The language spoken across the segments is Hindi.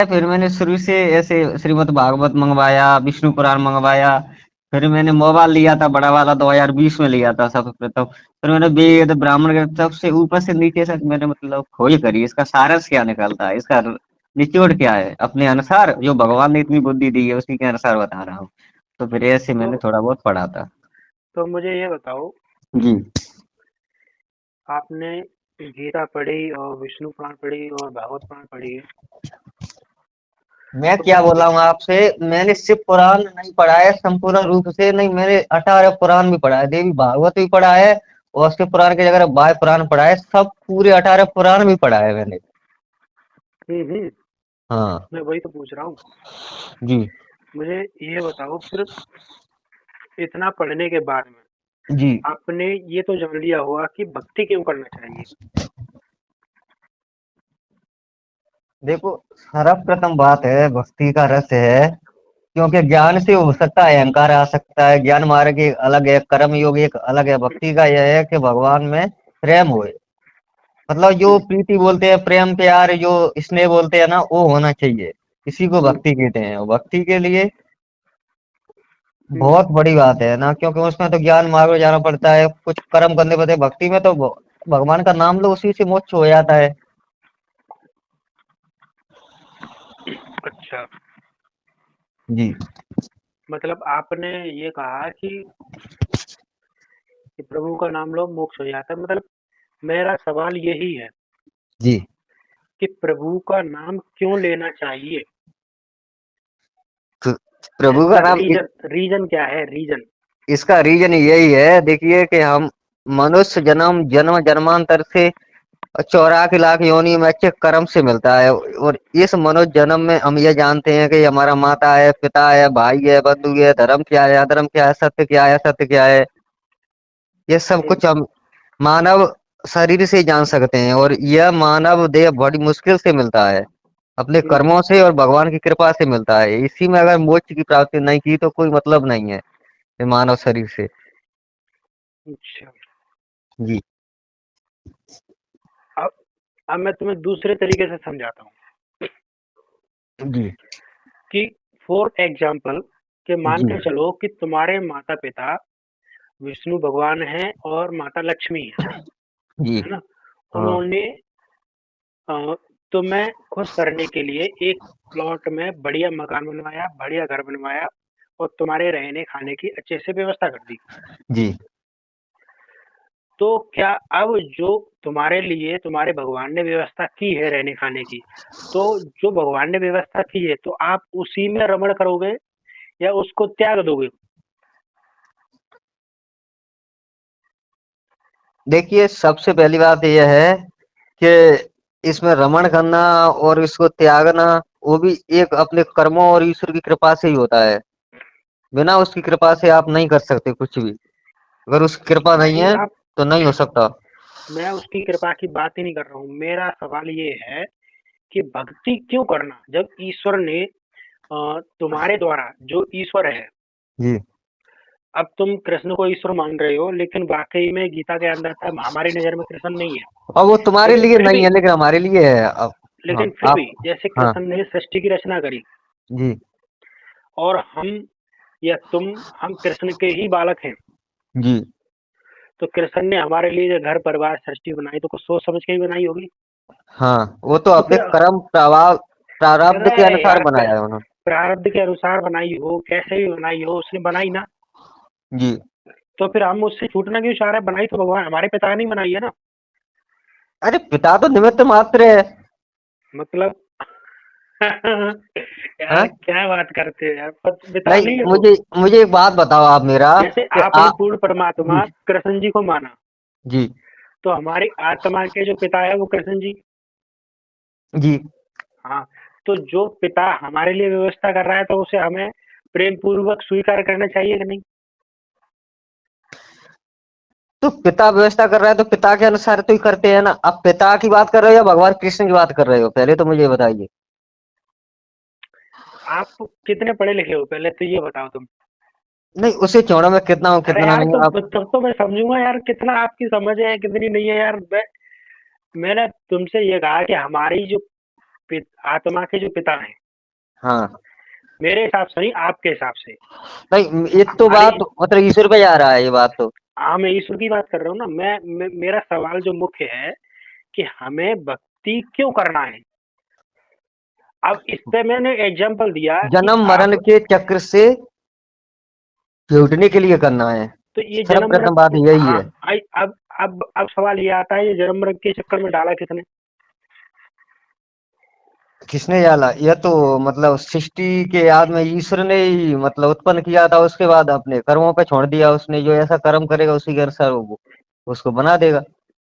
फिर मैंने शुरू से ऐसे श्रीमद् भागवत मंगवाया, विष्णु पुराण मंगवाया। फिर मैंने मोबाइल लिया था बड़ा वाला, 2020 में लिया था सर्वप्रथम। फिर मैंने वेद ब्राह्मण ग्रंथ सबसे ऊपर से नीचे तक मैंने मतलब खोज करी, इसका सारांश क्या निकलता है, इसका निचोड़ क्या है, अपने अनुसार जो भगवान ने इतनी बुद्धि दी है उसी के अनुसार बता रहा हूँ। तो फिर ऐसे तो मैंने थोड़ा बहुत पढ़ा था। तो मुझे ये बताओ, जी। आपने गीता पढ़ी और विष्णु पुराण पढ़ी और भागवत पुराण पढ़ी है, मैं तो क्या बोल रहा हूँ आपसे, मैंने शिव पुराण नहीं पढ़ा है संपूर्ण रूप से, नहीं मैंने 18 पुराण भी पढ़ा है, देवी भागवत भी पढ़ा है, और शिव पुराण की जगह बाय पुराण पढ़ा है, सब पूरे 18 पुराण भी पढ़ा है मैंने। हम्म। हाँ। मैं वही तो पूछ रहा हूँ। जी। मुझे ये बताओ फिर, इतना पढ़ने के बाद में जी। आपने ये तो जान लिया होगा कि भक्ति क्यों करना चाहिए। देखो, सर्वप्रथम बात है भक्ति का रस है, क्योंकि ज्ञान से हो सकता है अहंकार आ सकता है, ज्ञान मार्ग एक अलग है, कर्म योग एक अलग है, भक्ति का यह है कि भगवान में प्रेम होए, मतलब जो हम्म। प्रीति बोलते हैं, प्रेम प्यार जो स्नेह बोलते हैं ना, वो होना चाहिए, इसी को हम्म। भक्ति कहते हैं। और भक्ति के लिए हम्म। बहुत बड़ी बात है ना, क्योंकि उसमें तो ज्ञान मार्ग में जाना पड़ता है, कुछ कर्म करने पड़ते हैं, भक्ति में तो भगवान का नाम लो उसी से मोक्ष हो जाता है। अच्छा, जी। मतलब आपने ये कहा कि प्रभु का नाम लो मोक्ष हो जाता है, मतलब मेरा सवाल यही है जी। कि प्रभु का नाम क्यों लेना चाहिए। तो प्रभु का इसका नाम रीजन रीजन क्या है, रीजन। इसका रीजन यही है, देखिए कि हम मनुष्य जन्म जन्म जन्मांतर से 84 लाख योनि में अच्छे कर्म से मिलता है, और इस मनुष्य जन्म में हम ये जानते हैं कि हमारा माता है, पिता है, भाई है, बंधु है, धर्म क्या है, अधर्म क्या है, सत्य क्या है, असत्य क्या है, ये सब हम्म। कुछ हम मानव शरीर से ही जान सकते हैं, और यह मानव देह बड़ी मुश्किल से मिलता है, अपने हम्म। कर्मों से और भगवान की कृपा से मिलता है। इसी में अगर मोक्ष की प्राप्ति नहीं की तो कोई मतलब नहीं है ये मानव शरीर से। अच्छा, जी। अब अब मैं तुम्हें दूसरे तरीके से समझाता हूँ जी। कि फॉर एग्जाम्पल कि मान जी। के चलो कि तुम्हारे माता पिता विष्णु भगवान हैं और माता लक्ष्मी जी। है ना। हाँ। उन्होंने तुम्हें खुश करने के लिए एक प्लॉट में बढ़िया मकान बनवाया, बढ़िया घर बनवाया और तुम्हारे रहने खाने की अच्छे से व्यवस्था कर दी। जी। तो क्या अब जो तुम्हारे लिए तुम्हारे भगवान ने व्यवस्था की है रहने खाने की, तो जो भगवान ने व्यवस्था की है तो आप उसी में रमण करोगे या उसको त्याग दोगे। देखिए, सबसे पहली बात यह है कि इसमें रमण करना और इसको त्यागना, वो भी एक अपने कर्मों और ईश्वर की कृपा से ही होता है, बिना उसकी कृपा से आप नहीं कर सकते कुछ भी, अगर उसकी कृपा नहीं नहीं है आप, तो नहीं हो सकता। मैं उसकी कृपा की बात ही नहीं कर रहा हूँ। मेरा सवाल ये है कि भक्ति क्यों करना जब ईश्वर ने तुम्हारे द्वारा जो ईश्वर है, जी। अब तुम कृष्ण को ईश्वर मान रहे हो लेकिन वाकई में गीता के अंदर था हमारी नजर में कृष्ण नहीं है। और वो तुम्हारे लेकिन लिए फिर नहीं भी है लेकिन हमारे लिए है अब। हाँ, लेकिन फिर भी आप। जैसे हाँ। कृष्ण ने सृष्टि की रचना करी जी। और हम या तुम, हम कृष्ण के ही बालक हैं, जी। तो कृष्ण ने हमारे लिए जो घर परिवार सृष्टि बनाई तो कुछ सोच समझ के ही बनाई होगी। हाँ, वो तो तो अपने फिर कर्म प्रभाव प्रारब्ध के अरे अनुसार यार, बनाया है उन्होंने। प्रारब्ध के अनुसार बनाई हो कैसे भी बनाई हो उसने बनाई ना। जी। तो फिर हम उससे छूटना क्यों चाह रहे हैं, बनाई तो भगवान हमारे पिता ने बनाई है ना। अरे पिता तो निमित्त मात्र है। मतलब हाँ? यार क्या बात करते हो यार, पिता नहीं, नहीं है वो। मुझे मुझे एक बात बताओ आप मेरा, जैसे कि आपने आ। पूर्ण जी। परमात्मा कृष्ण जी को माना, जी। तो हमारी आत्मा के जो पिता है वो कृष्ण जी। जी। हाँ, तो जो पिता हमारे लिए व्यवस्था कर रहा है तो उसे हमें प्रेम पूर्वक स्वीकार करना चाहिए कि नहीं। तो पिता व्यवस्था कर रहा है तो पिता के अनुसार तो ही करते हैं ना। अब पिता की बात कर रहे हो या भगवान कृष्ण की बात कर रहे हो, पहले तो मुझे ये बताइए। आप कितने पढ़े लिखे हो पहले तो ये बताओ तुम। नहीं, उसे छोड़ो, मैं कितना हूँ अरे कितना यार नहीं हूँ तो आप। तब तो मैं समझूंगा यार कितना आपकी समझ है कितनी नहीं है यार। मैंने तुमसे ये कहा कि हमारी जो आत्मा के जो पिता हैं, हाँ मेरे हिसाब से नहीं, आपके हिसाब से नहीं, ये तो हमारी, बात मतलब ईश्वर पे जा रहा है ये बात तो। हाँ मैं ईश्वर की बात कर रहा हूँ ना, मेरा सवाल जो मुख्य है कि हमें भक्ति क्यों करना है। अब इस पे मैंने एग्जांपल दिया कि जन्म मरण आप, के चक्र से छूटने के लिए करना है। तो ये जन्म सर्वप्रथम बात मृत्यु, यही हाँ है। अब सवाल ये आता है, ये जन्म मृत्यु के चक्कर में डाला किसने। किसने डाला? यह तो मतलब सृष्टि के याद में ईश्वर ने ही मतलब उत्पन्न किया था, उसके बाद अपने कर्मों पे छोड़ दिया। उसने जो ऐसा कर्म करेगा उसी के अनुसार वो उसको बना देगा।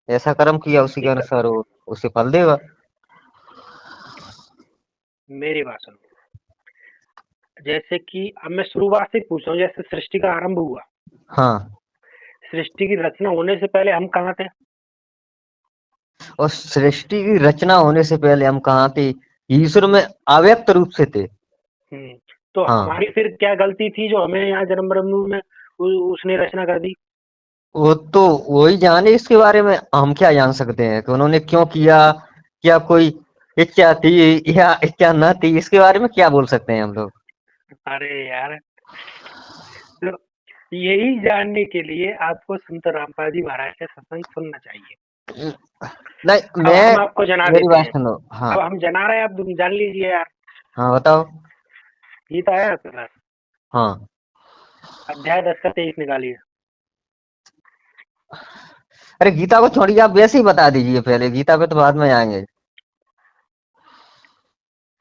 ऐसा कर्म किया उसी के एक अनुसार वो उसे फल देगा। मेरी बात सुनो, जैसे कि अब मैं शुरुआत से पूछ रहा हूँ, जैसे सृष्टि का आरंभ हुआ, हाँ, सृष्टि की रचना होने से पहले हम कहाँ थे। और सृष्टि की रचना होने से पहले हम कहाँ थे? ईश्वर में अव्यक्त रूप से थे। हम्म, तो हाँ, हमारी फिर क्या गलती थी जो हमें यहाँ जन्म मृत्यु में उसने रचना कर दी। वो तो वही जाने, इसके बारे में हम क्या जान सकते हैं कि उन्होंने क्यों किया? क्या कोई इच्छा थी या इच्छा न थी? इसके बारे में क्या बोल सकते हैं हम लोग? अरे यार, तो यही जानने के लिए आपको संत रामपाल जी महाराज का सत्संग सुनना चाहिए। नहीं, अब हम मैं आपको जना मेरी देते बात हैं, सुनो। हाँ अब हम जना रहे हैं, अब तुम जान लीजिए यार। हाँ, बताओ। गीता है आपके पास, हाँ, अध्याय 10 का 23 निकालिए। अरे गीता को छोड़िए, आप वैसे ही बता दीजिए, पहले गीता पे तो बाद में आएंगे।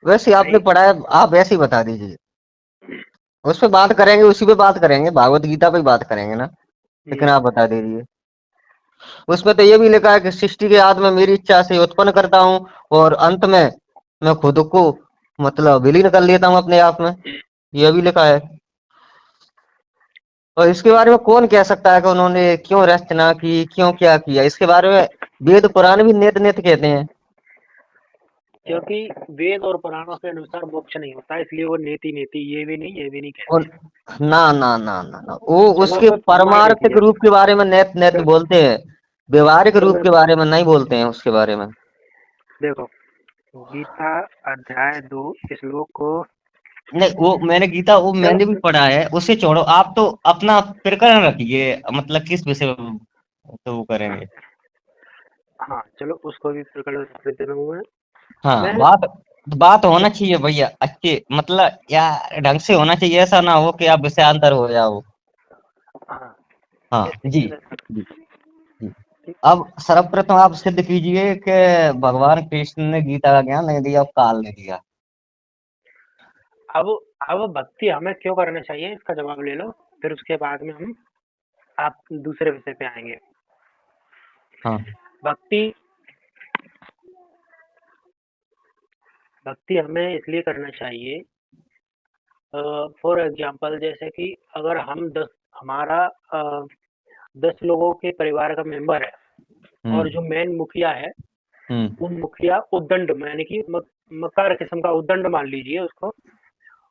वैसे ही आपने भाई, पढ़ा है, आप वैसे ही बता दीजिए। उस पे बात करेंगे, उसी पे बात करेंगे, भागवत गीता पे ही बात करेंगे ना। लेकिन हम्म, आप बता दीजिए। उसमें तो ये भी लिखा है कि सृष्टि के आदि में मेरी इच्छा से उत्पन्न करता हूँ, और अंत में मैं खुद को मतलब विलीन कर लेता हूँ अपने आप में। यह भी लिखा है। और इसके बारे में कौन कह सकता है कि उन्होंने क्यों रचना की, क्यों क्या किया? इसके बारे में वेद पुराण भी नेत नेत कहते हैं। क्योंकि वेद और पुराणों के अनुसार मोक्ष नहीं होता, इसलिए वो नेति नेति ये भी नहीं और कहते। ना ना ना ना ना, वो चलो उसके फिर मान पारमार्थिक लीजिए, रूप के बारे में नेत नेत फिर बोलते हैं। व्यवहारिक तो रूप मैं के बारे में नहीं बोलते हैं उसके बारे में। देखो, गीता अध्याय 2 श्लोक को, नहीं, वो मैंने गीता वो चलो मैंने भी पढ़ा है, उसे छोड़ो। आप तो अपना प्रकरण रखिए, मतलब किस विषय में तो वो करेंगे। हाँ चलो उसको भी प्रकरण कर देता हूँ हाँ, मैं बात बात होना चाहिए भैया, अच्छे मतलब या ढंग से होना चाहिए। ऐसा ना हो कि आप विषयांतर हो जाओ। हाँ, हाँ जैसे जी। कि मैं जी जी। अब सर्वप्रथम आप सिद्ध कीजिए कि भगवान कृष्ण ने गीता का ज्ञान नहीं दिया, काल ने दिया। अब अब भक्ति हमें क्यों करना चाहिए, इसका जवाब ले लो, फिर उसके बाद में हम आप दूसरे विषय पे आएंगे। हाँ। भक्ति भक्ति हमें इसलिए करना चाहिए, फॉर एग्जाम्पल जैसे कि अगर हम 10 हमारा 10 लोगों के परिवार का मेंबर है, और जो हम्म मेन मुखिया है, वो हम्म मुखिया उद्दंड यानी कि मकार किस्म का उद्दंड मान लीजिए उसको,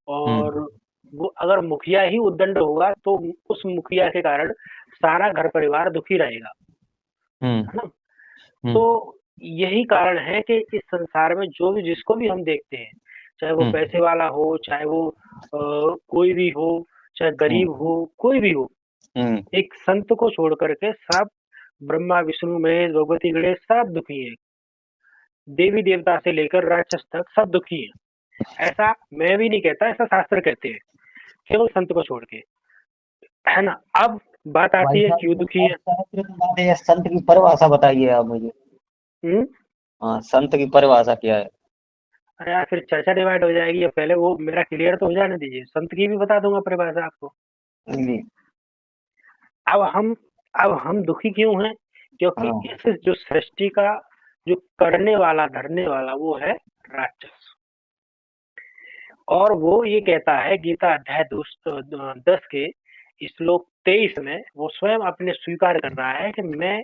और हम्म वो अगर मुखिया ही उद्दंड होगा तो उस मुखिया के कारण सारा घर परिवार दुखी रहेगा, हम्म है ना। तो हम्म यही कारण है कि इस संसार में जो भी जिसको भी हम देखते हैं, चाहे वो हम्म पैसे वाला हो, चाहे वो कोई भी हो, चाहे हम्म गरीब हो, कोई भी हो, हम्म एक संत को छोड़ करके सब, ब्रह्मा विष्णु महेश भगवती गणेश सब दुखी हैं, देवी देवता से लेकर राक्षस तक सब दुखी हैं। ऐसा मैं भी नहीं कहता, ऐसा शास्त्र कहते हैं, केवल संत को छोड़ के, है ना। अब बात भाई आती है साहब, क्यों दुखी है। सर्वप्रथम बात है, संत की परिभाषा बताइए आप मुझे। हम्म, हाँ, संत की परिभाषा क्या है? अरे यार फिर चर्चा डिवाइड हो जाएगी, अब पहले वो मेरा क्लियर तो हो जाने दीजिए, संत की भी बता दूंगा परिभाषा आपको। जी। अब हम अब हम दुखी क्यों हैं, क्योंकि हाँ। इस जो सृष्टि का जो करने वाला धरने वाला वो है राक्षस, और वो ये कहता है गीता अध्याय 10 के श्लोक 23 में, वो स्वयं अपने स्वीकार कर रहा है कि मैं,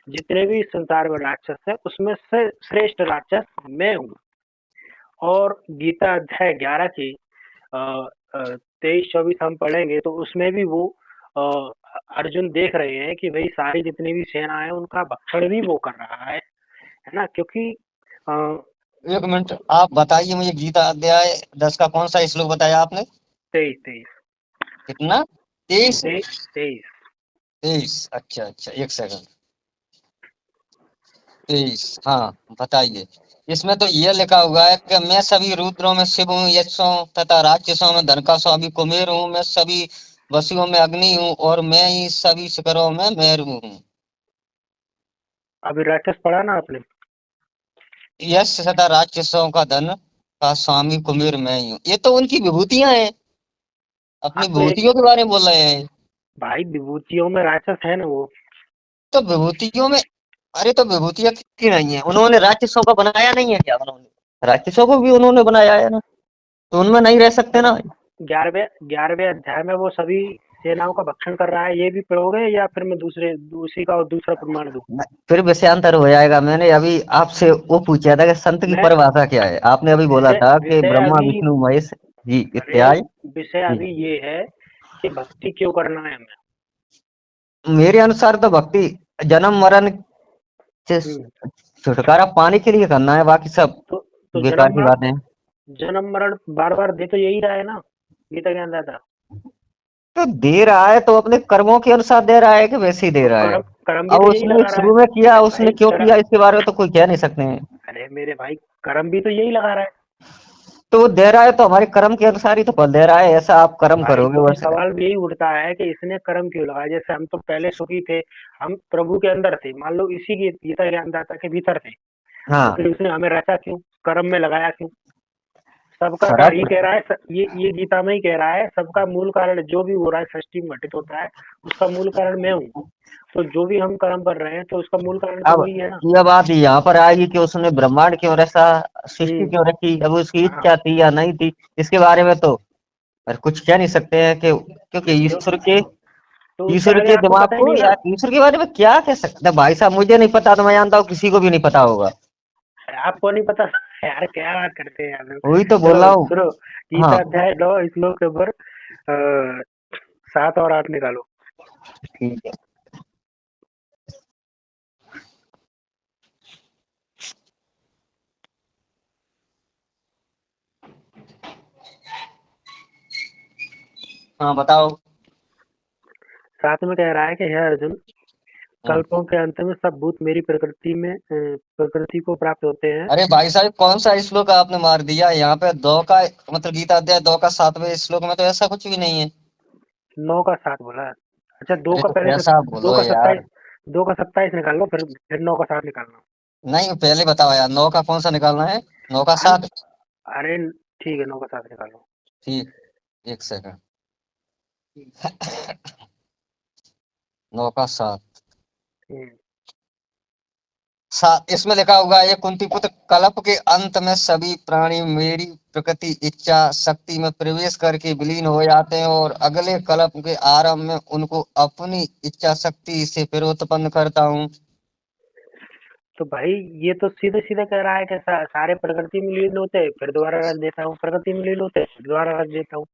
जितने भी संसार में राक्षस है उसमें से श्रेष्ठ राक्षस मैं हूँ। और गीता अध्याय 11 की 23-24 हम पढ़ेंगे तो उसमें भी वो अ, अर्जुन देख रहे हैं कि भाई सारी जितनी भी सेना है उनका भक्षण भी वो कर रहा है ना। क्योंकि अ, एक मिनट आप बताइए मुझे, गीता अध्याय 10 का कौन सा श्लोक बताया आपने? 23 कितना? 23? 23 23, अच्छा अच्छा, एक सेकंड। 23, हाँ बताइए। इसमें तो ये लिखा हुआ है कि मैं सभी रुद्रों में शिव हूँ, यक्षों तथा राक्षसों में धन का स्वामी कुमेर हूँ, मैं सभी वसुओं में अग्नि हूँ और मैं ही सभी शिखरों में मेरू हूँ। अभी राक्षस पढ़ा ना आपने? यश तथा राक्षसों का धन का स्वामी कुमेर मैं ही हूँ, ये तो उनकी विभूतियां हैं, हाँ अपनी तो विभूतियों के बारे में बोल रहे हैं। भाई विभूतियों में राक्षस है ना वो। तो विभूतियों में, अरे तो विभूतियां कितनी नहीं है, उन्होंने राक्षसों को बनाया नहीं है क्या? उन्होंने राक्षसों को भी उन्होंने बनाया है ना, तो उनमें नहीं रह सकते ना? 11वें अध्याय में वो सभी सेनाओं का भक्षण कर रहा है, ये भी पढ़ोगे या फिर मैं दूसरे उसी का और दूसरा प्रमाण दूं? फिर विषयांतर हो जाएगा। मैंने अभी आपसे वो पूछा था कि संत की मैं परिभाषा क्या है, आपने अभी बोला विषय था कि विषय ब्रह्मा अभी विष्णु महेश जी अरे इत्यादि। विषय जी, अभी ये है कि भक्ति क्यों करना है हमें। मेरे अनुसार तो भक्ति जन्म मरण से हम्म, छुटकारा पाने के लिए करना है, बाकी सब तो बेकार की बातें हैं। जन्म मरण बार बार दे तो यही रहा है ना, गीता ज्ञान दाता। तो दे रहा है तो अपने कर्मों के अनुसार दे रहा है कि वैसे ही दे तो रहा है? कर्म भी अब तो यही उसने लगा रहा है। शुरू में किया, अरे उसने भाई क्यों किया, इसके बारे में तो कोई कह नहीं सकते हैं। अरे मेरे भाई कर्म भी तो यही लगा रहा है। तो वो दे रहा है तो हमारे कर्म के अनुसार ही तो फल दे रहा है, ऐसा आप कर्म भाई करोगे तो फिर वैसे। सवाल भी यही उठता है कि इसने कर्म क्यों लगाया। जैसे हम तो पहले सुखी थे, हम प्रभु के अंदर थे, मान लो इसी की गीता ज्ञानदाता के भीतर थे, तो हाँ, फिर उसने हमें रचा क्यों, कर्म में लगाया क्यों? सबका शरत। ये कह रहा है ये गीता में ही कह रहा है, सबका मूल कारण जो भी हो रहा है सृष्टि में घटित होता है, उसका मूल कारण मैं हूँ। तो जो भी हम कर्म कर रहे हैं तो उसका मूल कारण तो अब वही है ना। यह बात यहाँ पर आएगी कि उसने ब्रह्मांड क्यों रचा, सृष्टि हम्म। क्यों रखी, अब उसकी हाँ। इच्छा थी या नहीं थी, इसके बारे में तो और कुछ कह नहीं सकते हैं कि क्योंकि क्यों? तो उसका ईश्वर आगे के आपको दिमाग पता ही को नहीं या ना। ईश्वर के बारे में क्या कह सकते हैं भाई साहब? मुझे नहीं पता तो मैं जानता हूँ किसी को भी नहीं पता होगा। अरे आपको नहीं पता यार, क्या बात करते हैं यार। वही तो बोल चलो रहा हूँ। सुनो, हाँ, गीता अध्याय 9 श्लोक नंबर 7 और 8 निकालो। ठीक है। हाँ बताओ। 7 में कह रहा है कि हे अर्जुन, हाँ। कल्पों के अंत में सब भूत मेरी प्रकृति को प्राप्त होते हैं। अरे भाई साहब, कौन सा श्लोक आपने मार दिया यहाँ पे? दो का मतलब गीता अध्याय 2 का 7वें श्लोक में तो ऐसा कुछ भी नहीं है। 9 का 7 बोला है। अच्छा दो अरे का तो पहले कैसा आप दो बोलो का यार। 27, 2 का 27 निकाल लो, फिर 9 का 7 निकालना। नहीं पहले बताओ यार, 9 का कौन सा निकालना है? 9 का हाँ, 7? अरे ठीक है 9 का 7 निकालो। ठीक, एक सेकंड। 9 का 7। हम्म, इसमें लिखा होगा, ये कुंती पुत्र, कल्प के अंत में सभी प्राणी मेरी प्रकृति इच्छा शक्ति में प्रवेश करके विलीन हो जाते हैं और अगले कल्प के आरंभ में उनको अपनी इच्छा शक्ति से फिर उत्पन्न करता हूँ। तो भाई ये तो सीधे सीधे कह रहा है कि सारे प्रकृति में लीन होते हैं, फिर दोबारा रख देता हूँ, प्रकृति में लीन होते हैं, फिर दोबारा रख देता हूँ।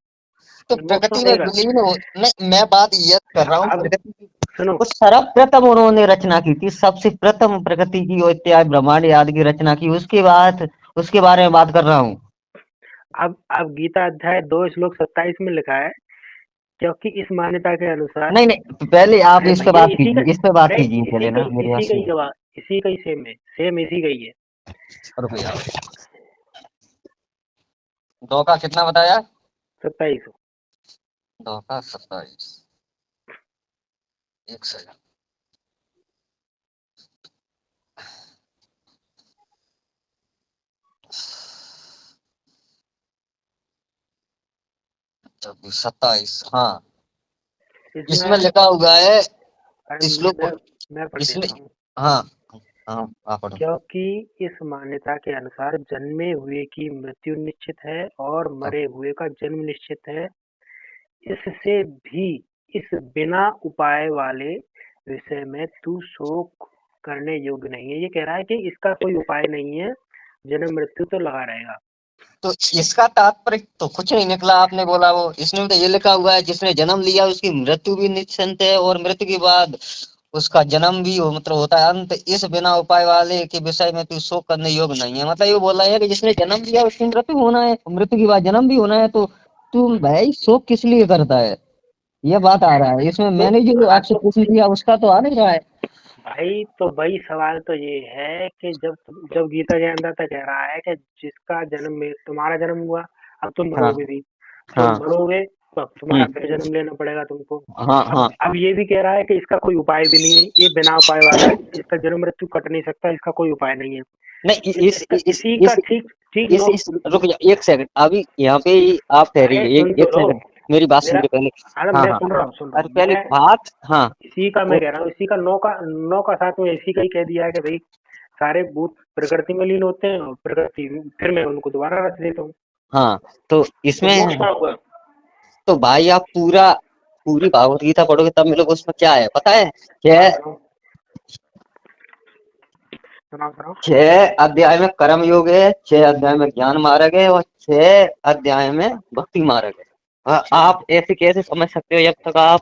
तो मोक्ष तो प्रकृति में देगा। विलीन हो, नहीं मैं बात ये कर रहा हूँ अब प्रकृति की। सुनो, वो सर्वप्रथम उन्होंने रचना की थी, सबसे प्रथम प्रकृति की और इत्यादि ब्रह्मांड आदि की रचना की, उसके बाद उसके बारे में बात कर रहा हूँ। अब गीता अध्याय 2 श्लोक 27 में लिखा है, क्योंकि इस मान्यता के अनुसार। नहीं नहीं, तो पहले आप अरे इस पे भैया बात कीजिए, इस पे बात अरे कीजिए पहले ना मेरे यहाँ इसी का ही से। जवाब, इसी का ही सेम है, सेम इसी का ही है। रुपया 2 का कितना बताया? 27। 2 का 27, एक सेकंड। चौबीस 27, हाँ। इसमें इसमें लिखा हुआ है अरे श्लोक, मैं पढ़ इसमें, देता हूँ। हाँ हाँ आप पढ़ो। क्योंकि इस मान्यता के अनुसार जन्मे हुए की मृत्यु निश्चित है और हाँ, मरे हुए का जन्म निश्चित है। इससे भी इस बिना उपाय वाले विषय में तू शोक करने योग्य नहीं है। ये कह रहा है कि इसका कोई उपाय नहीं है, जन्म मृत्यु तो लगा रहेगा। तो इसका तात्पर्य तो कुछ नहीं निकला, आपने बोला वो, इसमें तो ये लिखा हुआ है जिसने जन्म लिया उसकी मृत्यु भी निश्चित है और मृत्यु के बाद उसका जन्म भी हो मतलब होता है अंत, इस बिना उपाय वाले के विषय में तू शोक करने योग्य नहीं है। मतलब ये बोल रहा है कि जिसने जन्म लिया उसकी मृत्यु होना है, मृत्यु के बाद जन्म भी होना है, तो तू भाई शोक किस लिए करता है, ये बात आ रहा है इसमें। तो मैंने जो हाँ आपसे तो प्रश्न किया उसका तो आ नहीं रहा है। भाई, तो भाई सवाल तो ये है कि जब गीता ज्ञानदाता कह रहा है कि जिसका जन्म में तुम्हारा जन्म हुआ, अब तुम हाँ मरोगे भी, तुम हाँ। मरोगे तो अब तुम्हारा हम्म। फिर जन्म लेना पड़ेगा तुमको। हाँ हाँ। अब ये भी कह रहा है कि इसका कोई उपाय भी नहीं है, ये बिना उपाय वाला है, इसका जन्म मृत्यु कट नहीं सकता, इसका कोई उपाय नहीं है। नहीं इसी का ठीक ठीक नो। इस रुक जा एक सेकंड, अभी यहाँ पे ही आप अरे ठहरिए, एक सुन तो एक लो सेकंड, मेरी बात मेरा। सुनिए पहले। अरे हाँ मैं हाँ। सुन रहा अरे हूँ पहले मैं। बात, हाँ। इसी का मैं वो कह रहा हूँ, इसी का नौ का साथ में इसी का ही कह दिया है कि भाई सारे भूत प्रकृति में लीन होते हैं और प्रकृति फिर मैं उनको दोबारा रच देता हूँ। हाँ, तो तो मोक्ष इसमें कहाँ हुआ? तो भाई आप पूरी भागवत गीता पढ़ोगे तब मिलोगे, उसमें क्या है पता है? हाँ छह सुनाओ सुनाओ सुनाओ। छह अध्याय में कर्म योग है, 6 अध्याय में ज्ञान मार्ग है, और 6 अध्याय में भक्ति मार्ग है। आप ऐसे कैसे समझ सकते हो? जब तक आप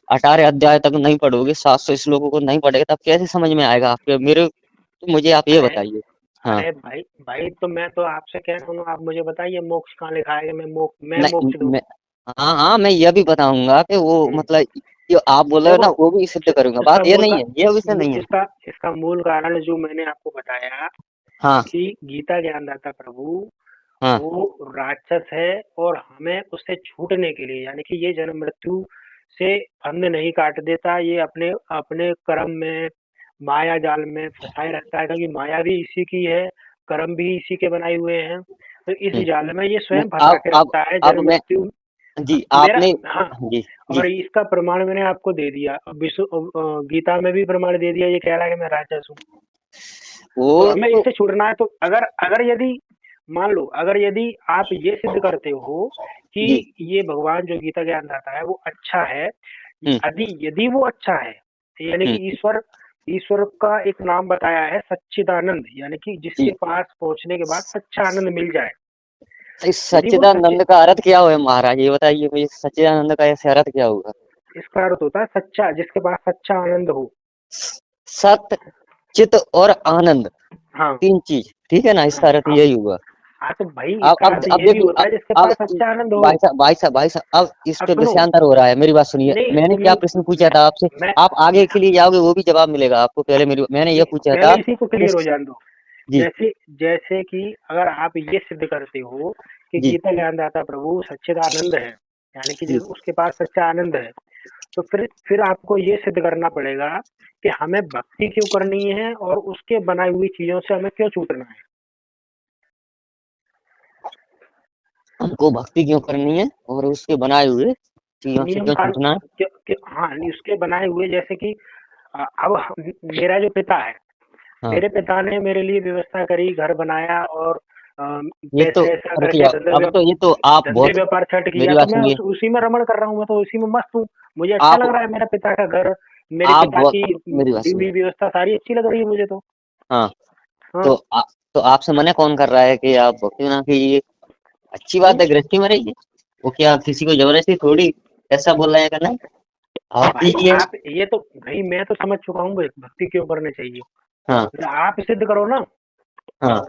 18 अध्याय तक नहीं पढ़ोगे, 700 श्लोकों को नहीं पढ़ेगे, तब कैसे समझ में आएगा आपके? मेरे तो मुझे आप ये अरे बताइए। हाँ। अरे भाई भाई, तो मैं तो आपसे कह रहा हूँ, आप मुझे बताइए मोक्ष कहाँ लिखा है कि मैं नहीं मोक्ष दूँ। मैं, हाँ हाँ, मैं ये भी बताऊंगा कि वो हम्म, मतलब जो आप बोल रहे हो देखो ना वो भी सिद्ध करूंगा, इसका बात ये मूल का नहीं है, ये विषय नहीं है। इसका इसका मूल कारण जो मैंने आपको बताया हाँ कि गीता ज्ञानदाता प्रभु हाँ। वो राक्षस है, और हमें उससे छूटने के लिए, यानी कि ये जन्म मृत्यु से बंध नहीं काट देता, ये अपने अपने कर्म में माया जाल में फंसाए रहता है, क्योंकि माया भी इसी की है, कर्म भी इसी के बनाए हुए हैं। तो इस हम्म। जाल में ये नहीं, स्वयं फंसा के रखता है अब जन्म मैं, मृत्यु। जी मेरा आपने, हाँ। जी जी। और इसका प्रमाण मैंने आपको दे दिया, अब गीता में भी प्रमाण दे दिया, ये कह रहा है कि मैं राक्षस हूँ। तो वो हमें तो इससे छूटना है, तो अगर अगर यदि मान लो, अगर यदि आप ये सिद्ध करते हो कि जी। ये भगवान जो गीता ज्ञान दाता है वो अच्छा है, हम्म यदि यदि वो अच्छा है, यानी हम्म। कि ईश्वर ईश्वर का एक नाम बताया है सच्चिदानंद, यानी कि जिसके जी, पास पहुंचने के बाद सच्चा आनंद मिल जाए। इस यदि वो सच्चे सच्चिदानंद का अर्थ क्या हुआ महाराज? ये बताइए मुझे, सच्चिदानंद का ऐसे अर्थ क्या होगा? इसका अर्थ होता है सच्चा, जिसके पास सच्चा आनंद हो। सत्य, चित और आनंद, हाँ 3 चीज, ठीक है ना? हाँ इसका अर्थ हाँ। यही हुआ। हाँ तो भाई इसका अर्थ अब ये भी देखिए, होता है जिसके अब पास सच्चा आनंद हो। भाई साहब, अब इस अब पे सुनो, विषयांतर हो रहा है, मेरी बात सुनिए। नहीं मैंने क्या नहीं, प्रश्न पूछा था आपसे? मैं आप आगे के लिए जाओगे वो भी जवाब मिलेगा आपको, पहले मेरी मैंने ये पूछा पहले था इसी को कि क्लियर हो जान दो। जी जैसे जैसे कि अगर आप ये सिद्ध करते हो कि जी गीता ज्ञानदाता प्रभु सच्चिदानंद है, यानी कि जी। उसके पास सच्चा आनंद है, तो फिर आपको ये सिद्ध करना पड़ेगा कि हमें भक्ति क्यों करनी है और उसके बनाई हुई चीजों से हमें क्यों छूटना है। हमको भक्ति क्यों करनी है और उसके बनाए हुए चीजों से नियम क्यों कानून छूटना है? हाँ, उसके बनाए हुए, जैसे कि अब मेरा जो पिता है, हाँ, मेरे पिता ने मेरे लिए व्यवस्था करी, घर बनाया और ये तो पैसे ऐसा रुक करके जाओ, अब तो ये तो आप धंधे बहुत, व्यापार सेट किया, मेरी तो बात मैं सुनिए। उसी में रमण कर रहा हूँ, मैं तो उसी में मस्त हूँ। मुझे अच्छा आप लग रहा है, मेरा पिता का घर, मेरे आप पिता बहुत, की मेरी बात दी सुनिए। हुई व्यवस्था सारी अच्छी लग रही है मुझे तो। हाँ, हाँ तो तो आपसे मना कौन कर रहा है कि आप भक्ति ना कीजिए? अच्छी बात है, गृहस्थी में रहिए। वो क्या किसी को जबरदस्ती थोड़ी ऐसा बोल रहे हैं करना है? आप भाई कीजिए। आप ये तो, भाई मैं तो समझ चुका हूँ भाई, भक्ति क्यों करनी चाहिए, हाँ तो आप सिद्ध करो ना। हाँ।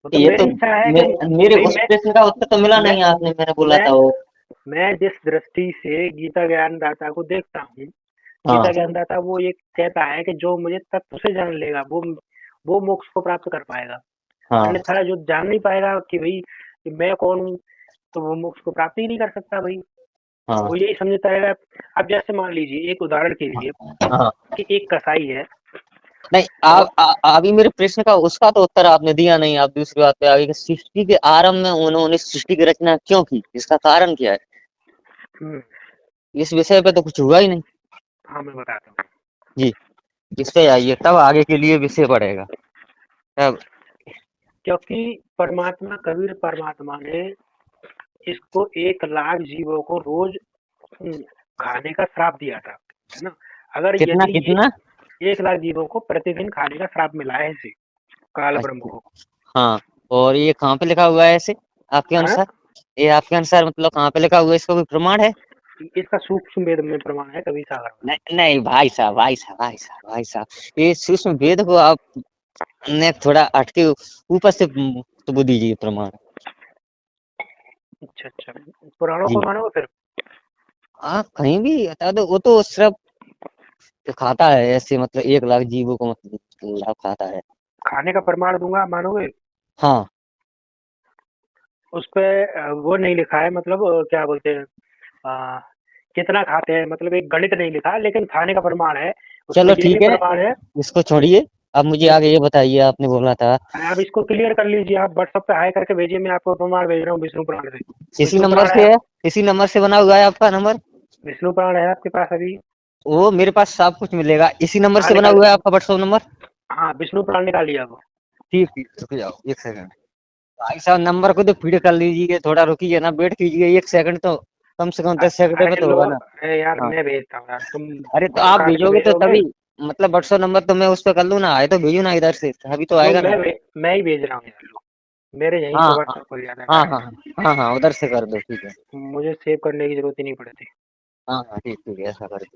मतलब ये तो मेरी इच्छा है कि मेरे भाई उस प्रश्न का उत्तर तो मिला मैं नहीं आपने, मैंने बोला मैं था वो। मैं जिस दृष्टि से गीता ज्ञानदाता को देखता हूँ, गीता हाँ ज्ञानदाता वो ये कहता है कि जो मुझे तत्व से जान लेगा वो मोक्ष को प्राप्त कर पाएगा। हाँ अन्यथा जो जान नहीं पाएगा कि भाई कि मैं कौन हूँ, तो वो मोक्ष को प्राप्त ही नहीं कर सकता भाई। हाँ वो यही समझता रहेगा। अब जैसे मान लीजिए एक उदाहरण के लिए हाँ। कि एक कसाई है नहीं, और अभी मेरे प्रश्न का उसका तो उत्तर आपने दिया नहीं। आप दूसरी बात पे आगे कि सृष्टि के आरंभ में उन्होंने सृष्टि की रचना क्यों की, इसका कारण क्या है? हम्म, इस विषय पे तो कुछ हुआ ही नहीं। हाँ मैं बताता हूँ। जी, इस पे आइए, तब आगे के लिए विषय बढ़ेगा तब। क्योंकि परमात्मा कबीर परमात्मा ने इसको 1 लाख जीवों को रोज हम्म, खाने का श्राप दिया था, है ना। अगर कितना यदि ये कितना? 1 लाख जीवों को प्रतिदिन खाने का श्राप मिला है इसे, काल ब्रह्म अच्छा। को। हाँ, और ये कहाँ पे लिखा हुआ है ऐसे आपके हाँ अनुसार? ये आपके अनुसार मतलब कहाँ पे लिखा हुआ है? इसका कोई प्रमाण है? इसका सूक्ष्म वेद में प्रमाण है कवि सागर में। नहीं नहीं भाई साहब, भाई साहब, भाई साहब, भाई साहब, ये सूक्ष्म वेद को आप ने थोड़ा हटके ऊपर से तो वो दीजिए प्रमाण। अच्छा अच्छा, पुराणों जी, को मानोगे फिर? आप कहीं भी बता दो, वो तो सिर्फ खाता है ऐसे, मतलब 1 लाख जीवों को मतलब लाभ खाता है। खाने का प्रमाण दूंगा, मानोगे? हाँ, उस पे वो नहीं लिखा है, मतलब क्या बोलते हैं, अ, कितना खाते हैं, मतलब एक गणित नहीं लिखा है, लेकिन खाने का प्रमाण है। उसमें चलो ये भी ठीक है, प्रमाण है। इसको छोड़िए। अब मुझे हम्म, आगे ये बताइए, आपने बोला था अरे आप इसको क्लियर कर लीजिए, आप व्हाट्सएप पे हाई करके भेजिए, मैं आपको प्रमाण भेज रहा हूँ विष्णु पुराण से। किसी विष्णु नंबर पुराण से है, है, किसी नंबर से बना हुआ है आपका नंबर? विष्णु पुराण है आपके पास अभी? वो मेरे पास सब कुछ मिलेगा, इसी नंबर हाँ से बना निकाल, हुआ है आपका व्हाट्सएप नंबर? हाँ विष्णु पुराण निकालिए आप। ठीक ठीक, रुक जाओ 1 सेकंड। भाई साहब नंबर को तो फीड कर लीजिए, थोड़ा रुकिए ना, वेट कीजिए 1 सेकंड तो, कम से कम 10 सेकंड में अरे तो लो, होगा ना। अरे यार हाँ, मैं भेजता हूँ यार, तुम अरे तो फोटो आप काट के भेजोगे तो भेजोगे? तभी, मतलब व्हाट्सएप नंबर तो मैं उस पर कर लूँ ना, आए तो भेजू ना इधर से, अभी तो लो आएगा ना। मैं ही भेज रहा हूँ यार, लो मेरे यहीं हाँ से हाँ व्हाट्सएप खुल जाता है हाँ हाँ डायरेक्ट। हाँ हाँ हाँ, उधर से कर दो, ठीक है। मुझे सेव करने की जरूरत ही नहीं पड़ती। हाँ हाँ, ठीक ठीक है, ऐसा कर दो।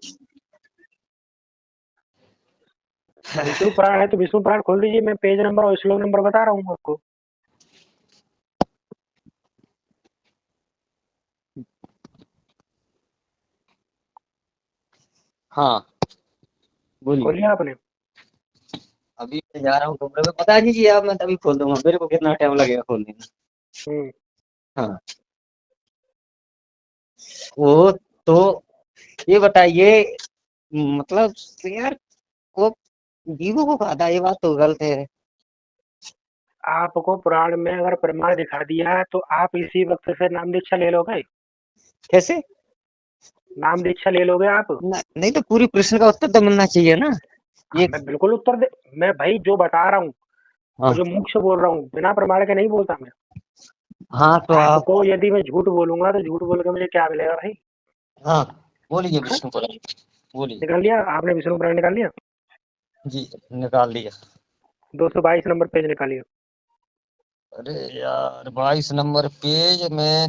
विष्णु पुराण है तो विष्णु पुराण खोल लीजिए, मैं पेज नंबर और श्लोक नंबर बता रहा हूँ आपको। हाँ, बोलिए। खोलिए आपने? अभी मैं जा रहा हूँ कमरे में, बता दीजिए आप, मैं तभी खोल दूंगा, मेरे को कितना टाइम लगेगा खोलने में। हम्म। हाँ, वो तो ये बताइए, मतलब यार, वो जीवों को खाता है, ये बात तो गलत है। आपको पुराण में अगर प्रमाण दिखा दिया है तो आप इसी वक्त से नाम दीक्षा ले लोगे? कैसे? नाम दीक्षा ले लोगे आप? नहीं तो पूरी प्रश्न का उत्तर तो मिलना चाहिए ना। हाँ, ये मैं बिल्कुल उत्तर दे, मैं भाई जो बता रहा हूँ और हाँ जो मुख से बोल रहा हूँ, बिना प्रमाण के नहीं बोलता मैं। हाँ, तो आप आपको यदि मैं झूठ बोलूंगा तो झूठ बोल के मुझे क्या मिलेगा भाई? हाँ बोलिए, हाँ? विष्णु पुराण बोलिए। निकाल लिया आपने विष्णु पुराण निकाल लिया? जी, निकाल लिया। 222 नंबर पेज निकालिए। अरे यार, 22 नंबर पेज में,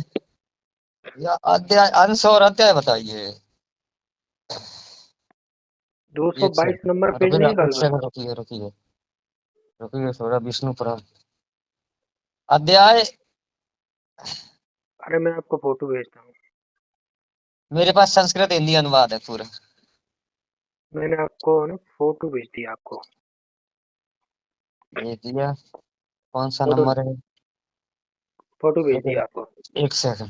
या अध्याय, अंश और अध्याय बताइए। एक 222 नंबर सेकंड पेज नहीं रुकिए, निकाल एक पाए? सेकंड रुकिए, रुकिए रुकिए थोड़ा, विष्णु पुराण अध्याय। अरे मैं आपको फोटो भेजता हूँ। मेरे पास संस्कृत हिंदी अनुवाद है पूरा। मैंने आपको ना फोटो भेज दिया आपको। ये दिया। कौन सा फोटो, नंबर है? फोटो भेज रुकिए, दिया आपको। एक सेकंड,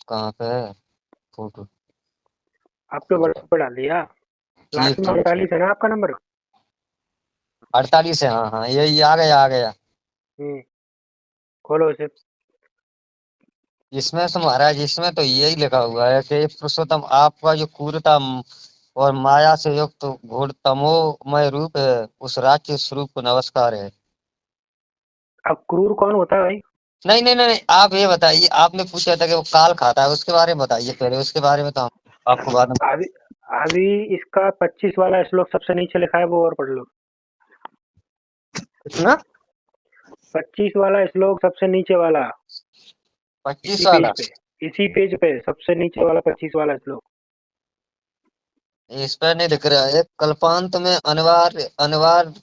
कहाँ पे है फोटो? आपके व्हाट्सएप पे डाल दिया। ठीक लास्ट में ठीक ठीक, 48 है ना आपका नंबर? 48 है, हाँ हाँ, ये आ गया, आ गया। हम्म, खोलो इसे। इसमें तो महाराज, इसमें तो यही लिखा हुआ है कि पुरुषोत्तम आपका जो क्रूरता और माया से युक्त घोर तमोमय रूप है, उस राज्य स्वरूप को नमस्कार है। अब क्रूर कौन होता है भाई? नहीं नहीं नहीं नहीं, आप ये बताइए, आपने पूछा था कि वो काल खाता है, उसके बारे में बताइए पहले, उसके बारे में तो हम आपको बाद में अभी अभी इसका 25 वाला श्लोक सबसे नीचे लिखा है, वो और पढ़ लो। कितना? 25 वाला श्लोक सबसे नीचे वाला, 25 इसी पेज वाला? पे, इसी पेज पे सबसे नीचे वाला 25 वाला श्लोक। इस पर नहीं दिख रहा है, कल्पांत में अनिवार्य अनिवार्य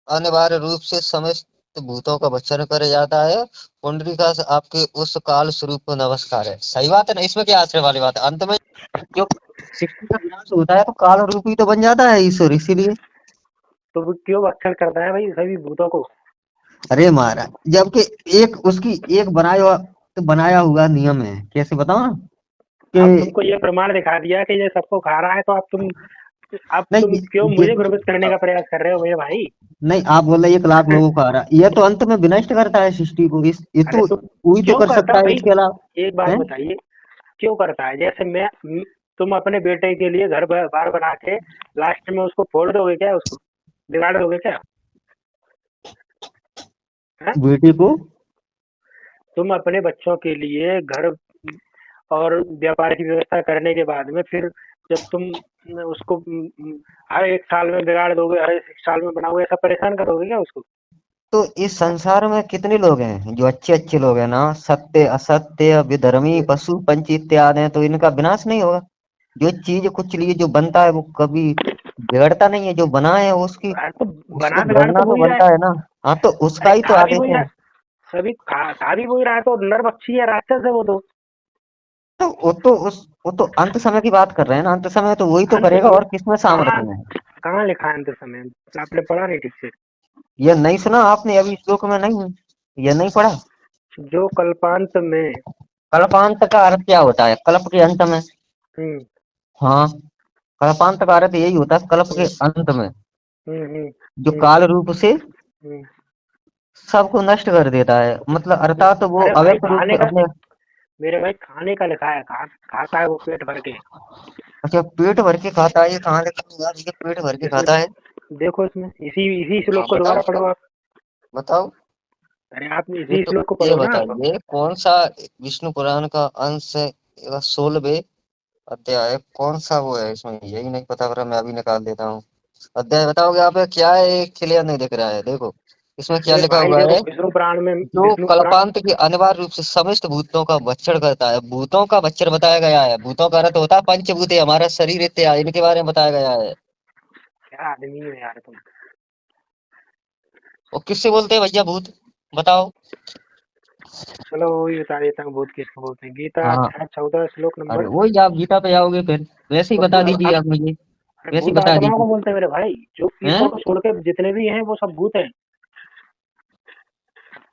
अनिवार्य रूप से समस्त भूतों का भक्षण कर जाता है, पुंडरीका से आपके उस काल स्वरूप को नमस्कार है। सही बात है ना, इसमें क्या आश्चर्य वाली बात है? अंत में जो सृष्टि का विनाश होता है तो काल रूप ही तो बन जाता है ईश्वर, इसीलिए। तो वो क्यों भक्षण करता है भाई सभी भूतों को? अरे महाराज, जबकि एक उसकी एक बनाया हुआ नियम है, कैसे बताओ ना अब कि तुमको ये प्रमाण दिखा दिया कि ये सबको खा रहा है, तो अब नहीं, तुम क्यों ये मुझे भ्रमित करने का प्रयास कर रहे हो मेरे भाई? नहीं, आप बोल रहे 1 लाख लोगों को आ रहा है, यह तो अंत में विनष्ट करता है सृष्टि को, इस ये अरे तो तो वही तो क्यों कर करता सकता है है, भाई? इसके अलावा एक बात है। बताइए, क्यों करता है? जैसे तुम अपने बेटे के लिए घर बार बना के लास्ट में उसको फोड़ दोगे क्या? उसको बिगाड़ दोगे क्या? है? बेटी को तुम अपने बच्चों के लिए घर और व्यापार की व्यवस्था करने के बाद में फिर जब तुम उसको हर एक साल में बिगाड़ दोगे, हर एक साल में बनाओगे, ऐसा परेशान करोगे क्या उसको? तो इस संसार में कितने लोग हैं जो अच्छे अच्छे लोग हैं ना, सत्य असत्य विधर्मी पशु पंच इत्यादि हैं, तो इनका विनाश नहीं होगा। जो चीज कुछ लिए जो बनता है वो कभी बिगड़ता नहीं है, जो बनाए है उसकी यार तो उसको बना बिगाड़ तो बिगड़ना तो वही रहा है। बनता है ना। हाँ तो उसका अरे ही तो खा भी आदेश वही है। रहा है। सभी खा भी वही रहा है, तो नर पक्षी है, राक्षस है वो तो। तो वो तो अंत समय की बात कर रहे हैं ना, अंत समय तो वही तो अंत करेगा, समय और किसमें कहाँ, सामर्थ्य है। कहाँ लिखा है अंत समय? आपने पढ़ा नहीं ठीक से? ये नहीं सुना आपने अभी श्लोक में नहीं, ये नहीं पढ़ा? जो कल्पांत में। कल्पांत का अर्थ क्या होता है? कल्प के अंत में। हम्म हाँ, कल्पांत का अर्थ यही होता है, कल्प के हम्म अंत में, हम्म हम्म जो हम्म काल रूप से हम्म। सबको नष्ट कर देता है, मतलब अर्थात तो वो अरे भाई अव्यक्त रूप खाने से का, अपने। मेरे भाई खाने का लिखा है, खाता है वो पेट भर के। अच्छा, पेट भर के खाता है? ये कहाँ लिखा हुआ है? ये पेट भर के इसमें खाता है? देखो, इसमें इसी इसी हाँ श्लोक को बताओ दोबारा पढ़ो बताओ आप। बताओ। अरे आप ये इसी तो श्लोक को ये पढ़ो ना आप। बताइए कौन सा विष्णु पुराण का अंश है? 16वें अध्याय कौन सा वो है? इसमें यही नहीं पता, पर मैं अभी निकाल देता हूँ। अध्याय बताओगे आप? क्या है, ये क्लियर नहीं दिख रहा है, देखो इसमें क्या मेरे लिखा भाई हुआ देखो, है। विष्णु पुराण में, जो विष्णु पुराण। कल्पांत की अनिवार्य रूप से समस्त भूतों का भक्षण करता है, भूतों का भक्षण बताया गया है। भूतों का अर्थ होता है पंचभूत, हमारा शरीर इत्यादि, इनके बारे में बताया गया है। क्या आदमी हो यार तुम। और किससे बोलते हैं भैया भूत? बताओ। चलो वही बता देता हूँ, भूत किसको बोलते हैं। गीता हाँ, अध्याय 14 श्लोक अरे नंबर। वही आप गीता पे जाओगे फिर, वैसे ही तो बता अब दीजिए आप मुझे, अरे वैसे ही भूत बता आत्माओं को दीजिए। बोलते हैं मेरे भाई, जो ईश्वर हैं? को छोड़ के जितने भी हैं वो सब भूत हैं।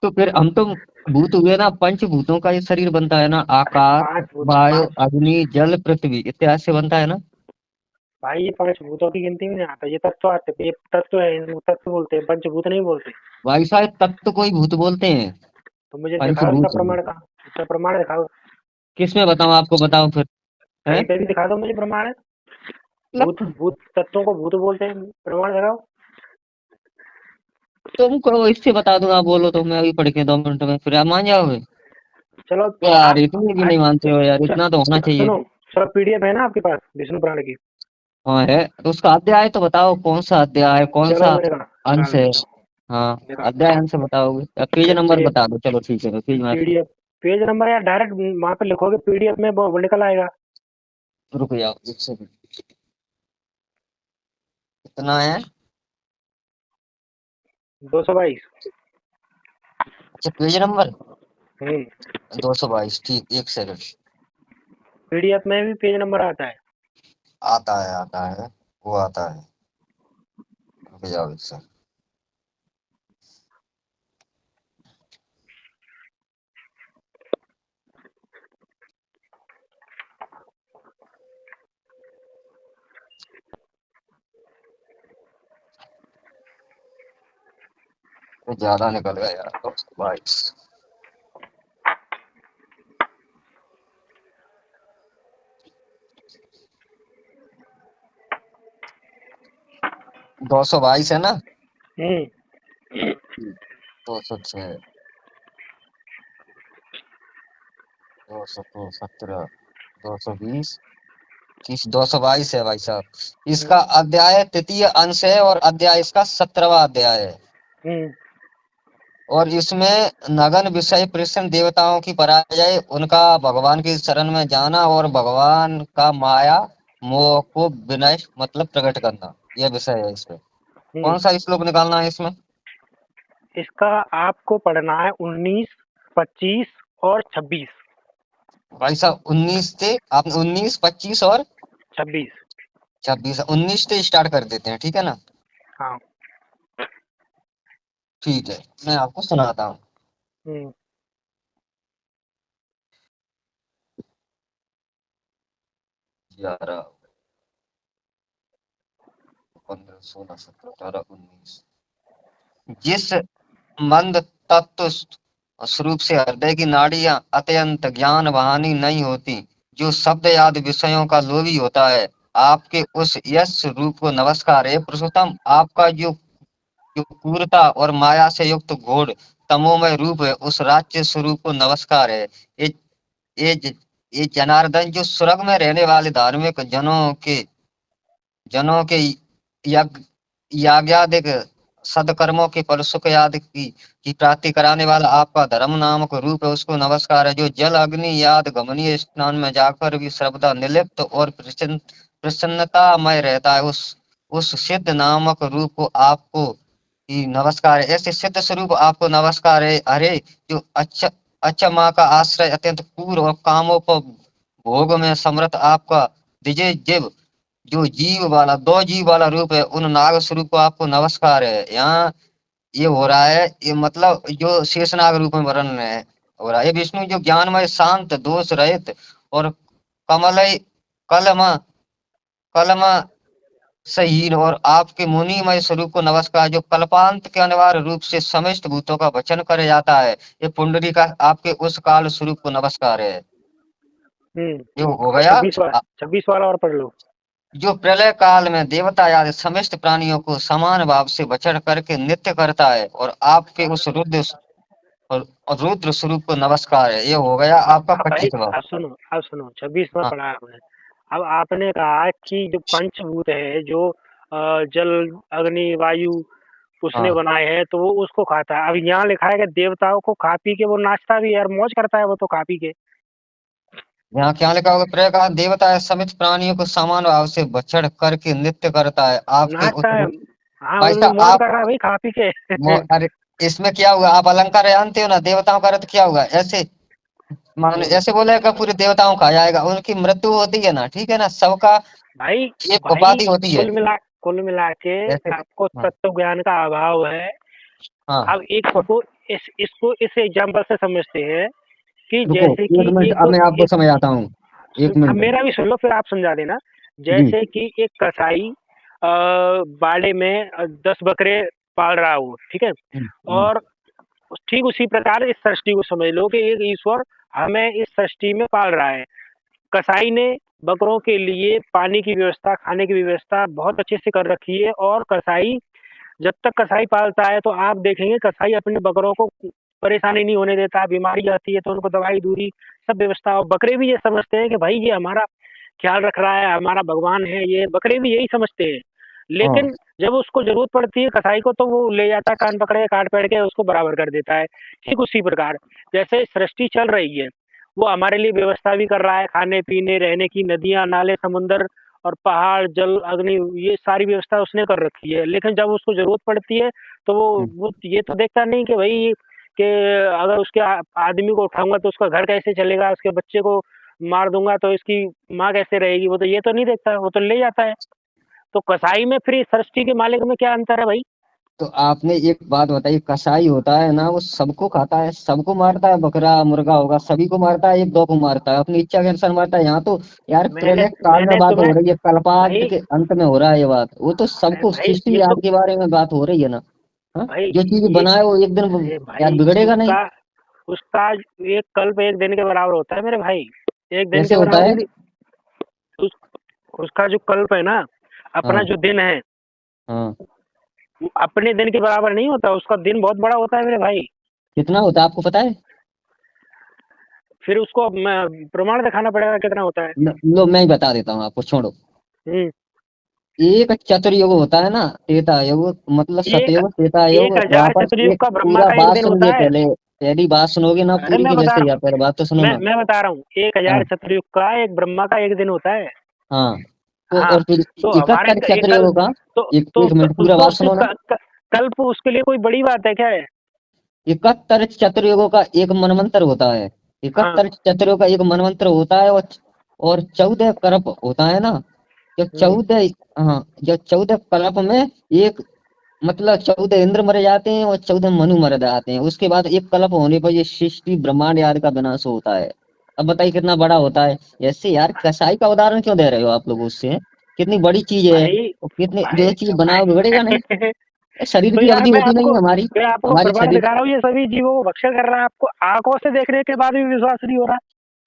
तो फिर हम तो भूत हुए ना, पंचभूतों का ये शरीर बनता है ना, अरे आकाश पांच भूत, वायु पांच। अग्नि जल पृथ्वी इत्यादि से बनता है ना। भाई ये पांच भूतों की गिनती में नहीं आता, ये तत्व आते हैं, ये तत्व है, इनको तत्व बोलते हैं, पंचभूत नहीं बोलते। भाई साहब तत्व कोई भूत बोलते हैं, तो मुझे दिखाओ इसका पंचभूत है। प्रमाण का, इसका प्रमाण दिखाओ। किस में बताऊं आपको? बताओ फिर। हैं? कहीं पे भी दिखा दो मुझे प्रमाण। भूत, मतलब भूत तत्वों को भूत बोलते हैं, प्रमाण दिखाओ। तुमको इससे बता दूं, आप बोलो तो मैं अभी पढ़ के 2 मिनट में, फिर आप मान जाओगे? चलो यार आप इतनी भी आज नहीं मानते हो यार, च, इतना तो होना चाहिए। सुनो, चलो पीडीएफ है ना आपके पास विष्णु पुराण की? हाँ है, तो उसका अध्याय तो बताओ, कौन सा अध्याय कौन चलो सा मैं अंश निकाल है? देता हूँ, हाँ, निकालता अध्याय हूँ। अंश बताओगे या पेज नंबर पीडीएफ, बता दो, चलो ठीक है, पेज में पीडीएफ, पेज नंबर या डायरेक्ट वहां पे लिखोगे पीडीएफ में वो निकल आएगा। रुक जाओ एक सेकंड। कितना है? 222। अच्छा, पेज नंबर हम्म। 222, ठीक, एक सेकंड। पीडीएफ में भी पेज नंबर आता है। आता है आता है, वो आता है। रुक जाओ एक सेकंड। ये ज्यादा निकल गया यार, 222। 222 है ना? हम्म। 206, 217, 220, 222 है भाई साहब। इसका अध्याय तृतीय अंश है, और अध्याय इसका 17वां अध्याय है। हम्म। और इसमें नगन विषय प्रसन्न देवताओं की पराजय, उनका भगवान की शरण में जाना, और भगवान का माया मोह को विनय मतलब प्रकट करना, यह विषय है इसमें। हम्म। कौन सा श्लोक निकालना है इसमें? इसका आपको पढ़ना है 19, 25 और 26। भाई साहब 19 थे आपने, 19 25 और 26। 26, 19 से स्टार्ट कर देते हैं, ठीक है ना? हाँ। ठीक है, मैं आपको सुनाता हूँ। हम्म। 11 15 16 17 18 19। जिस मंद तत्व स्वरूप से हृदय की नाड़ियां अत्यंत ज्ञान वाहनी नहीं होती, जो शब्द आदि विषयों का लोभी होता है, आपके उस यश रूप को नमस्कार है पुरुषोत्तम। आपका जो जो क्रूरता और माया से युक्त घोर तमोमय रूप है, उस राज्य स्वरूप को नमस्कार है। ये ये ये जनार्दन, जो स्वर्ग में रहने वाले धार्मिक जनों के यज्ञ याज्ञादिक सदकर्मों के फल सुख याद की प्राप्ति कराने वाला आपका धर्म नामक रूप है, उसको नमस्कार है। जो जल अग्नि याद गमनीय स्नान में जाकर भी सर्वदा निर्लिप्त और प्रसन्नतामय रहता है, उस सिद्ध नामक रूप को आपको ही नमस्कार है। ऐसे सिद्ध स्वरूप आपको नमस्कार है। अरे जो अच्छा माँ का आश्रय अत्यंत पूर्ण और कामों पर भोग में समर्थ आपका विजय जीव, जो जीव वाला दो जीव वाला रूप है, उन नाग स्वरूप को आपको नमस्कार है। यहाँ ये हो रहा है, ये मतलब जो शेषनाग रूप में वर्णन है हो रहा है। ये विष्णु जो ज्ञानमय शांत दोष रहित और कमलय कलम कलम सहीन और आपके मुनिमय स्वरूप को नमस्कार, जो कल्पांत के अनिवार्य रूप से समस्त भूतों का वचन करे जाता है। ये पुंडरी का आपके उस काल स्वरूप को नमस्कार है। ये हो और गया। 26 वाला और पढ़ लो। जो प्रलय काल में देवता आदि समस्त प्राणियों को समान भाव से बचड़ करके नित्य करता है, और आपके उस रुद्र स्वरूप को नमस्कार है। ये हो गया आपका अब भाई 25वां। अब सुनो 26वां हाँ पढ़ा आपने। अब आपने कहा कि जो पंचभूत है, जो जल अग्नि वायु उसने हाँ। बनाए हैं, तो वो उसको खाता है। अब यहाँ लिखा है कि देवताओं को खा पी के वो नाचता भी है और मौज करता है वो तो खा पी के। यहाँ क्या लिखा होगा? प्रलय काल देवता है समित प्राणियों को समान भाव से बचड़ करके नित्य करता है, आपके उस नाचता है। हाँ, भाई उसमें साहब मौज आप कर रहा है भाई खा पी के। अरे इसमें क्या हुआ? आप अलंकार जानते हो ना, देवताओं का अर्थ क्या हुआ? ऐसे मान हम्म, ऐसे बोलेगा पूरे देवताओं का जाएगा, उनकी मृत्यु होती है ना, ठीक है ना, सबका भाई एक भाई उपाधि होती है। कुल मिला के जैसे आपको हाँ तत्व ज्ञान का अभाव है। हाँ। अब एक इसको इस एग्जाम्पल से समझते हैं कि रुको जैसे एक कि मिनट, अब मैं आपको समझाता हूँ। एक अब मिनट। मेरा भी सुन लो फिर आप समझा देना। जी। जैसे कि एक कसाई बाड़े में 10 बकरे पाल रहा हो, ठीक है। हम्म। और ठीक उसी प्रकार इस सृष्टि को समझ लो कि एक ईश्वर हमें इस सृष्टि में पाल रहा है। कसाई ने बकरों के लिए पानी की व्यवस्था, खाने की व्यवस्था बहुत अच्छे से कर रखी है। और कसाई जब तक कसाई पालता है तो आप देखेंगे कसाई अपने बकरों को परेशानी नहीं होने देता। बीमारी आती है तो उनको दवाई दूरी सब व्यवस्था। और बकरे भी ये समझते हैं कि भाई ये हमारा ख्याल रख रहा है, हमारा भगवान है। ये बकरे भी यही समझते हैं। हाँ। लेकिन जब उसको जरूरत पड़ती है कसाई को, तो वो ले जाता है कान पकड़ के, काट पकड़ के उसको बराबर कर देता है। ठीक उसी प्रकार जैसे सृष्टि चल रही है, वो हमारे लिए व्यवस्था भी कर रहा है, खाने पीने रहने की, नदियां नाले समुंदर और पहाड़ जल अग्नि, ये सारी व्यवस्था उसने कर रखी है। लेकिन जब उसको जरूरत पड़ती है तो वो ये तो देखता नहीं कि भाई कि अगर उसके आदमी को उठाऊंगा तो उसका घर कैसे चलेगा, उसके बच्चे को मार दूंगा तो इसकी माँ कैसे रहेगी। वो तो ये तो नहीं देखता, वो तो ले जाता है। तो कसाई में फिर सृष्टि के मालिक में क्या अंतर है भाई? तो आपने एक बात बताई, कसाई होता है ना वो सबको खाता है, सबको मारता है, बकरा मुर्गा होगा सभी को मारता है, एक दो को मारता है, अपनी इच्छा के अनुसार मारता है। यहाँ तो यार मैंने प्रलय काल में मैंने बात हो तुम्हें रही है, कल्पांत भाई के अंत में हो रहा है ये बात, वो तो अरे सबको भाई सृष्टि ये तो याद के बारे में बात हो रही है ना। हाँ? भाई जो चीज ये बनाए वो एक दिन अरे याद भाई बिगड़ेगा नहीं। उसका उसका एक कल्प एक दिन के बराबर होता है मेरे भाई। एक दिन कैसे के होता बराबर है? थोड़ी। उस, उसका जो कल्प है ना, अपना हाँ जो दिन है, हाँ। वो अपने दिन के बराबर नहीं होता। उसका दिन बहुत बड़ा होता है मेरे भाई। कितना होता है आपको पता है? फिर उसको प्रमाण दिखाना पड़ेगा कितना होता है। लो मैं ही बता देता हूँ आपको, छोड़ो। हम्म। एक चतुर्युग होता है ना, त्रेता युग, मतलब एक सतयुग, त्रेता युग, 1000 द्वापर। चतुर्युग एक का ब्रह्मा पूरा का एक बात दिन होता सुनिए है। पहले, पहली बात सुनोगे ना अरे पूरी मैं की बता वैसे ही, रहा आप पहले बात तो सुनो हूँ ना। मैं बता रहा हूँ 1000 हाँ चतुर्युग का एक ब्रह्मा का एक दिन होता है। हाँ। तो हाँ। और फिर तो हमारे 71 एक कल चतुर्युग का, तो एक मिनट पूरा तो बात सुनो ना। कल्प उसके लिए कोई बड़ी बात है क्या है? 71 चतुर्युगों का एक मनवंतर होता है। हाँ। 71 चतुर्युग का एक मनवंतर होता है, और 14 कल्प होता है ना। जो हम्म। 14, हाँ, जो 14 कल्प में एक, मतलब 14 इंद्र मर जाते हैं और 14 मनु मर जाते हैं, उसके बाद एक कल्प होने पर ये सृष्टि ब्रह्मांड आदि का विनाश होता है। अब बताइए कितना बड़ा होता है। ऐसे यार कसाई का उदाहरण क्यों दे रहे हो आप लोग? उससे कितनी बड़ी चीज है, भाई और कितनी जो भाई चीज बनाओ बिगड़ेगा नहीं। भाई ये शरीर तो की यार अवधि होती नहीं है हमारी। मैं आपको हमारी प्रमाण शरीर दिखा रहा हूँ, ये सभी जीवों को भक्षण कर रहा है। आपको आंखों से देखने के बाद भी विश्वास नहीं हो रहा।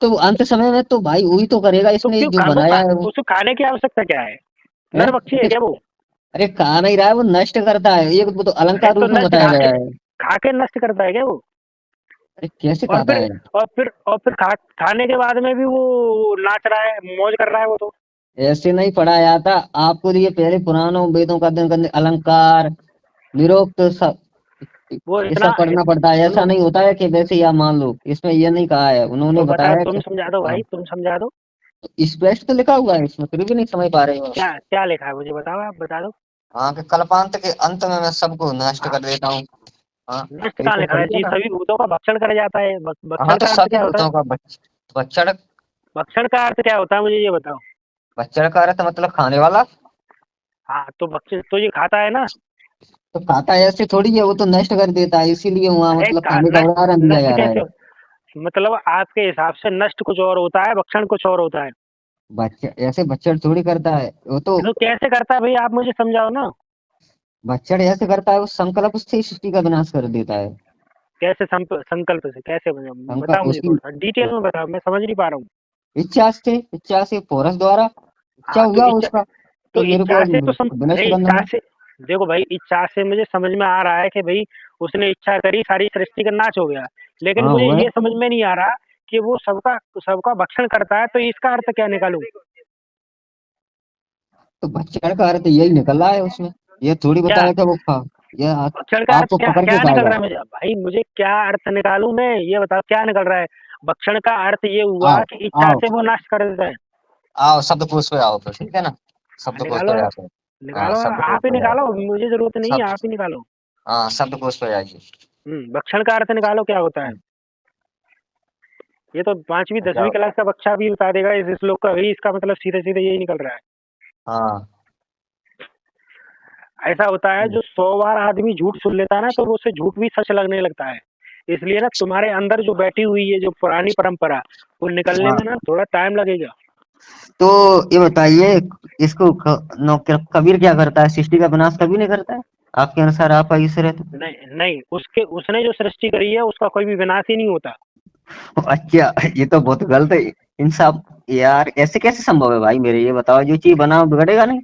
तो अंत समय में तो भाई वही तो करेगा, तो इसने क्यों जो बनाया है वो। उसको खाने की आवश्यकता क्या है? है? नर पक्षी है क्या वो? अरे खा नहीं रहा है वो, नष्ट करता है, एक वो तो अरे अलंकार तो रूप में नष्ट बताया गया है। खा के नष्ट करता है क्या वो? अरे कैसे और खाता फिर है? खाने के बाद में भी वो नाच रहा है, मौज कर रहा है वो तो। ऐसे नहीं पढ़ाया जाता आपको, ये पहले पुराणों वेदों का अध्ययन करने, अलंकार, निरोग तो सब वो ये सब इतना पढ़ना पड़ता है, ऐसा सुनो, नहीं होता है कि वैसे या मान लो, इसमें ये नहीं कहा है, उन्होंने तो बताओ, बताया तुम कि समझा दो हाँ, भाई, तुम समझा दो। स्पष्ट तो लिखा हुआ है इसमें, फिर भी नहीं समझ पा रहे हो। क्या क्या लिखा है, मुझे बताओ, आप बता दो। हाँ, कि कल्पांत के अंत में मैं सबको नष्ट हाँ, कर देता हूँ। हाँ, नष्ट ये कहाँ तो लिखा पढ़ है दिया जी, ना। सभी भूतों का भक्षण कर जाता है। हाँ, भक्षण तो का अर्थ सभी क्या होता है? भूतों का बच्चड़। भक्षण का अर्थ क्या होता है, मुझे ये बताओ। बच्चड़ का अर्थ मतलब खाने वाला। हाँ, तो भक्षण तो ये खाता है ना। तो खाता है ऐसे थोड़ी है, वो तो नष्ट कर देता है, इसीलिए वहाँ अरे मतलब खाने का नष्ट, उदाहरण दिया नष्ट जा रहा कैसे है। हो? मतलब आपके हिसाब से नष्ट कुछ और होता है, भक्षण कुछ और होता है। बच्चा ऐसे बच्चड़ थोड़ी करता है वो तो। तो कैसे करता है भाई, आप मुझे समझाओ ना। बच्चड़ ऐसे करता है, वो संकल्प से ही सृष्टि का विनाश कर देता है। कैसे संकल्प से कैसे, बताओ मुझे, उसी थोड़ा सा डिटेल में बताओ, मैं समझ नहीं पा रहा हूँ। इच्छा से पोरस द्वारा इच्छा हाँ, तो हुआ इच्छा, उसका, तो कि मेरे को इच्छा से तो विनष्ट अरे करना इच्छा है। से, देखो भाई, इच्छा से मुझे समझ में आ रहा है कि भाई उसने इच्छा करी, सारी सृष्टि का नाश हो गया। लेकिन हाँ, मुझे हुआ है। ये समझ में नहीं आ रहा कि वो सबका सबका भक्षण करता है, तो इसका अर्थ क्या निकालूं? तो बच्चड़ का अर्थ यही निकल रहा है उसमें, ये थोड़ी क्या बताया था वो खा, ये भक्षण का अर्थ आपको क्या पकड़ के क्या निकल खाएगा। रहा है, मुझे भाई, मुझे क्या अर्थ निकालूं मैं, ये बताओ क्या निकल रहा है। भक्षण का अर्थ ये हुआ आओ, कि इच्छा आओ, से वो नष्ट कर देता है। आओ शब्दकोश पे आओ, तो ठीक है ना। हाँ, शब्दकोश निकालो पे आप, आते हैं। हाँ, निकालो शब्दकोश आप ही पे आओ। निकालो, मुझे जरूरत नहीं सब है, आप ही निकालो। हाँ, शब्दकोश पे आइए। भक्षण का अर्थ निकालो क्या होता है। ये तो 5वीं 10वीं जाओ। क्लास का बच्चा भी बता देगा इस श्लोक का भी, इसका मतलब सीधे सीधे यही निकल रहा है। हाँ। ऐसा होता है, जो 100 बार आदमी झूठ सुन लेता है ना, तो वो उसे झूठ भी सच लगने लगता है। इसलिए ना, तुम्हारे अंदर जो बैठी हुई है जो पुरानी परंपरा, वो निकलने हाँ, में ना थोड़ा टाइम लगेगा। तो ये बताइए, इसको कबीर क्या करता है, सृष्टि का विनाश कभी नहीं करता है आपके अनुसार, आप ईश्वर है तो। नहीं नहीं, उसके उसने जो सृष्टि करी है उसका कोई भी विनाश ही नहीं होता। अच्छा, ये तो बहुत गलत है। इंसाफ यार, ऐसे कैसे संभव है भाई, मेरे ये बताओ, जो चीज बना वो बिगड़ेगा नहीं।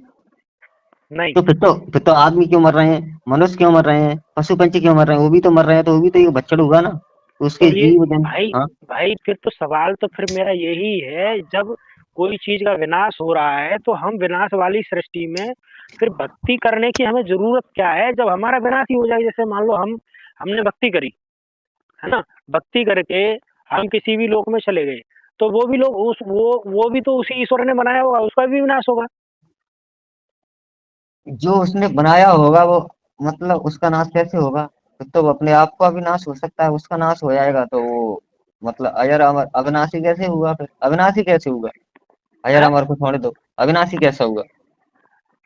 नहीं तो फिर तो आदमी क्यों मर रहे हैं, मनुष्य क्यों मर रहे हैं, पशु पंछी क्यों मर रहे हैं, वो भी तो मर रहे हैं, तो वो भी तो एक बच्चड़ हुआ ना, तो तो उसके ये जीव जन। भाई, हाँ, फिर तो सवाल तो फिर मेरा यही है, जब कोई चीज का विनाश हो रहा है तो हम विनाश वाली सृष्टि में फिर भक्ति करने की हमें जरूरत क्या है, जब हमारा विनाश ही हो जाए। जैसे मान लो हमने भक्ति करी, है ना, भक्ति करके हम किसी भी लोक में चले गए, तो वो भी लोग उस वो भी तो उसी ईश्वर ने बनाया होगा, उसका भी विनाश होगा। जो उसने बनाया होगा वो, मतलब उसका नाश कैसे होगा, फिर तो वो अपने आप का भी नाश हो सकता है, उसका नाश हो जाएगा तो वो मतलब अजर अमर अविनाशी कैसे हुआ, फिर अविनाशी कैसे हुआ। अजर है अमर को छोड़ दो, अविनाशी कैसे हुआ।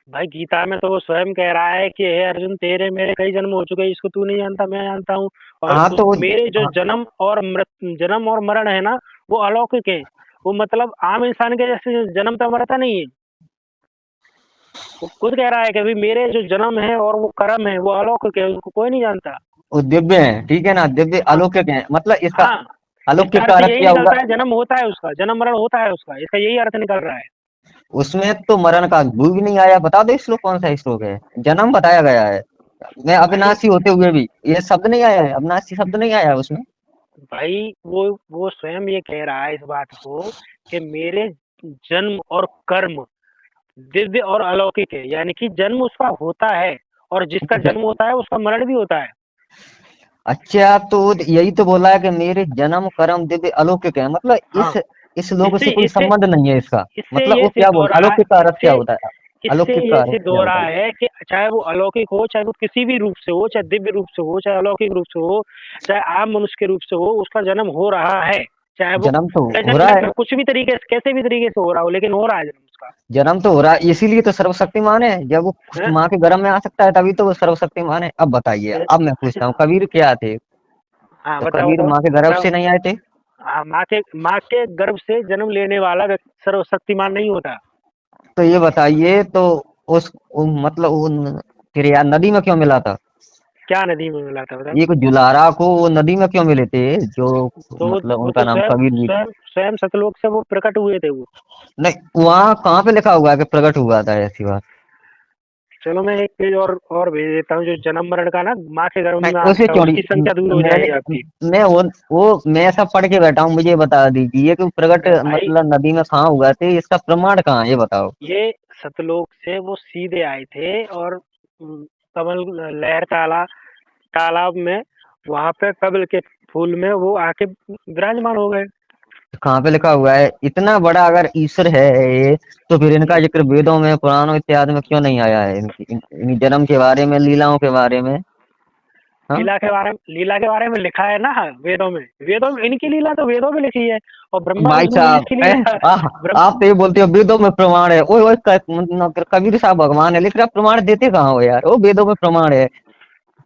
भाई, गीता में तो वो स्वयं कह रहा है कि हे अर्जुन, तेरे मेरे कई जन्म हो चुके हैं, इसको तू नहीं जानता, मैं जानता हूँ। और हाँ, तो वो मेरे जो हाँ, जन्म और मरण है ना, वो अलौकिक है। वो मतलब आम इंसान के जैसे जन्मता मरता नहीं है। वो खुद कह रहा है कि भाई मेरे जो जन्म है और वो कर्म है वो अलौकिक है, उसको कोई नहीं जानता। वो दिव्य है, ठीक है ना, दिव्य हाँ, अलौकिक है, मतलब इसका हाँ, इसका अलौकिक का अर्थ अर्थ यही क्या हुआ। निकलता है, जन्म होता है उसका, जन्म मरण होता है उसका, इसका यही अर्थ निकल रहा है। उसमें तो मरण का भू भी नहीं आया, बता दो श्लोक कौन सा श्लोक है, जन्म बताया गया है, मैं भाई अविनाशी होते हुए भी ये शब्द नहीं आया है, अविनाशी शब्द नहीं आया है उसमें। भाई वो स्वयं ये कह रहा है इस बात को कि मेरे जन्म और कर्म दिव्य और अलौकिक है, यानी कि जन्म उसका होता है, और जिसका जन्म होता है उसका मरण भी होता है। अच्छा, तो यही तो बोला है कि मेरे जन्म कर्म दिव्य अलौकिक है, मतलब हाँ, इस लोक इससे से कोई इससे संबंध नहीं है इसका। इससे मतलब ये वो सिद्ध क्या हो बोल, रहा है, अलौकिक का अर्थ क्या इससे होता है, इससे अलौकिक का ये अर्थ सिद्ध क्या हो होता रहा है। है कि चाहे वो अलौकिक हो, चाहे वो किसी भी रूप से हो, चाहे दिव्य रूप से हो, चाहे अलौकिक रूप से हो, चाहे आम मनुष्य के रूप से हो, उसका जन्म हो रहा है। चाहे वो जन्म तो हो रहा प्रेजेंट है, में कुछ भी तरीके से, कैसे भी तरीके से हो रहा हो, लेकिन हो रहा है जन्म उसका। जन्म तो हो रहा है, इसीलिए तो सर्वशक्तिमान है, जब वो खुद है माँ के गर्भ में आ सकता है तभी तो वो सर्वशक्तिमान है। अब बताइए, अब मैं पूछता हूँ, कबीर क्या थे, हाँ, तो बताओ कबीर बताओ माँ के गर्भ बताओ। से नहीं आए थे। हाँ, माँ के गर्भ से जन्म लेने वाला व्यक्ति सर्वशक्तिमान नहीं होता। तो ये बताइए, तो मतलब फिर यार नदी में क्यों मिला था, क्या नदी में मिला था, बताओ। एक जुलारा को वो नदी में क्यों मिले थे, जो तो मतलब वो उनका तो नाम स्वयं कबीर जी। स्वयं स्वयं सतलोक से वो प्रकट हुए थे वो। नहीं, वहाँ कहाँ पे लिखा हुआ है कि प्रकट हुआ था, ऐसी बात। चलो, मैं एक पेज और भेज देता हूँ, जो जन्म मरण का ना, माँ के गर्भ में नहीं, उसे आने का, छोड़ी, उसकी संख्या दूर हो मैंने जाएगी आपकी। मैं वो मैं सब पढ़ के बैठा हूँ, मुझे बता दीजिए कि प्रकट अरे भाई, मतलब नदी में कहाँ हुआ थे, इसका प्रमाण कहाँ है, ये बताओ। ये सतलोक से वो सीधे आए थे, और कमल लहर तालाब में, वहां पे कमल के फूल में वो आके विराजमान हो गए। कहाँ पे लिखा हुआ है? इतना बड़ा अगर ईश्वर है ये, तो फिर इनका जिक्र वेदों में, पुराणों इत्यादि में क्यों नहीं आया है? इनकी जन्म के बारे में, लीलाओं के बारे में। हाँ लीला के बारे में लिखा है ना वेदों में इनकी लीला तो वेदों में लिखी है, और ब्रह्मा भाई विष्णु साहब, जिसकी लीला आप तो ये बोलते हो वेदों में प्रमाण है। ओए ओए, मतलब कबीर साहब भगवान है, लेकिन आप प्रमाण देते कहाँ हो यार? वो वेदों में प्रमाण है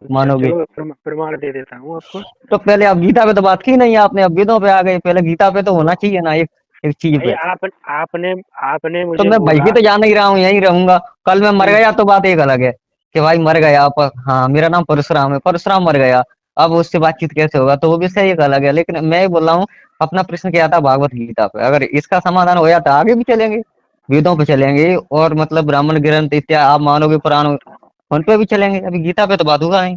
मानोगे? चलो प्रमाण दे देता हूँ आपको। तो पहले आप गीता पे तो बात की नहीं आपने, अब वेदों पे आ गए। पहले गीता पे तो होना चाहिए ना एक एक चीज भाई पे। आपने आपने तो मुझे मैं भाई बोला। भी तो जान ही रहा हूँ, यहीं रहूंगा। कल मैं मर गया तो बात एक अलग है कि भाई मर गया, पर हाँ मेरा नाम परशुराम है, परशुराम मर गया, अब उससे बातचीत कैसे होगा? तो वो विषय एक अलग है। लेकिन मैं ये बोल रहा हूँ, अपना प्रश्न क्या था भागवत गीता पे, अगर इसका समाधान हो जाता आगे भी चलेंगे, वेदों पे चलेंगे, और मतलब ब्राह्मण ग्रंथ इत्यादि आप मानोगे पुराण, उन पे भी चलेंगे। अभी गीता पे तो बात होगा नहीं।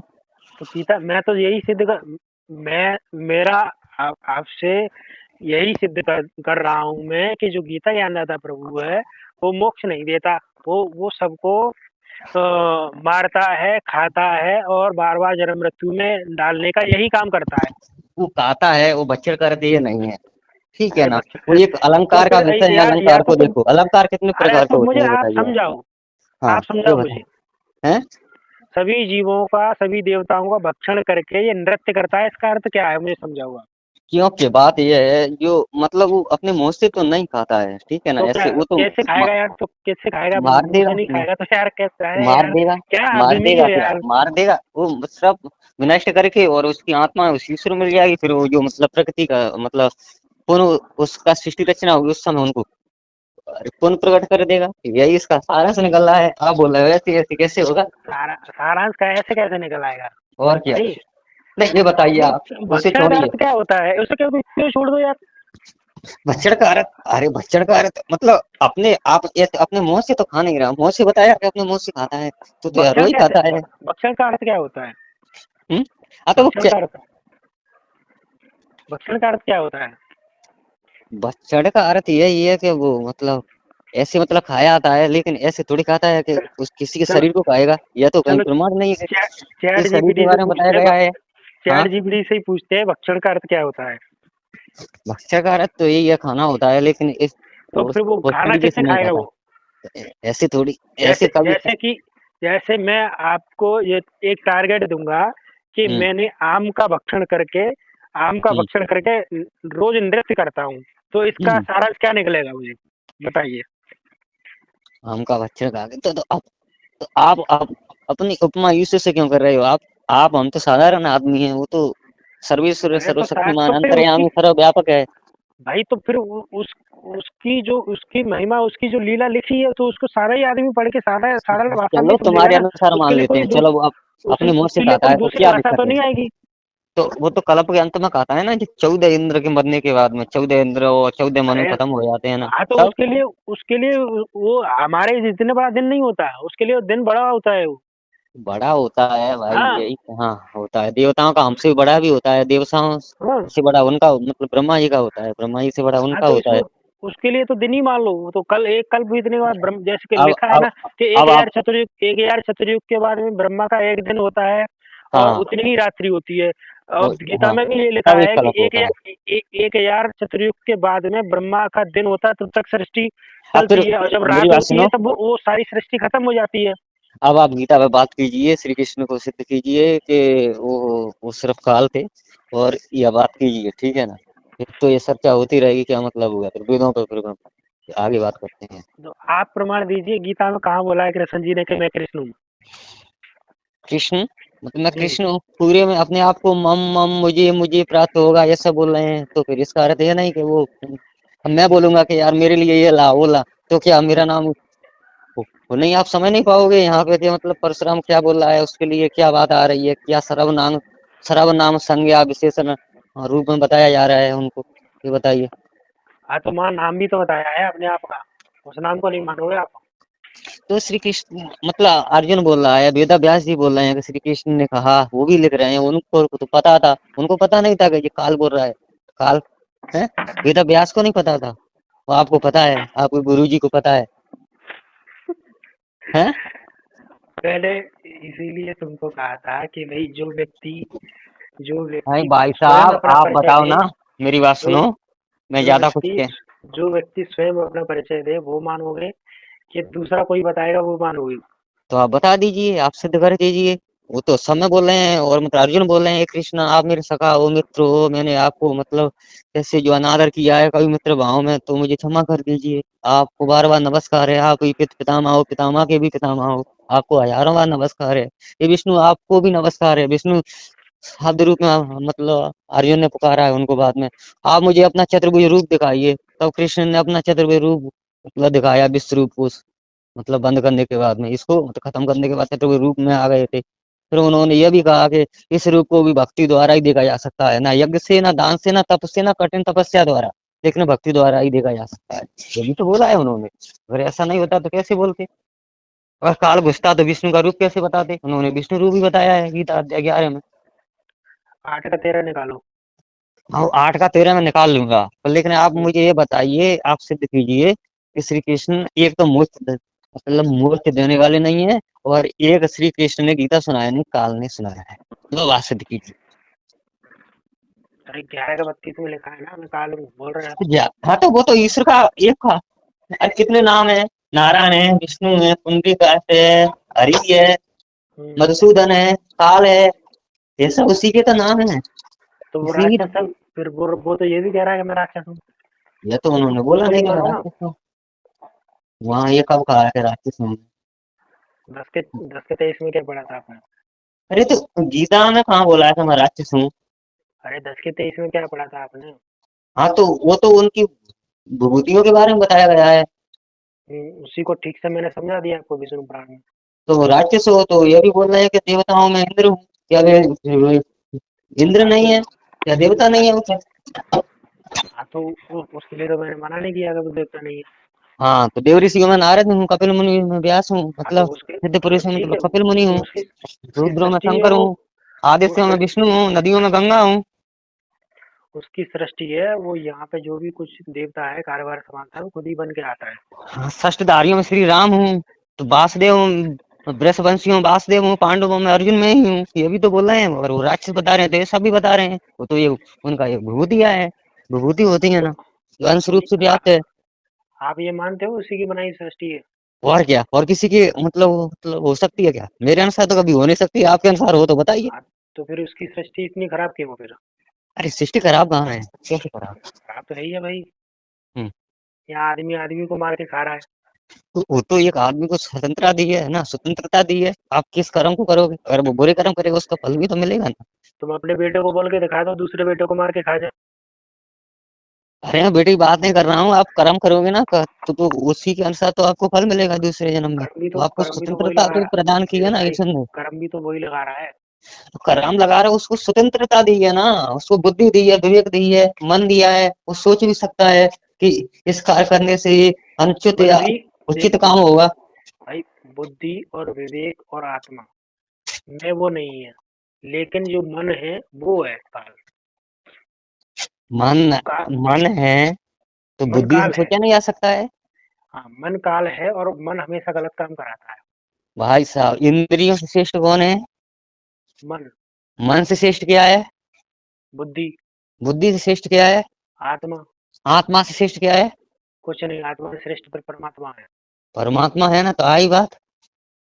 तो गीता मैं तो यही सिद्ध कर मैं मेरा आपसे यही सिद्ध कर रहा हूँ मैं कि जो गीता ज्ञानदाता प्रभु है वो मोक्ष नहीं देता। वो सबको मारता है, खाता है और बार बार जन्म मृत्यु में डालने का यही काम करता है। वो कहता है, वो बच्चर करती है नहीं है, ठीक है अरे ना? वो बच्चे, एक तो अलंकार का फिर विषय है। या अलंकार तो को फिर देखो, अलंकार कितने अरे प्रकार के तो होते मुझे हैं ये आप बताइए। समझाओ, हाँ, आप ये समझाओ मुझे। बताए हैं। सभी जीवों का, सभी देवताओं का भक्षण करके ये नृत्य करता है, इसका अर्थ क्या है मुझे समझाओ आप। क्योंकि बात यह है, जो मतलब वो अपने मुंह से तो नहीं खाता है, ठीक है ना? तो क्या ऐसे वो तो कैसे खाएगा यार, तो कैसे खाएगा, मार मुंह देगा, से नहीं खाएगा तो यार कैसे है मार यार। देगा, क्या मार आदमी देगा, हो क्या यार। मार देगा? वो सब विनष्ट करके, और उसकी आत्मा उस ईश्वर में मिल जाएगी। फिर वो जो मतलब प्रकृति का मतलब पुनः उसका सृष्टि रचना होगी, उस समय उनको पुनः प्रकट कर देगा। यही इसका सारा से निकल रहा है। आप बोल रहे हो ऐसे ऐसे कैसे होगा? सारांश का ऐसे कैसे निकल आएगा और क्या? भाई। नहीं, ये बताइए वो आप, उसे भक्षण का छोड़िए। अर्थ क्या होता है, उसे क्यों क्यों छोड़ दो यार। भक्षण का अर्थ, अरे भक्षण का अर्थ मतलब अपने आप, ये तो अपने मुंह से तो खा नहीं रहा, मुंह से बताया कि अपने मुंह से खाता है, तो यार भक्षण वही कैसे, खाता है। भक्षण का अर्थ क्या होता है। हम्म। तो वो भक्षण का अर्थ भक्षण का अर्थ क्या होता है। भक्षण का अर्थ यही है कि वो मतलब ऐसे मतलब खाया आता है, लेकिन ऐसे थोड़ी खाता है कि उस किसी के चलो शरीर को खाएगा। यह तो कहीं चलो प्रमाण नहीं है चैट कि चैट शरीर के जीपीटी से बारे में बताया पूछते हैं, गया है। हाँ, चैट जीपीटी से ही पूछते हैं भक्षण का अर्थ क्या होता है। भक्षण का अर्थ तो यही है, खाना होता है, लेकिन इस तो फिर वो वो खाना तरीके से कैसे नहीं खाएगा खाता। वो। ऐसे थोड़ी, ऐसे जैसे कभी। जैसे कि जैसे मैं आपको ये एक टारगेट दूंगा कि हम्म। मैंने आम का हम्म। भक्षण करके रोज नृत्य करता हूँ, तो इसका हम्म। सारांश क्या निकलेगा मुझे बताइए। आम का भक्षण खा के तो आप अपनी उपमा ईश्वर से क्यों कर रहे हो? आप हम तो साधारण आदमी हैं, वो तो सर्वेश्वर, अरे सर्वशक्तिमान, तो फिर उसकी, अंतर्यामी, सर्वव्यापक है। भाई तो फिर उसकी महिमा, उसकी जो लीला लिखी है तो उसको सारा ही आदमी पढ़ के सारा साधारण भाषा में चलो समझेगा तुम्हारे ना। अनुसार मान उसके लिए लेते कोई हैं, चलो वो अपने मुंह से उसके लिए खाता कोई है तो दूसरी क्या भाषा दिक्कत तो है? नहीं आएगी। तो वो तो कल्प के अंत में खाता है ना, कि 14 इंद्र के मरने के बाद में 14 इंद्र और 14 मनु अरे खत्म हो जाते हैं ना। हाँ, तो तब उसके लिए वो हमारे जितने बड़ा दिन नहीं होता, उसके लिए वो दिन बड़ा होता है वो। बड़ा होता है भाई, हाँ यही कहाँ होता है? देवताओं का हमसे भी बड़ा भी होता है, देवताओं हाँ से बड़ा उनका मतलब ब्रह्मा जी का होता है, ब्रह्मा जी से बड़ा हाँ, उनका तो होता है। इसमें उसके लिए तो दिन ही मान लो, वो तो कल एक कल्प बीतने के बाद ब्रह्म, जैसे कि अब लिखा है अब ना कि अब आप, एक हजार चतुर्युग के बाद में ब्रह्मा का एक दिन होता है और हाँ, उतनी ही रात्रि होती है। और गीता हाँ, में भी ये लिखा तब एक है कि कल्प होता है। एक हजार चतुर्युग के बाद में ब्रह्मा का दिन होता है, तब तक सृष्टि अब फिर चलती है, और जब मेरी रात बात होती है सुनो, तब वो सारी सृष्टि खत्म हो जाती है। अब आप गीता पे बात कीजिए, श्री कृष्ण को सिद्ध कीजिए कि वो सिर्फ काल थे, और यह बात कीजिए, ठीक है ना? फिर तो ये चर्चा होती रहेगी, क्या मतलब हुआ? फिर वेदों पे फिर आगे बात करते हैं। तो आप प्रमाण दीजिए, गीता में कहाँ बोला है कृष्ण जी ने कि मैं कृष्ण हूँ। कृष्ण मतलब मैं हम्म। कृष्ण हूँ, पूरे में अपने आप को मम मम मुझे मुझे प्राप्त होगा ये सब बोल रहे हैं, तो फिर इसका अर्थ ये नहीं कि वो, अब मैं बोलूंगा कि यार मेरे लिए ये ला वो ला, तो क्या मेरा नाम वो नहीं? आप समझ नहीं पाओगे यहाँ पे कि मतलब परशुराम क्या बोल रहा है, उसके लिए क्या बात आ रही है, क्या सर्वनाम संज्ञा विशेषण रूप में बताया जा रहा है उनको, ये बताइए। हाँ, तो माँ नाम भी तो बताया है अपने आप का, उस नाम को नहीं मानोगे आप। तो श्री कृष्ण मतलब अर्जुन बोल रहा है, वेदा व्यास जी बोल रहे हैं कि श्री कृष्ण ने कहा, वो भी लिख रहे हैं, उनको तो पता था, उनको पता नहीं था कि ये काल बोल रहा है। काल है, वेदा व्यास को नहीं पता था, वो आपको पता है, आपके गुरु जी को पता है। हैं? मैंने इसीलिए तुमको कहा था कि भाई जो भाई व्यक्ति भाई स्वयं साहब अपना आप परिचय बताओ दे, ना, मेरी बात जो सुनो। मैं जो ज्यादा कुछ व्यक्ति के जो व्यक्ति स्वयं अपना परिचय दे वो मानोगे, कि दूसरा कोई बताएगा वो मानोगे? तो आप बता दीजिए, आप सिद्ध कर दीजिए। वो तो समय बोल रहे हैं और मतलब अर्जुन बोल रहे हैं, "हे कृष्ण आप मेरे सखा हो, मित्र हो, मैंने आपको मतलब ऐसे जो अनादर किया है कभी मित्र भाव में, तो मुझे क्षमा कर दीजिए। आपको बार बार नमस्कार है, आप ही पितामह हो, पितामह के भी पितामह हो, आपको हजारों बार नमस्कार है। ये विष्णु आपको भी नमस्कार है। विष्णु शब्द रूप में मतलब अर्जुन ने पुकारा है उनको बाद में, आप मुझे अपना चतुर्भुज रूप दिखाइए। तब कृष्ण ने अपना चतुर्भुज रूप मतलब दिखाया विश्व रूप को, मतलब बंद करने के बाद में, इसको मतलब खत्म करने के बाद चतुर्भुज रूप में आ गए थे। फिर उन्होंने यह भी कहा कि इस रूप को भी भक्ति द्वारा ही देखा जा सकता है, ना यज्ञ से, ना दान से, ना तप से, ना कठिन तपस्या द्वारा, लेकिन भक्ति द्वारा ही देखा जा सकता है। ये भी तो बोला है उन्होंने। अगर ऐसा नहीं होता तो कैसे बोलते? अगर काल घुसता तो विष्णु का रूप कैसे बताते? उन्होंने विष्णु रूप ही बताया है गीता अध्याय 11 में। 8 का 13 निकालो। हाँ, 8 का 13 मैं निकाल लूंगा, पर लेकिन आप हम्म, मुझे ये बताइए, आप सिद्ध कीजिए कि श्री कृष्ण एक तो मतलब मूर्त देने वाले नहीं है, और एक श्री कृष्ण ने गीता सुनाया नहीं, काल ने सुनाया है। दो बात सिद्ध कीजिए। अरे 11 का 32 में लिखा है ना, मैं काल हूँ बोल रहे हैं। हाँ तो वो तो ईश्वर का एक का। अरे कितने नाम है? नारायण है, विष्णु है, पुंडरीकाक्ष है, हरि है, हम्म, मधुसूदन है, काल है, ये सब उसी के तो नाम है। तो वो इसी राक्षस है, की फिर वो तो ये भी कह रहा है कि मैं राक्षस हूँ। ये तो उन्होंने बोला उसको नहीं भी कि मैं मानो ना। राक्षस हूँ। वहाँ ये कब कहा है राक्षस हूँ? 10 के 23 में क्या पढ़ा था आपने? अरे तो गीता में कहाँ बोला है कि मैं राक्षस हूँ? अरे 10 के 23 में क्या पढ़ा था आपने? हाँ तो वो तो उनकी विभूतियों के बारे में बताया गया है। उसी को ठीक से मैंने समझा दिया आपको विष्णु पुराण में। तो राक्षस हो तो ये भी बोल रहे हैं कि देवताओं में इंद्र हूँ। क्या वे इंद्र हाँ नहीं तो है? क्या देवता नहीं है वो क्या? हाँ तो उसके लिए तो मैंने मना नहीं किया कि वो देवता नहीं है। हाँ तो देव ऋषियों में नारद हूँ, कपिल मुनि में व्यास हूँ, हाँ तो मतलब उसके सिद्ध हाँ पुरुष में ठीक मतलब है, कपिल मुनि तो हूँ। उसकी उसकी रुद्रों में सृष्टि है शंकर वो हूँ, वो आदित्यों में विष्णु हूँ, नदियों में गंगा हूँ। उसकी सृष्टि है वो, यहाँ पे जो भी कुछ देवता है कार्यभार संभालता है वो खुद ही बन के आता है। हाँ, षष्ठधारियों में श्री राम हूँ, तो वासुदेव वृषवंशियों में वासुदेव हूँ, पांडवों में अर्जुन में ही हूँ। ये भी तो बोल रहे हैं, और वो राक्षस बता रहे हैं तो ये सब भी बता रहे हैं। वो तो ये उनका ये विभूतियाँ है, विभूति होती है तो ना, जो अंश रूप ये से व्याप्त है। आप ये मानते हो उसी की बनाई सृष्टि है? और क्या, और किसी की मतलब हो सकती है क्या? मेरे अनुसार तो कभी हो नहीं सकती, आपके अनुसार हो तो बताइए। हाँ, तो फिर उसकी सृष्टि इतनी खराब क्यों हो फिर? अरे सृष्टि खराब कहाँ है, कैसे खराब? खराब तो है ही है भाई। हम्म, यहाँ आदमी आदमी को मार के खा रहा है। तो वो तो एक आदमी को स्वतंत्रता दी है ना, स्वतंत्रता दी है, आप किस कर्म को करोगे। अगर वो बुरे कर्म करेगा उसका फल भी तो मिलेगा ना। तुम अपने बेटे को बोल के दिखा दो दूसरे बेटे को मार के खा जाए। अरे मैं बेटे की बात नहीं कर रहा हूँ, आप कर्म करोगे ना तो उसी के अनुसार तो आपको फल मिलेगा दूसरे जन्म में। तो आपको कर्म भी तो वही स्वतंत्रता लगा तो रहा प्रदान की है है ना भाई। ईश्वर ने। कर्म भी तो वही लगा रहा है। तो कर्म लगा रहा है, उसको स्वतंत्रता दी है ना, उसको बुद्धि दी है, विवेक दी है, मन दिया है, वो सोच भी सकता है कि इस कार्य करने से ये अनुचित मन या भी उचित देखो काम होगा। भाई, बुद्धि और विवेक और आत्मा में वो नहीं है, लेकिन जो मन है वो है काल। मन का मन है तो मन बुद्धि से काल है। सोचा नहीं जा सकता है। हाँ, मन काल है और मन हमेशा गलत काम कराता है। भाई साहब, इंद्रियों से श्रेष्ठ कौन है? मन, मन से श्रेष्ठ क्या है? बुद्धि, बुद्धि से श्रेष्ठ क्या है? आत्मा। आत्मा से श्रेष्ठ क्या है? कुछ नहीं, आत्मा से श्रेष्ठ पर परमात्मा है। परमात्मा है ना, तो आई बात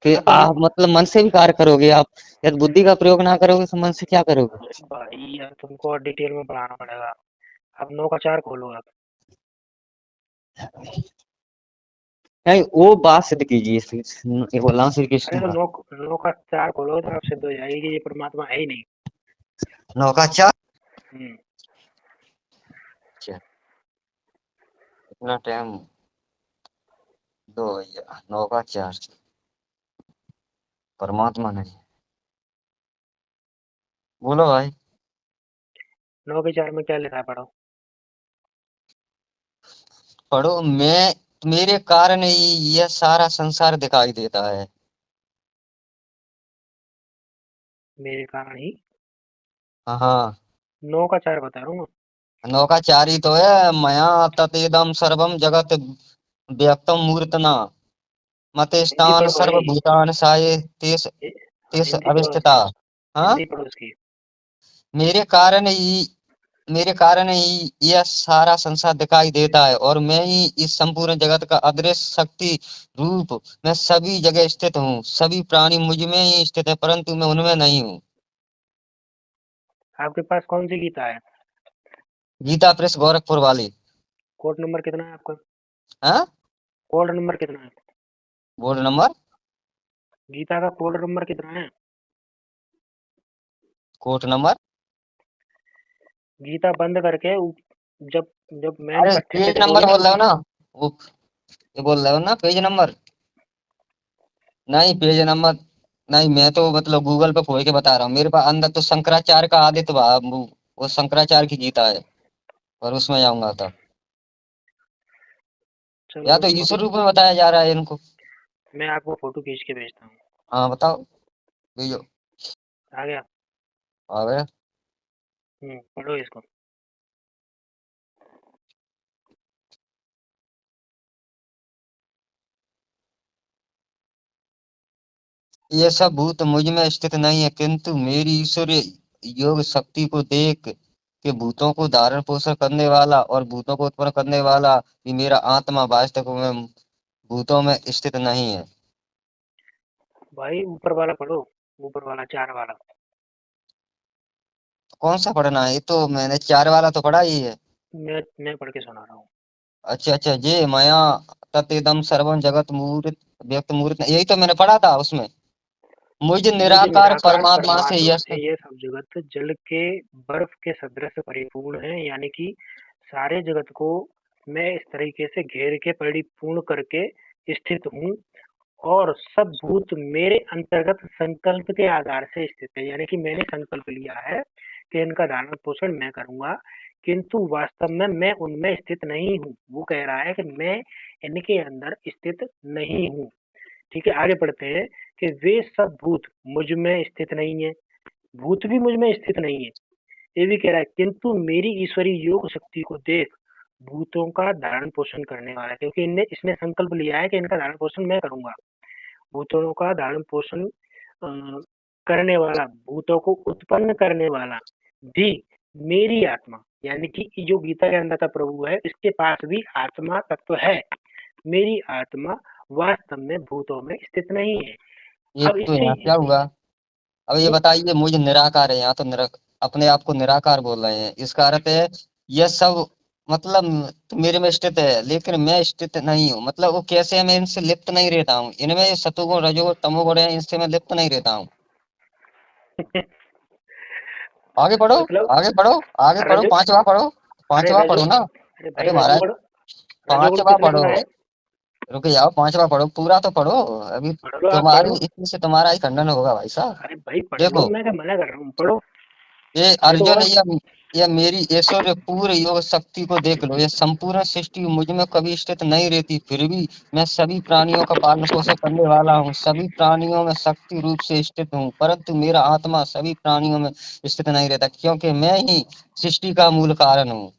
कि हाँ तो आप मतलब मन से भी कार्य करोगे आप। यदि बुद्धि का प्रयोग ना करोगे तो मन से क्या करोगे? भाई यार तुमको और डिटेल में पढ़ाना पड़ेगा। अब 9 का 4 खोलो आप। नहीं, वो बात सिद्ध कीजिए ये बोल रहा हूँ श्री अरे कृष्ण तो का। 9 का 4 खोलो तो आप सिद्ध हो जाएगी कि ये परमात्मा है ही नहीं। नौका चार। हम्म, अच्छा, इतना टाइम दो भैया, नौका चार परमात्मा नहीं। बोलो भाई। 9 के 4 में क्या लिखा है पढ़ो। पढ़ो। मैं मेरे कारण ही यह सारा संसार दिखाई देता है। मेरे कारण ही। हाँ हाँ। 9 का 4 बता रहा हूँ मैं। नौका चार ही तो है, मया ततेदम सर्वम जगत व्यक्तम मूर्तना। मते हिंदी स्थान पढ़ो भाई, सर्वभूतान साये तेस तेस हिंदी पढ़ो अवस्थिता। उसकी, हाँ, हिंदी पढ़ो उसकी। मेरे कारण ही मेरे कारण ही यह सारा संसार दिखाई देता है और मैं ही इस संपूर्ण जगत का अदृश्य शक्ति रूप मैं सभी जगह स्थित हूँ। सभी प्राणी मुझ में ही स्थित है परंतु मैं उनमें नहीं हूँ। आपके पास कौन सी गीता है? गीता प्रेस गोरखपुर वाली। कोड नंबर कितना है आपका? हाँ, कोड नंबर कितना है? बोर्ड नंबर, गीता का कोड नंबर कितना है? Coat number. गीता बंद करके जब जब मेन अरे पट्टे पे पेज नंबर देखोगे बोल रहे हो ना, वो ये बोल रहे हो ना पेज नंबर। नहीं पेज नंबर नहीं, मैं तो मतलब गूगल पे खोल के बता रहा हूँ। मेरे पास अंदर तो शंकराचार्य का आदित्य भाव वो शंकराचार्य की गीता है और उसमें जाऊंगा था। या चलो तो तो ईश्वर रूप में बताया जा रहा है इनको। मैं आपको फोटो खींच के भेजता हूँ। हाँ बताओ, भेजो। आ गया? आ गया। पढ़ो इसको। ये सब भूत मुझ में स्थित नहीं है किंतु मेरी ईश्वरीय योग शक्ति को देख के भूतों को धारण पोषण करने वाला और भूतों को उत्पन्न करने वाला भी मेरा आत्मा वास्तव में भूतों में स्थित नहीं है। भाई ऊपर वाला पढ़ो, ऊपर वाला 4 वाला। कौन सा पढ़ना है? ये तो मैंने चार वाला तो पढ़ा ही है। मैं पढ़ के सुना रहा हूँ। अच्छा अच्छा, जे माया ततेदम सर्वम जगत मूर्त व्यक्त मूर्त, यही तो मैंने पढ़ा था उसमें। मुझ मुझ निराकार निराकार परमात्मा से परमात्मा यश। से ये सब जगत जल के बर्फ के सदृश परिपूर्ण है, यानी कि सारे जगत को मैं इस तरीके से घेर के परिपूर्ण करके स्थित हूँ, और सब भूत मेरे अंतर्गत संकल्प के आधार से स्थित है, यानी कि मैंने संकल्प लिया है कि इनका धारण पोषण मैं करूंगा, किंतु वास्तव में मैं उनमें स्थित नहीं हूँ। वो कह रहा है कि मैं इनके अंदर स्थित नहीं हूँ। ठीक है, आगे बढ़ते हैं कि वे सब भूत मुझ में स्थित नहीं है, भूत भी मुझ में स्थित नहीं है। ये भी कह रहा है किंतु मेरी ईश्वरीय योग शक्ति को देख भूतों का धारण पोषण करने वाला है, क्योंकि इनने इसने संकल्प लिया है कि इनका धारण पोषण मैं करूंगा। भूतों का धारण पोषण करने वाला, भूतों को उत्पन्न करने वाला भी मेरी आत्मा, यानी कि जो गीता के अंदर का प्रभु है इसके पास भी आत्मा तत्व है। मेरी आत्मा वास्तव में भूतों में स्थित नहीं है। ये अब तो इससे यहाँ क्या हुआ? अब ये बताइए, मुझ निराकार है, यहाँ तो अपने आप को निराकार बोल रहे हैं, इसका अर्थ है यह सब मतलब तो मेरे में स्थित है लेकिन मैं स्थित नहीं हूँ। मतलब वो कैसे है? मैं इनसे लिप्त नहीं रहता हूँ, इनमें सतुगुण रजोगुण तमोगुण है, इनसे मैं लिप्त नहीं रहता हूँ। आगे पढ़ो, मतलब आगे पढ़ो, आगे पढ़ो, रजो पांचवा पढ़ो, अरे पांचवा रजो पढ़ो ना। अरे भाई अरे महाराज, रजोगुण पांचवा कितने पढ़ो। का है? रुक जाओ, पांचवा पढ़ो, पूरा तो पढ़ो। अभी पढ़ लो, आप तुम्हारी पढ़ो। इतने से तुम्हारा ही खंडन होगा भाई साहब। अरे भाई पढ़ लो, देखो, मैं क्या मना कर रहा हूँ, पढ़ो। ये मैं तो अर्जुन, और यह मेरी ऐश्वर्य पूर्ण योग शक्ति को देख लो। यह संपूर्ण सृष्टि मुझ में कभी स्थित नहीं रहती, फिर भी मैं सभी प्राणियों का पालन पोषण करने वाला हूँ। सभी प्राणियों में शक्ति रूप से स्थित हूँ परंतु मेरा आत्मा सभी प्राणियों में स्थित नहीं रहता क्योंकि मैं ही सृष्टि का मूल कारण हूँ।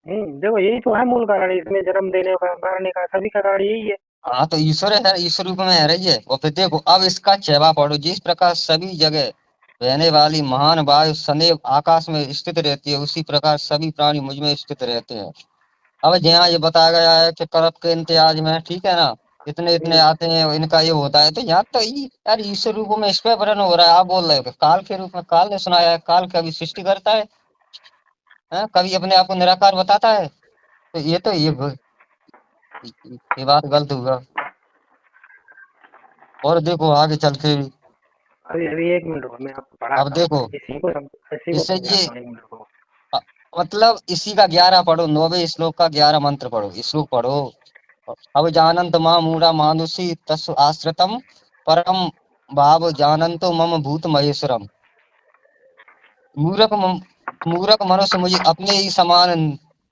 देखो यही तो है मूल कारण, इसमें जन्म देने का मारने का सभी का कारण यही है। हाँ तो ईश्वर है, ईश्वर रूप में है रही है। और फिर देखो अब इसका छेवा पढ़ो, जिस प्रकार सभी जगह रहने वाली महान वायु सदैव आकाश में स्थित रहती है उसी प्रकार सभी प्राणी मुझ में स्थित रहते हैं। अब यहाँ ये बताया गया है कि कर्म के इम्तियाज में, ठीक है ना, इतने इतने हम्म आते हैं इनका ये होता है। तो यहाँ तो यार ईश्वर रूप में इस पे वर्णन हो रहा है, आप बोल रहे हो कि काल के रूप में। काल ने सुनाया है? काल कभी सृष्टि करता है? हैं? कभी अपने आप को निराकार बताता है? तो ये बात गलत हुआ। और देखो आगे चल के भी, अभी अभी एक मिनट रुको, मैं आपको अब पढ़ाता हूँ, देखो इसी को इससे ये समझाता हूँ, एक मिनट रुको। मतलब इसी का 11 पढ़ो, 9वें श्लोक का 11 मंत्र पढ़ो, श्लोक पढ़ो। अब जानंत मां मूढ़ा मानुषी तस् आश्रितम परम भाव जानंतो मम भूत महेश्वरम। मूर्ख मूर्ख मनुष्य मुझे अपने ही समान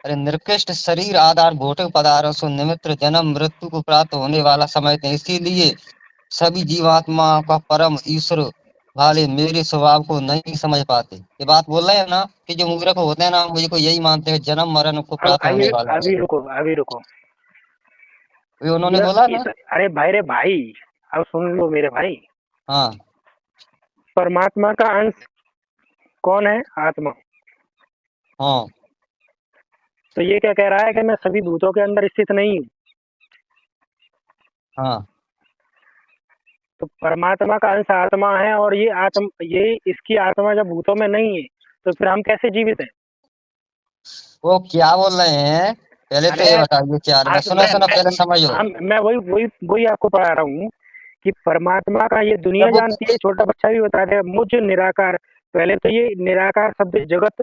अरे निकृष्ट शरीर आधार भौतिक पदार्थों से निमित्त जन्म मृत्यु को प्राप्त होने वाला समझते हैं। इसीलिए सभी जीवात्मा का परम ईश्वर वाले मेरे स्वभाव को नहीं समझ पाते। ये बात बोल रहे हैं ना कि जो मूर्ख होते हैं ना, मुझे को यही मानते हैं जन्म मरण को अब प्राप्त होने वाला है। अभी रुको, ये उन्होंने यस बोला ना। अरे भाई रे भाई, अब सुन लो मेरे भाई। हाँ परमात्मा का अंश कौन है? आत्मा। हाँ तो ये क्या कह रहा है कि मैं सभी भूतों के अंदर स्थित नहीं हूँ? हाँ। तो परमात्मा का अंश आत्मा है, और ये इसकी आत्मा जब भूतों में नहीं है, तो फिर हम कैसे जीवित हैं? वो क्या बोल रहे हैं, पहले तो अरे ये बताइए क्या मैं सुनो सुनो पहले समझो। मैं वही आपको पढ़ा रहा हूँ कि परमात्मा का ये दुनिया जब वो जानती है, छोटा बच्चा भी बता दे मुझ निराकार। पहले तो ये निराकार शब्द जगत,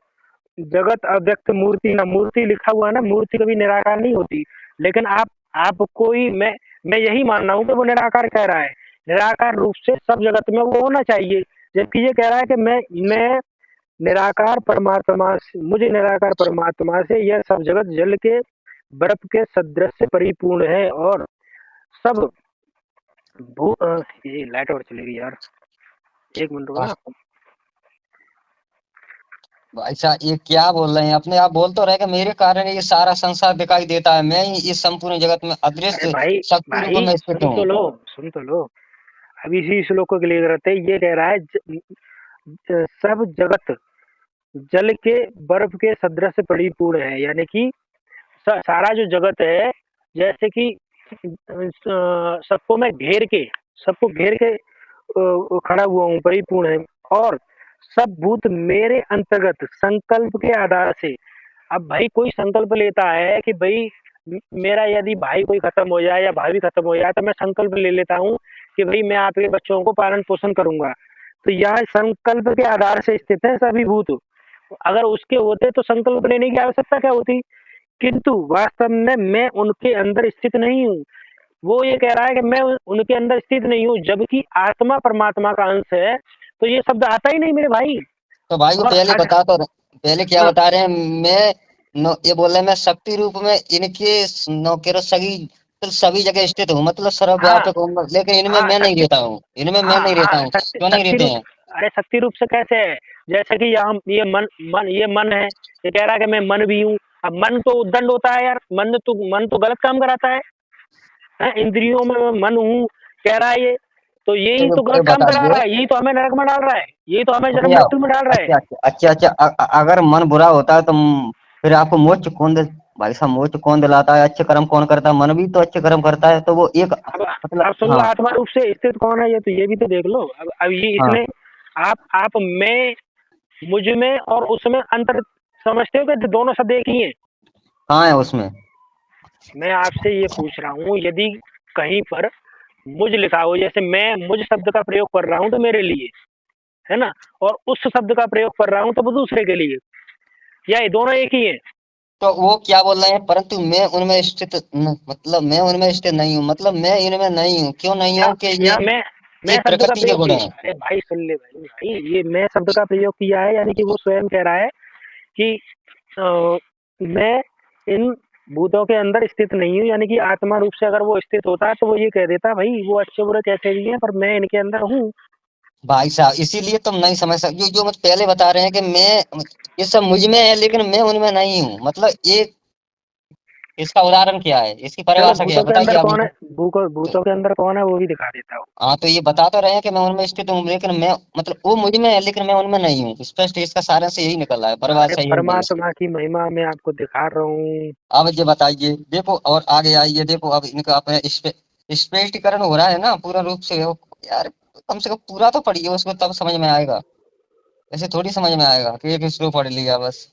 जगत अव्यक्त मूर्ति, ना मूर्ति लिखा हुआ है ना, मूर्ति कभी निराकार नहीं होती। लेकिन आपको ही मैं यही मान रहा हूँ कि वो निराकार कह रहा है, निराकार रूप से सब जगत में वो होना चाहिए। जबकि ये कह रहा है कि मैं निराकार परमात्मा से, मुझे निराकार परमात्मा से यह सब जगत जल के बर्फ के सदृश से परिपूर्ण है, और सब ये लाइट और चलेगी यार, एक मिनट रुको ना। भाई साहब ये क्या बोल रहे हैं, अपने आप बोल तो रहे कि मेरे कारण ये सारा संसार दिखाई देता है, मैं ही इस संपूर्ण जगत में अरे अदृश्य भाई, शक्ति रूप में स्थित सुन तो हूँ। लो, सुन तो लो। अब इसी श्लोक को क्लियर करते हैं। ये कह रहा है सब जगत जल के बर्फ के सदृश से परिपूर्ण है, यानी कि सारा जो जगत है, जैसे कि सबको मैं घेर के, सबको घेर के खड़ा हुआ हूँ, परिपूर्ण है। और सब भूत मेरे अंतर्गत संकल्प के आधार से, अब भाई कोई संकल्प लेता है कि भाई मेरा यदि भाई कोई खत्म हो जाए या भाभी खत्म हो जाए, तो मैं संकल्प ले लेता हूँ कि भाई मैं आपके बच्चों को पालन पोषण करूंगा। तो यह संकल्प के आधार से स्थित है सभी भूत। अगर उसके होते तो संकल्प लेने की आवश्यकता क्या होती? किंतु वास्तव में मैं उनके अंदर स्थित नहीं हूँ। वो ये कह रहा है कि मैं उनके अंदर स्थित नहीं हूँ, जबकि आत्मा परमात्मा का अंश है, तो ये शब्द आता ही नहीं मेरे भाई। तो भाई वो और पहले अगर बता तो पहले क्या हाँ, बता रहे हैं, मैं ये बोल रहे हैं मैं शक्ति रूप में इनके नौकरों सभी, तो सभी जगह स्थित हूँ, मतलब हाँ, सर्वव्यापक हूँ, लेकिन इनमें हाँ, मैं नहीं रहता हूँ, इनमें मैं नहीं रहता हूँ, क्यों नहीं शक्ति रहते रूप। हैं? अरे शक्ति रूप से कैसे है? जैसे कि यहाँ ये मन है, ये कह रहा है कि मैं मन भी हूँ। अब मन तो उद्दंड होता है यार, मन तो गलत काम कराता है। इंद्रियों में मैं मन हूँ, कह रहा है ये। तो तो यही तो ये गलत काम करा बताइए। रहा है, यही तो हमें नरक में डाल रहा है, यही तो हमें जन्म भैया मृत्यु में डाल रहा है। अच्छा अच्छा अच्छा अच्छा अगर मन बुरा होता है तो फिर आपको मोक्ष कौन दे? भाई साहब मोक्ष कौन दिलाता है, अच्छे कर्म कौन करता है? मन भी तो अच्छे कर्म करता है, तो वो एक अब मतलब अब सुन लो, हाँ आत्मा रूप से स्थित कौन है, ये तो ये भी तो देख लो। अब ये हाँ। इसमें आप में, मुझ में और उसमें अंतर समझते हो कि दोनों शब्द एक ही हैं? कहाँ है उसमें? मैं आपसे ये पूछ रहा हूँ, यदि कहीं पर मुझ लिखा हो, जैसे मैं मुझ शब्द का प्रयोग कर रहा हूँ तो मेरे लिए, है ना, और उस शब्द का प्रयोग कर रहा हूँ तो वो दूसरे के लिए, या ये दोनों एक ही है? तो वो क्या बोल रहे हैं, परंतु मैं उनमें स्थित मतलब मैं उनमें स्थित नहीं हूँ, मतलब मैं इनमें नहीं हूँ, क्यों नहीं या हूँ कि या मैं ये शब्द का प्रकृति के प्रयोग गुण है। किया, अरे भाई सुन ले भाई ये मैं शब्द का प्रयोग किया है, यानी कि वो स्वयं कह रहा है कि अ, मैं इन भूतों के अंदर स्थित नहीं हूँ। यानी कि आत्मा रूप से अगर वो स्थित होता है तो वो ये कह देता भाई वो अच्छे बुरे कैसे भी हैं, पर मैं इनके अंदर हूँ। भाई साहब इसीलिए तुम नहीं समझ सकते, जो जो मुझ पहले बता रहे हैं कि मैं ये सब मुझ में है लेकिन मैं उनमें नहीं हूँ, मतलब ये इसका उदाहरण क्या है, इसकी चलो परिभाषा क्या है, भूतों के बताइए अंदर आप कौन है, मुझे। भूतों के अंदर कौन है वो भी दिखा देता हूँ। हाँ तो ये बता तो रहे हैं कि मैं उनमें स्थित हूँ, लेकिन मैं मतलब वो मुझ में है लेकिन मैं उनमें नहीं हूँ, स्पष्ट इसका सारांश यही निकल रहा है, अरे परिभाषा यही है। परमात्मा की महिमा मैं आपको दिखा रहा हूँ। अब ये बताइए, देखो और आगे आइए, देखो अब इनका अपने स्पष्टीकरण हो रहा है ना पूर्ण रूप से यार, कम से कम पूरा तो पढ़िए उसको तब समझ में आएगा, ऐसे थोड़ी समझ में आएगा कि एक श्लोक पढ़ लिया बस,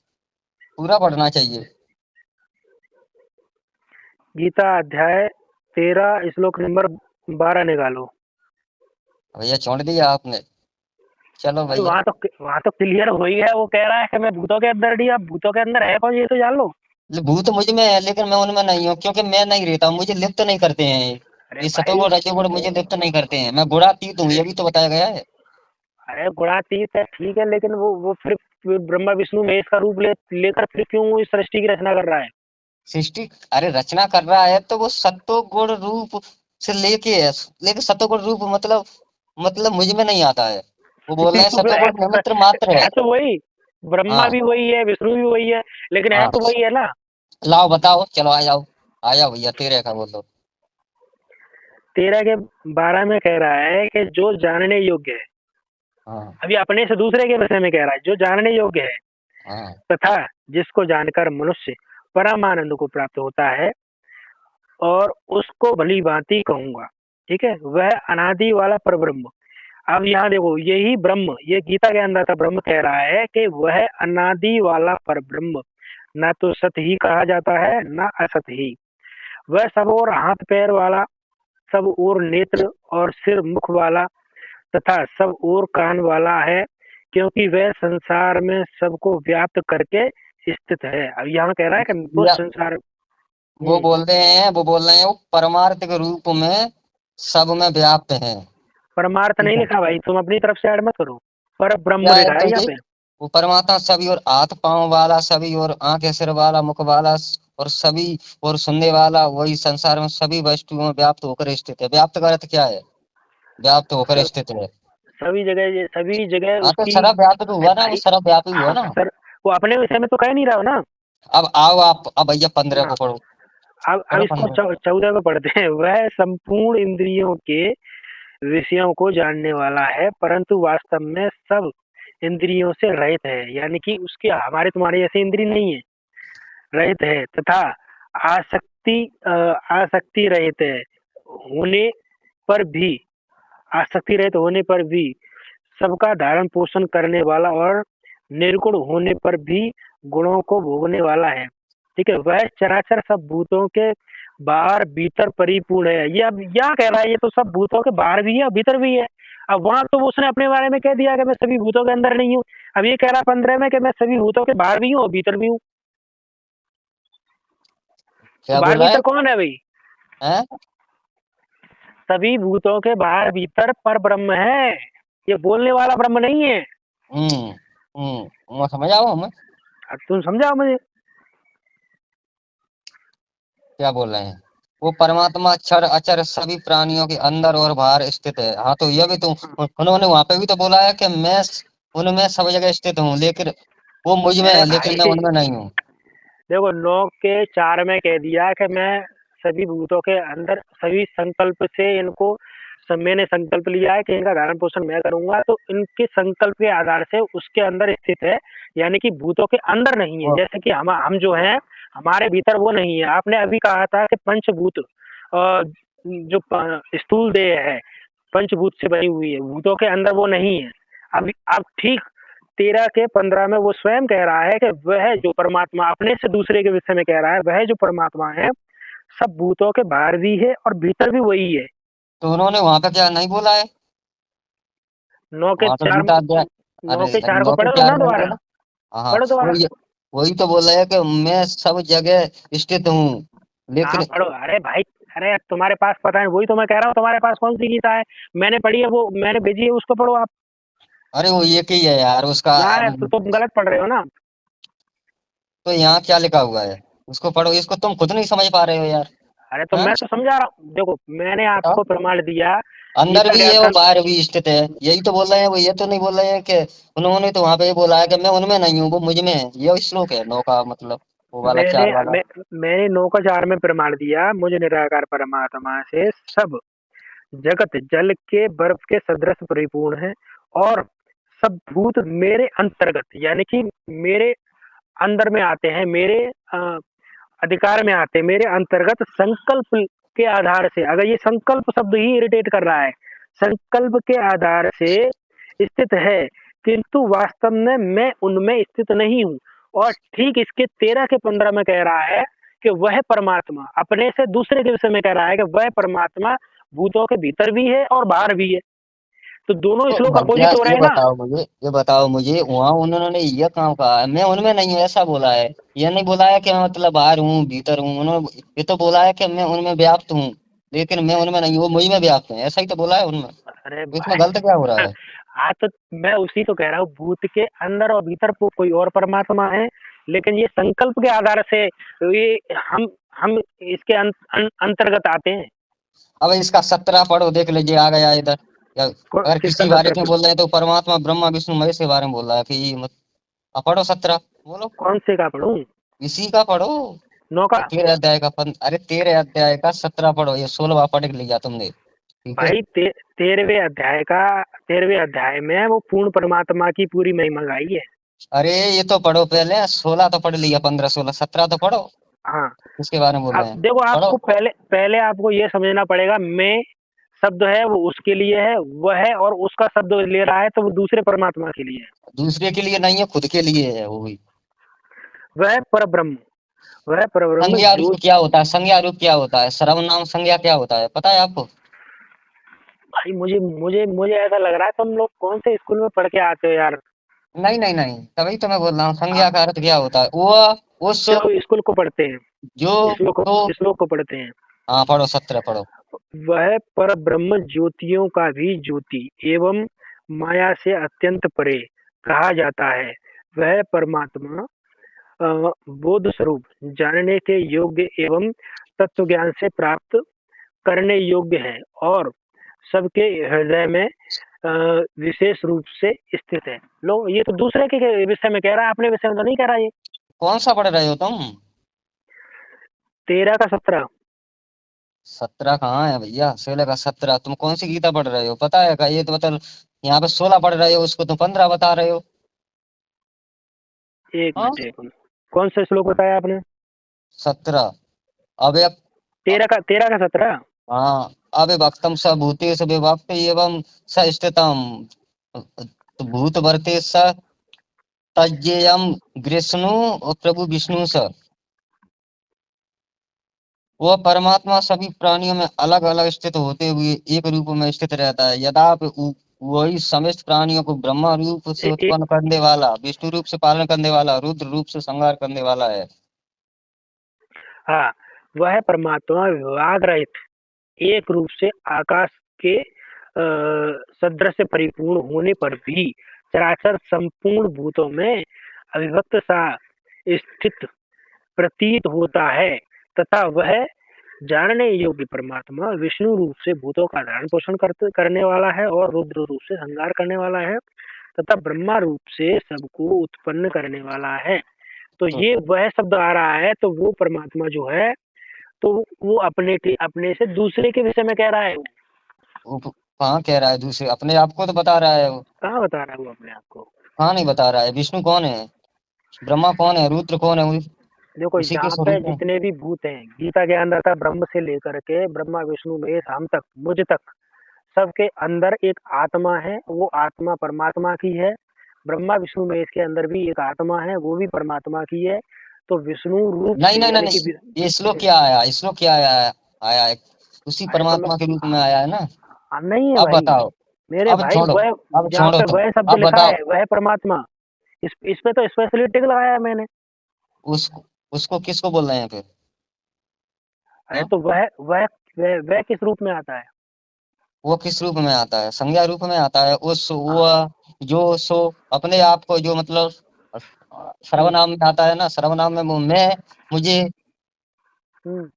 पूरा पढ़ना चाहिए। गीता अध्याय 13 श्लोक नंबर 12 निकालो। भैया छोड़ दिया आपने, चलो अरे भैया। वहां तो क्लियर हो ही है, वो कह रहा है कि मैं भूतों के अंदर नहीं, अब भूतों के अंदर है कौन ये तो जान लो। भूत मुझ में है लेकिन मैं उनमें नहीं हूँ, क्योंकि मैं नहीं रहता हूँ, मुझे लिप्त नहीं करते हैं अरे ये भाई सतोगुण रजोगुण वो मुझे लिप्त नहीं करते हैं, मैं गुणातीत हूँ, ये भी तो बताया गया है। अरे गुणातीत है ठीक है, लेकिन वो फिर ब्रह्मा विष्णु महेश का रूप लेकर फिर क्यों इस सृष्टि की रचना कर रहा है? सृष्टि अरे रचना कर रहा है तो वो सत्व गुण रूप से लेके है, लेकिन सत्व गुण रूप मतलब मुझ में नहीं आता है, वो बोल रहे हैं तो फिर सत्व गुण निमित्त मात्र है। है तो वही, ब्रह्मा हाँ भी वही है, विष्णु भी वही है, लेकिन है हाँ। तो वही है ना। लाओ बताओ, चलो आ जाओ, आ जाओ भैया तेरे का बोलो। 13 के 12 में कह रहा है कि जो जानने योग्य है, हाँ अभी अपने से दूसरे के विषय में कह रहा है, जो जानने योग्य है हाँ तथा जिसको जानकर मनुष्य परम आनंद को प्राप्त होता है और उसको भली भांति कहूंगा, ठीक है, वह अनादि वाला परब्रह्म। अब यहाँ देखो, यही ब्रह्म, ये गीता के अंदर का ब्रह्म कह रहा है कि वह अनादि वाला परब्रह्म ना तो सत ही कहा जाता है ना असत ही। वह सब और हाथ पैर वाला, सब और नेत्र और सिर मुख वाला तथा सब और कान वाला है, क्योंकि वह संसार में सबको व्याप्त करके स्थित है। अब यहाँ कह रहा है कि वो या संसार। वो बोल रहे हैं वो परमार्थ के रूप में सब में व्याप्त है। परमार्थ ठीक नहीं है, लिखा भाई, तुम अपनी तरफ से ऐड मत करो, पर ब्रह्म क्या है लिखा तो है यहाँ ये पे। वो परमात्मा सभी और हाथ पांव वाला, सभी और आंखें सिर वाला, मुख वाला और सभी और सुनने वाला, वही संसार में सभी वस्तुओं में व्याप्त होकर स्थित है। व्याप्त का अर्थ क्या है? व्याप्त होकर सब स्थित है। सभी जगह हाँ तो उसकी। सर्वव्यापी तो अरे हुआ ना, वो भाई, सर्वव्यापी हुआ हाँ ना। सर, वो अपने विषय में तो कह नहीं रहा हो ना। अब आओ आप, अब भैया 15 हाँ, को पढ़ो, अब पढ़ो इसको 15। 14 में पढ़ते हैं। वह संपूर्ण इंद्रियों के विषयों को जानने वाला है, परंतु वास्तव में सब इंद्रियों से रहित है, यानी कि उसके हमारे तुम्हारे जैसे इंद्रिय नहीं है, रहित है तथा आसक्ति आसक्ति रहित है होने पर भी, आसक्ति रहित होने पर भी सबका धारण पोषण करने वाला और निर्गुण होने पर भी गुणों को भोगने वाला है, ठीक है। वह चराचर सब भूतों के बाहर भीतर परिपूर्ण है। ये अब यहाँ कह रहा है, ये तो सब भूतों के बाहर भी है और भीतर भी है। अब वहां तो उसने अपने बारे में कह दिया कि मैं सभी भूतों के अंदर नहीं हूँ। अब ये कह रहा 15 में कि मैं सभी भूतों के बाहर भी हूँ और भीतर भी हूँ। तो क्या बाहर बोला है? भीतर कौन है भाई? हैं? सभी भूतों के बाहर भीतर पर ब्रह्म है, ये बोलने वाला ब्रह्म नहीं है। मैं समझ आओ हमें अब तुम समझाओ मुझे। क्या बोल रहे हैं। वो परमात्मा अक्षर अचर सभी प्राणियों के अंदर और बाहर स्थित है। हाँ तो ये भी तो उन्होंने वहां पे भी तो बोला है कि मैं उनमें सब जगह स्थित हूँ, लेकिन वो मुझ में अरे है लेकिन मैं भाई, उनमें नहीं हूँ। देखो 9 के 4 में कह दिया कि मैं सभी भूतों के अंदर, सभी संकल्प से इनको, सब मैंने संकल्प लिया है कि इनका धारण पोषण मैं करूंगा, तो इनके संकल्प के आधार से उसके अंदर स्थित है, यानी कि भूतों के अंदर नहीं है। वो जैसे कि हम जो हैं, हमारे भीतर वो नहीं है। आपने अभी कहा था कि पंचभूत जो स्थूल देह है पंचभूत से बनी हुई है, भूतों के अंदर वो नहीं है। अब ठीक 13 के 15 में वो स्वयं कह रहा है कि वह जो परमात्मा, अपने से दूसरे के विषय में कह रहा है, वह जो परमात्मा है सब भूतों के बाहर भी है और भीतर भी वही है। तो उन्होंने वहां पे क्या नहीं बोला है? 9 के वहां तो 4 गीता अध्याय, 9 अरे के 4 को 9 के पढ़ो 4 ना में नहीं दोबारा, बोला? हाँ पढ़ो दोबारा। वही तो बोल रहे हैं कि मैं सब जगह स्थित हूँ, हाँ लेकिन पढ़ो, अरे भाई, अरे तुम्हारे पास पता है, वही तो मैं कह रहा हूँ, तुम्हारे पास कौन सी गीता है? मैंने पढ़ी है, वो मैंने भेजी है, उसको पढ़ो आप। अरे वो एक ही है यार उसका। ना है तो तुम गलत पढ़ रहे हो ना। तो यहाँ क्या लिखा हुआ है उसको पढ़ो, इसको तुम खुद नहीं समझ पा रहे हो यार। अरे तो हाँ मैं तो समझा रहा हूँ, देखो मैंने बताओ। आपको प्रमाण दिया। अंदर गीता भी है वो व्याकरण, बाहर भी स्थित है, यही तो बोल रहे हैं। वो ये तो नहीं बोल रहे हैं कि उन्होंने तो वहां पे ये बोला है कि मैं उनमें नहीं हूँ, वो मुझ में है। ये श्लोक है 9 का, मतलब वो वाला मैंने 4 वाला। मैं, मैंने 9 का 4 में प्रमाण दिया, मुझे निराकार परमात्मा से सब जगत जल के बर्फ के सदृश परिपूर्ण है और सब भूत मेरे अंतर्गत, यानी कि मेरे अंदर में आते हैं, मेरे अधिकार में आते हैं, मेरे अंतर्गत संकल्प के आधार से। अगर ये संकल्प शब्द ही इरिटेट कर रहा है, संकल्प के आधार से स्थित है, किंतु वास्तव में मैं उनमें स्थित नहीं हूँ। और ठीक इसके 13 के 15 में कह रहा है कि वह परमात्मा, अपने से दूसरे के विषय में कह रहा है कि वह परमात्मा भूतों के भीतर भी है और बाहर भी है। तो दोनों तो श्लोक भैया अपोजिट हो रहे हैं ना। ये बताओ मुझे वहां उन्होंने ये काम कहा है मैं उनमें नहीं हूँ, ऐसा बोला है? ये नहीं बोला है कि मैं मतलब बाहर हूँ भीतर हूँ। उन्होंने ये तो बोला है कि मैं उनमें व्याप्त हूँ, लेकिन मैं उनमें नहीं हूँ, वो मुझ में व्याप्त है, ऐसा ही तो बोला है उनमें। अरे तो इसमें गलत क्या हो रहा भाई, है? हाँ तो मैं उसी तो कह रहा हूँ, भूत के अंदर और भीतर कोई और परमात्मा है, लेकिन ये संकल्प के आधार से ये हम इसके अंतर्गत आते हैं। अब इसका 17 पढ़ो, देख लीजिए आ गया इधर। या अगर किसका किसी बारे में 17? बोल रहे हैं तो परमात्मा ब्रह्मा विष्णु महेश के बारे में बोल रहा है कि मत। अब पढ़ो 17, बोलो। कौन से का पढ़ूं? इसी का पढ़ो। 9 का? 13 अध्याय का अरे 13 अध्याय का 17 पढ़ो, ये 16वां पढ़ लिया तुमने। ठीक है। भाई 13वें अध्याय में वो पूर्ण परमात्मा की पूरी महिमा गाई है। अरे ये तो पढ़ो पहले, 16 तो पढ़ लिया, 15 16 17 तो पढ़ो, हाँ, उसके बारे में बोल आप रहे हैं। देखो, पढ़ो। आपको पहले पहले आपको ये समझना पड़ेगा, मैं शब्द है वो उसके लिए है, वह है, और उसका शब्द ले रहा है तो वो दूसरे परमात्मा के लिए है। दूसरे के लिए नहीं है, खुद के लिए है वो भी। वह परब्रह्म, वह परब्रह्म संज्ञा जो। रूप क्या होता है? संज्ञा रूप क्या होता है? सर्वनाम संज्ञा क्या होता है, पता है आपको? भाई मुझे मुझे मुझे ऐसा लग रहा है तुम लोग कौन से स्कूल में पढ़ के आते हो यार। नहीं नहीं नहीं, तभी तो मैं बोल रहा हूँ, संज्ञा आप का अर्थ क्या होता है? वो उस चलो स्कूल को पढ़ते हैं, जो तो। श्लोक को पढ़ते हैं। हाँ पढ़ो, 17 पढ़ो। वह परब्रह्म ज्योतियों का भी ज्योति एवं माया से अत्यंत परे कहा जाता है। वह परमात्मा बोध स्वरूप, जानने के योग्य एवं तत्व ज्ञान से प्राप्त करने योग्य है, और सबके हृदय में विशेष रूप से स्थित है। लो, ये तो दूसरे के विषय में कह रहा है, अपने विषय में तो नहीं कह रहा ये। कौन सा पढ़ रहे हो तुम? 13 का 17। 17 कहाँ है भैया? 16 का 17? तुम कौन सी गीता पढ़ रहे हो, पता है का? ये तो मतलब यहाँ पे 16 पढ़ रहे हो, उसको तुम 15 बता रहे हो। एक हाँ मिनट, एक मिनट, कौन सा श्लोक बताया आपने? 17। अब एक। 13 का 17। हाँ। अविभक्तम स भूतेश विभक्त एवं स स्थितम भूत वर्ते स तज्जेयम विष्णु और प्रभु विष्णु स। वो परमात्मा सभी प्राणियों में अलग अलग स्थित होते हुए एक रूप में स्थित रहता है। यदा वही समस्त प्राणियों को ब्रह्मा रूप से ए, ए, उत्पन्न करने वाला, विष्णु रूप से पालन करने वाला, रुद्र रूप से संहार करने वाला है। हाँ, वह परमात्मा विभाग रहित एक रूप से आकाश के सदृश परिपूर्ण होने पर भी चराचर संपूर्ण भूतों में अविभक्त सा स्थित प्रतीत होता है, तथा वह जानने योग्य परमात्मा विष्णु रूप से भूतों का धारण पोषण करने वाला है, और रुद्र रूप से संहार करने वाला है, तथा ब्रह्मा रूप से सबको उत्पन्न करने वाला है। तो तो ये वह शब्द आ रहा है, तो वो परमात्मा जो है, तो वो अपने से दूसरे के विषय में कह रहा है। वो कहाँ कह रहा है दूसरे? अपने आप को तो बता रहा है वो। कहाँ बता रहा है वो अपने आप को? कहाँ नहीं बता रहा है? विष्णु कौन है? ब्रह्मा कौन है? रुद्र कौन है? देखो, उसी के यहाँ पे स्वरूप है। जितने भी भूत हैं, गीता के अंदर था ब्रह्म से लेकर के ब्रह्मा विष्णु महेश हम तक, मुझ तक, सबके अंदर एक आत्मा है, वो आत्मा परमात्मा की है। ब्रह्मा विष्णु महेश के अंदर भी एक आत्मा है, वो भी परमात्मा की है। तो विष्णु रूप नहीं से नहीं नहीं यानी कि नहीं, ये श्लोक क्या आया? श्लोक क्या आया है? आया है उसी अरे तो मैं, परमात्मा के रूप में आया है ना। नहीं है अब भाई, बताओ। मेरे अब भाई, छोड़ो, वह अब जहाँ छोड़ो पे तुम। वह शब्द अब लिखा बताओ। है वह परमात्मा, इस पे तो स्पेशली टिक लगाया है मैंने। उसको उसको किसको बोल रहे हैं फिर? अरे हाँ? तो वह किस रूप में आता है? वो किस रूप में आता है? संज्ञा रूप में आता है। उस वो हाँ। जो सो अपने आप को जो मतलब हम्म, सर्वनाम में आता है ना, सर्वनाम में मैं, मुझे। हम्म,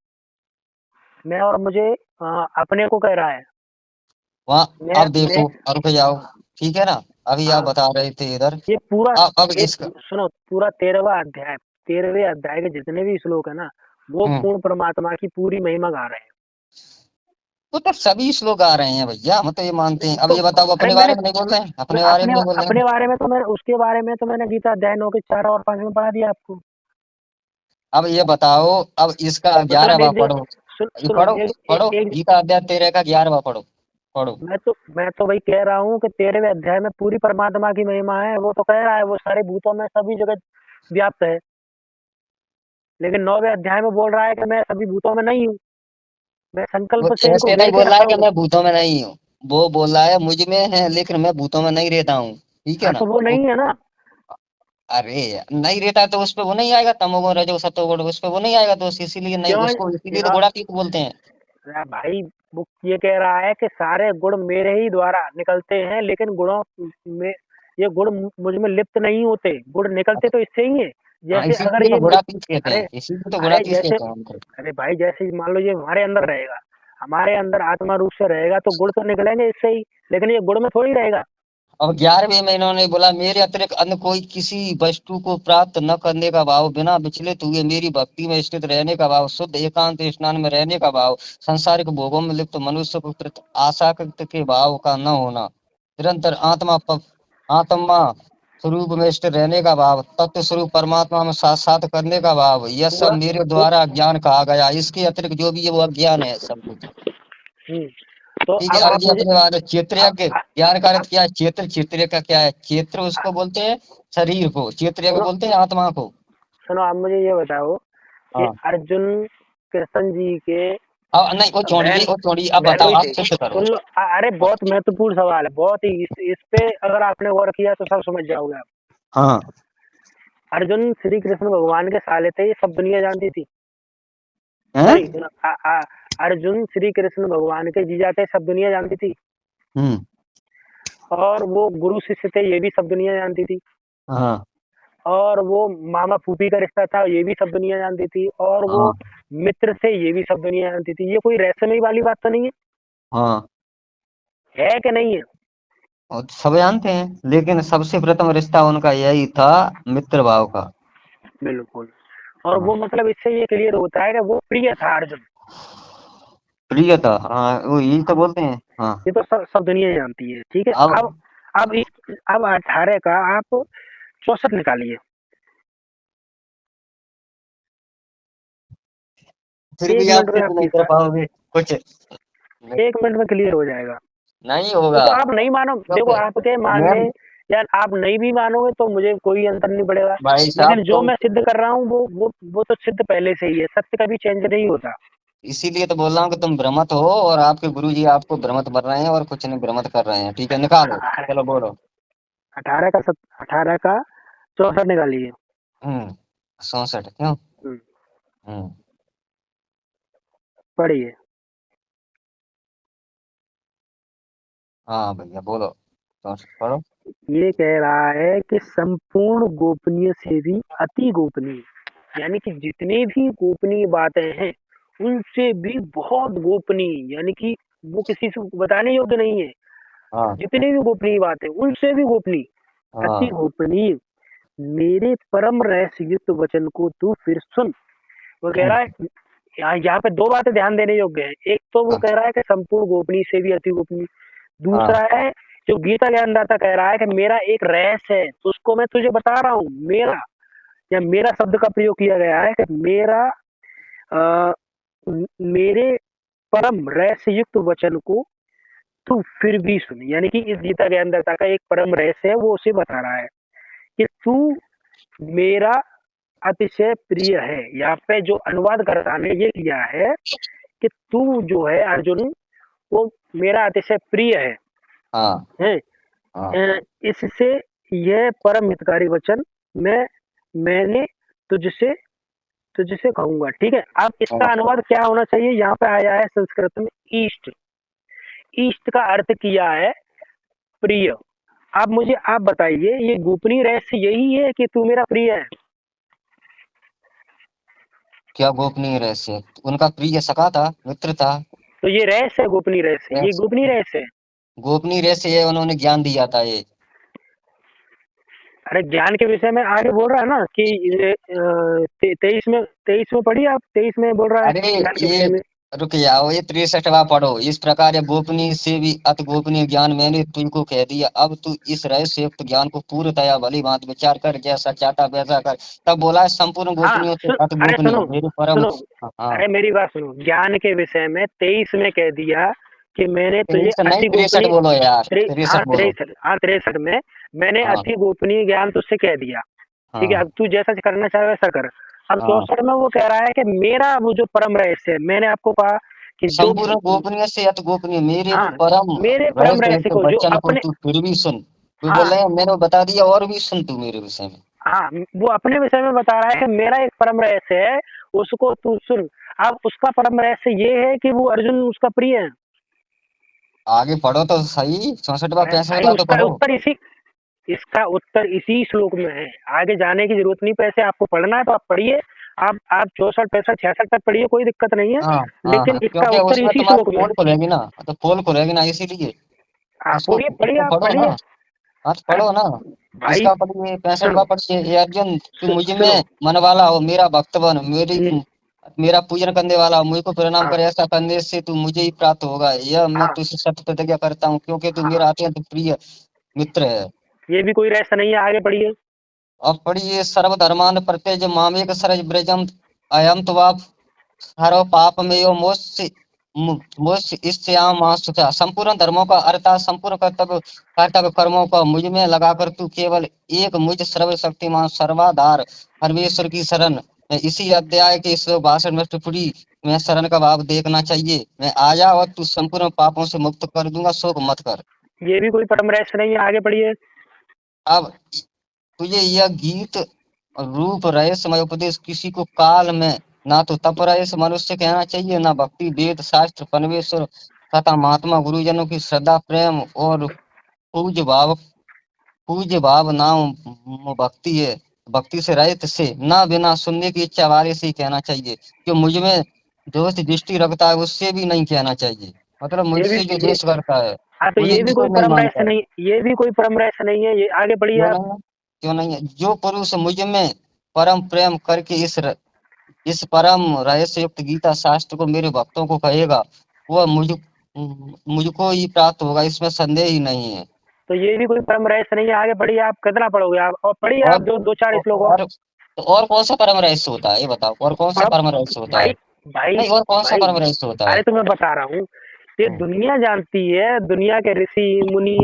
मैं और मुझे अपने को कह रहा है। वहाँ अब मैं देखो, अब रुक जाओ। ठीक है ना? अभी आप हाँ, बता रहे थे इधर। ये पूरा अब ये इसका। सुनो, पूरा 13वें अध्याय के जितने भी श्लोक है ना, वो हम्म। पूर्ण परमात्मा की पूरी महिमा गा रहे हैं। तो सभी श्लोक आ रहे हैं भैया, हम तो ये मानते हैं। अब तो ये बताओ, अरे अपने बारे में नहीं बोल रहे हैं? अपने बारे में नहीं बोल रहे हैं? अपने बारे में तो मैंने उसके बारे में तो मैंने गीता अध्याय 9 के 4 और 5 में पढ़ा दिया आपको। अब ये बताओ, अब इसका मतलब 11वां पढ़ो। ये सुनो, पढ़ो, पढ़ो गीता अध्याय 13 का 11वां पढ़ो। पढ़ो। मैं तो वही कह रहा हूँ कि 13वें अध्याय में पूरी परमात्मा की महिमा है। वो तो कह रहा है वो सारे भूतों में सभी जगह व्याप्त है, लेकिन 9वें अध्याय में बोल रहा है कि मैं सभी भूतों में नहीं हूँ, मैं वो संकल्प से इनको ऐसे नहीं घेर बोल के रहा है रखा कि हूँ। मैं भूतों में नहीं हूँ। वो बोल रहा है मुझ में है, लेकिन मैं भूतों में नहीं रहता हूँ। ठीक है हाँ, ना? तो वो नहीं है ना। अरे नहीं रहता है तो उस पे वो नहीं आएगा, तमोगुण रजोगुण सत्वगुण, उस पे वो नहीं आएगा दोष। इसीलिए नहीं, क्यों उसको इसीलिए तो यार? गुणातीत बोलते हैं। भाई, वो ये कह रहा है कि सारे गुण मेरे ही द्वारा निकलते हैं, लेकिन गुणों में ये गुण मुझ में लिप्त नहीं होते, गुण निकलते तो इससे ही है। हाँ, जैसे अगर इसीलिए तो ये गुणातीत कहते अरे हैं, इसीलिए तो अरे गुणातीत जैसे कहते हैं उनको। अरे भाई, जैसे मान लो ये हमारे अंदर रहेगा, हमारे अंदर आत्मा रूप से रहेगा, तो गुण तो निकलेंगे इससे ही, लेकिन ये गुण में थोड़ी रहेगा। अब 11वें में इन्होंने बोला मेरे अतिरिक्त अन्य कोई किसी वस्तु को प्राप्त न करने का भाव, बिना विचलित हुए मेरी भक्ति में स्थित रहने का भाव, शुद्ध एकांत स्नान में रहने का भाव, संसारिक भोगों में लिप्त मनुष्य को प्रति आसक्त के भाव का न होना, निरंतर आत्मा स्वरूप में स्थित रहने का भाव, तत्व स्वरूप परमात्मा में साथ करने का भाव, यह सब मेरे द्वारा ज्ञान कहा गया। इसके अतिरिक्त जो भी है वो अज्ञान है सब कुछ। तो ठीक है, अब अब आप ये मुझे अपने बारे क्षेत्रीय के ज्ञान का अर्थ क्या है? क्षेत्रीय का क्या है? क्षेत्र उसको बोलते हैं शरीर को, क्षेत्रीय को बोलते हैं आत्मा को। सुनो, आप मुझे ये बताओ कि हाँ। अर्जुन कृष्ण जी के अब नहीं वो छोड़िए, अब बताओ, आप सिद्ध करो। सुन लो, अरे बहुत महत्वपूर्ण सवाल है, बहुत ही इस पे अगर आपने गौर किया तो सब समझ जाओगे आप। हाँ। अर्जुन श्री कृष्ण भगवान के साले थे, ये सब दुनिया जानती थी। हैं? सॉरी, अर्जुन श्री कृष्ण भगवान के जीजा थे, सब दुनिया जानती थी। और वो गुरु शिष्य थे, ये भी सब दुनिया जानती थी। हाँ। और वो मामा फूफी का रिश्ता था, ये भी सब दुनिया जानती थी। और वो हाँ। मित्र थे, ये भी सब दुनिया जानती थी। ये कोई रहस्यमयी वाली बात तो नहीं है? हाँ। है कि नहीं है? और सब जानते हैं, लेकिन सबसे प्रथम रिश्ता उनका यही था मित्र भाव का। बिल्कुल। और हाँ। वो मतलब इससे ये क्लियर होता है कि वो प्रिय था अर्जुन। प्रिय था, हाँ वो यही तो बोलते हैं। हाँ। ये तो सब दुनिया जानती है। ठीक है, अब अब 18 का आप 64 निकालिए। फिर एक भी आप मिनट में सिद्ध नहीं आपकी कर पाओगे कुछ। 1 मिनट में क्लियर हो जाएगा। नहीं वो होगा तो आप नहीं मानो, देखो क्योंकि आपके मानने मैम या आप नहीं भी मानोगे तो मुझे कोई अंतर नहीं पड़ेगा। भाई साहब लेकिन जो तो मैं सिद्ध कर रहा हूँ वो तो सिद्ध पहले से ही है, सत्य कभी चेंज नहीं होता। इसीलिए तो बोल रहा हूँ कि तुम भ्रमत हो और आपके गुरुजी आपको भ्रमत कर रहे हैं और कुछ नहीं भ्रमत कर रहे हैं। ठीक है, निकालो, चलो बोलो। 18 का 64 निकालिए। 64 क्यों? हम्म, हम्म। पढ़िए। हाँ भैया बोलो, 64 पढ़ो। ये कह रहा है कि संपूर्ण गोपनीय से भी अति गोपनीय, यानी कि जितने भी गोपनीय बातें हैं उनसे भी बहुत गोपनीय, यानी कि वो किसी से बताने योग्य नहीं है। हाँ। जितनी भी गोपनीय बातें उनसे भी गोपनीय, अति हाँ। गोपनीय मेरे परम रहस्य युक्त वचन को तू फिर सुन। वो कह रहा है, यहाँ पे दो बातें ध्यान देने योग्य है। एक तो वो हाँ। कह रहा है कि संपूर्ण गोपनीय से भी अति गोपनीय। हाँ। दूसरा है जो गीता ज्ञानदाता कह रहा है कि मेरा एक रहस्य है, तो उसको मैं तुझे बता रहा हूँ। मेरा या मेरा शब्द का प्रयोग किया गया है कि मेरा आ, मेरे परम रहस्य युक्त वचन को तू फिर भी सुन। यानी कि इस गीता ज्ञानदाता का एक परम रहस्य है, वो उसे बता रहा है कि तू मेरा अतिशय प्रिय है। यहाँ पे जो अनुवाद करता ने ये किया है कि तू जो है अर्जुन, वो मेरा अतिशय प्रिय है। हाँ। हैं? हाँ। इससे यह परम हितकारी वचन मैंने तुझसे तुझसे कहूंगा। ठीक है, अब इसका हाँ। अनुवाद क्या होना चाहिए? यहाँ पे आया है संस्कृत में ईष्ट। ईष्ट का अर्थ किया है प्रिय। अब मुझे आप बताइए, ये गोपनीय रहस्य यही है कि तू मेरा प्रिय है? क्या गोपनीय रहस्य? उनका प्रिय सखा था, मित्र था। तो ये रहस्य है, गोपनीय रहस्य, ये गोपनीय रहस्य है। गोपनीय रहस्य है, उन्होंने ज्ञान दिया था ये। अरे ज्ञान के विषय में आगे बोल रहा है ना कि 23 में पढ़िए आप, 23 में बोल रहा है अरे ज्ञान के ये विषय में। रुक जाओ, ये 63वां पढ़ो। इस प्रकार ये गोपनीय से भी अति गोपनीय ज्ञान मैंने तुझको कह दिया, अब तू इस रहस्य युक्त ज्ञान को पूर्णतया भली भांति विचार कर, जैसा चाहता वैसा कर। तब बोला है संपूर्ण हाँ गोपनीय से अति अरे गोपनीय सुनो मेरे परम। सुनो, हाँ। अरे मेरी बात सुनो। ज्ञान के विषय में 23 में कह दिया कि मैंने तुझे 63 नहीं, अति 63 गोपनीय, बोलो यार, हाँ 63 बोलो। 63, हाँ 63 में मैंने हाँ। अति गोपनीय ज्ञान तुझसे कह दिया। ठीक है, हाँ। अब तू जैसा करना चाहे वैसा कर। अब हाँ। 64 में वो कह रहा है कि मेरा वो जो परम रहस्य है, मैंने आपको कहा कि जो, संपूर्ण गोपनीय से अति गोपनीय मेरे हाँ परम मेरे परम रहस्य रहस्य युक्त को जो वचन को अपने, तू फिर भी सुन। कोई बोल हाँ रहे हैं मैंने बता दिया और भी सुन तू मेरे विषय में। हाँ वो अपने विषय में बता रहा है कि मेरा एक परम रहस्य है, उसको तू सुन। अब उसका परम रहस्य ये है कि वो अर्जुन उसका प्रिय है। आगे पढ़ो तो सही, 64वां अरे भाई 65वां तो उसका पढ़ो। उत्तर इसी, इसका उत्तर इसी श्लोक में है। आगे जाने की जरूरत नहीं, पैसे आपको पढ़ना है तो आप पढ़िए। आप 64 65 66 तक पढ़िए, कोई दिक्कत नहीं है। हाँ। हाँ। लेकिन हाँ, इसका क्योंकि उत्तर उसमें इसी तुम्हारी श्लोक में है। पोल खुलेगी ना, तो पोल खुलेगी ना, इसीलिए हाँ उसको पढ़िए उसको पढ़ो पढ़िए, ना। हाँ तो अरे पढ़ो ना, भाई इसका पढ़िए 65 सुनो का पढ़िए। ये अर्जुन तू मुझ सुनो में मन वाला हो, मेरा भक्त बन, ये मेरा पूजन करने वाला हो, मुझको प्रणाम हाँ करे, ऐसा करने से तू मुझे ही प्राप्त होगा। यह मैं हाँ तुझसे सत्य प्रतिज्ञा करता हूँ, क्योंकि तू हाँ मेरा अत्यंत प्रिय मित्र है। ये भी कोई रहस्य नहीं है, आगे पढ़िए। अब पढ़िए, सर्वधर्मान प्रत्यज मामेक सरज ब्रजम अयम त्वाप हरो पाप में यो मोक्ष इष्याम सुचा। संपूर्ण धर्मों का अर्थात संपूर्ण कर्तव्य कर्मों का मुझ में लगाकर तू केवल एक मुझ सर्वशक्तिमान सर्वाधार परमेश्वर की शरण में इसी अध्याय के इस भाषण में टिप्पणी में शरण का भाव देखना चाहिए। मैं आया और तू संपूर्ण पापों से मुक्त कर दूंगा, शोक मत कर। ये भी कोई परम रहस्य नहीं है, आगे पढ़िए। अब तुझे यह गीत रूप रहस्यमय उपदेश किसी को काल में ना तो तप रहस्य मनुष्य कहना चाहिए, ना भक्ति वेद शास्त्र परमेश्वर तथा महात्मा गुरुजनों की श्रद्धा प्रेम और पूज्य भाव नाम भक्ति है। भक्ति से रहित से ना बिना सुनने की इच्छा वाले से ही कहना चाहिए। जो मुझ में दोष दृष्टि रखता है उससे भी नहीं कहना चाहिए, मतलब ये भी मुझसे जो ये द्वेष करता है, हाँ, तो मुझे ये भी जिसको कोई नहीं परम रहस्य मानता है। नहीं, ये भी कोई परम रहस्य नहीं है, ये आगे पढ़िए क्यों आप। नहीं है? क्यों नहीं है? जो पुरुष मुझ में परम प्रेम करके इस परम रहस्य युक्त गीता शास्त्र को मेरे भक्तों को कहेगा, वह मुझको ही प्राप्त होगा, इसमें संदेह ही नहीं है। तो ये भी कोई परम रहस्य नहीं है, आगे पढ़िए आप। कितना पढ़ोगे आप? और पढ़िए आप और दो दो चार श्लोक और। और तो और कौन सा परम रहस्य होता है, ये बताओ, और कौन सा और परम रहस्य होता भाई है? भाई नहीं, और कौन सा भाई परम रहस्य होता है? अरे तो मैं बता रहा हूँ, ये हम्म। दुनिया जानती है, दुनिया के ऋषि मुनि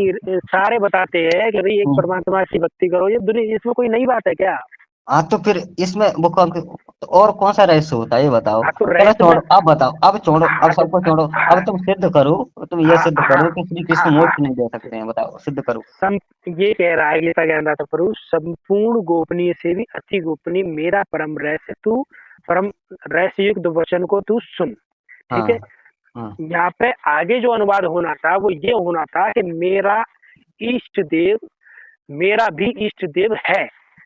सारे बताते हैं कि भाई एक हम्म। परमात्मा की भक्ति करो। ये दुनिया, इसमें कोई नई बात है क्या? हाँ तो फिर इसमें तो और कौन सा रहस्य होता है, ये बताओ। तो चलो रहस्य में छोड़ो, अब बताओ, अब छोड़ो, अब हाँ तो सबको छोड़ो। हाँ अब तुम सिद्ध करो, तुम ये हाँ सिद्ध हाँ करो कि श्री हाँ कृष्ण हाँ मोक्ष नहीं दे सकते हैं, बताओ, सिद्ध करो। सम ये कह रहा है गीता ज्ञानदाता पुरुष, संपूर्ण गोपनीय से भी अति गोपनीय मेरा परम रहस्य युक्त वचन को तू सुन। ठीक है। हाँ। हाँ। यहाँ पे आगे जो अनुवाद होना था वो ये होना था कि इष्ट देव मेरा भी इष्ट देव है,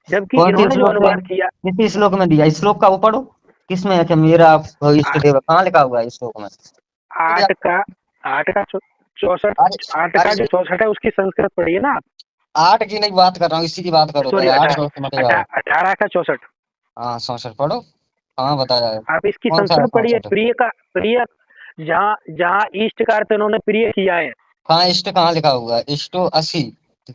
जबकि कौन से इन्होंने जो श्लोक में, अनुवाद किया किस श्लोक में दिया? इस श्लोक का वो पढ़ो, किसमें है कि मेरा इष्ट आ- देव, कहाँ लिखा हुआ है इस श्लोक में? अरे आठ का आठ का 64, आठ का जो अरे 64 है उसकी संस्कृत पढ़िए ना आप। 8 की नहीं बात कर रहा हूँ, इसी की बात करो, सॉरी, पहले 8 को समझ जाओ। 18 का 64। हाँ 64 पढ़ो, हाँ बताया है। आप इसकी कौन सा है संस्कृत पढ़िए। 64? प्रिय, जहाँ जहाँ इष्ट का अर्थ इन्होंने प्रिय किया है। कहाँ इष्ट, कहाँ लिखा हुआ है? इष्टो 80।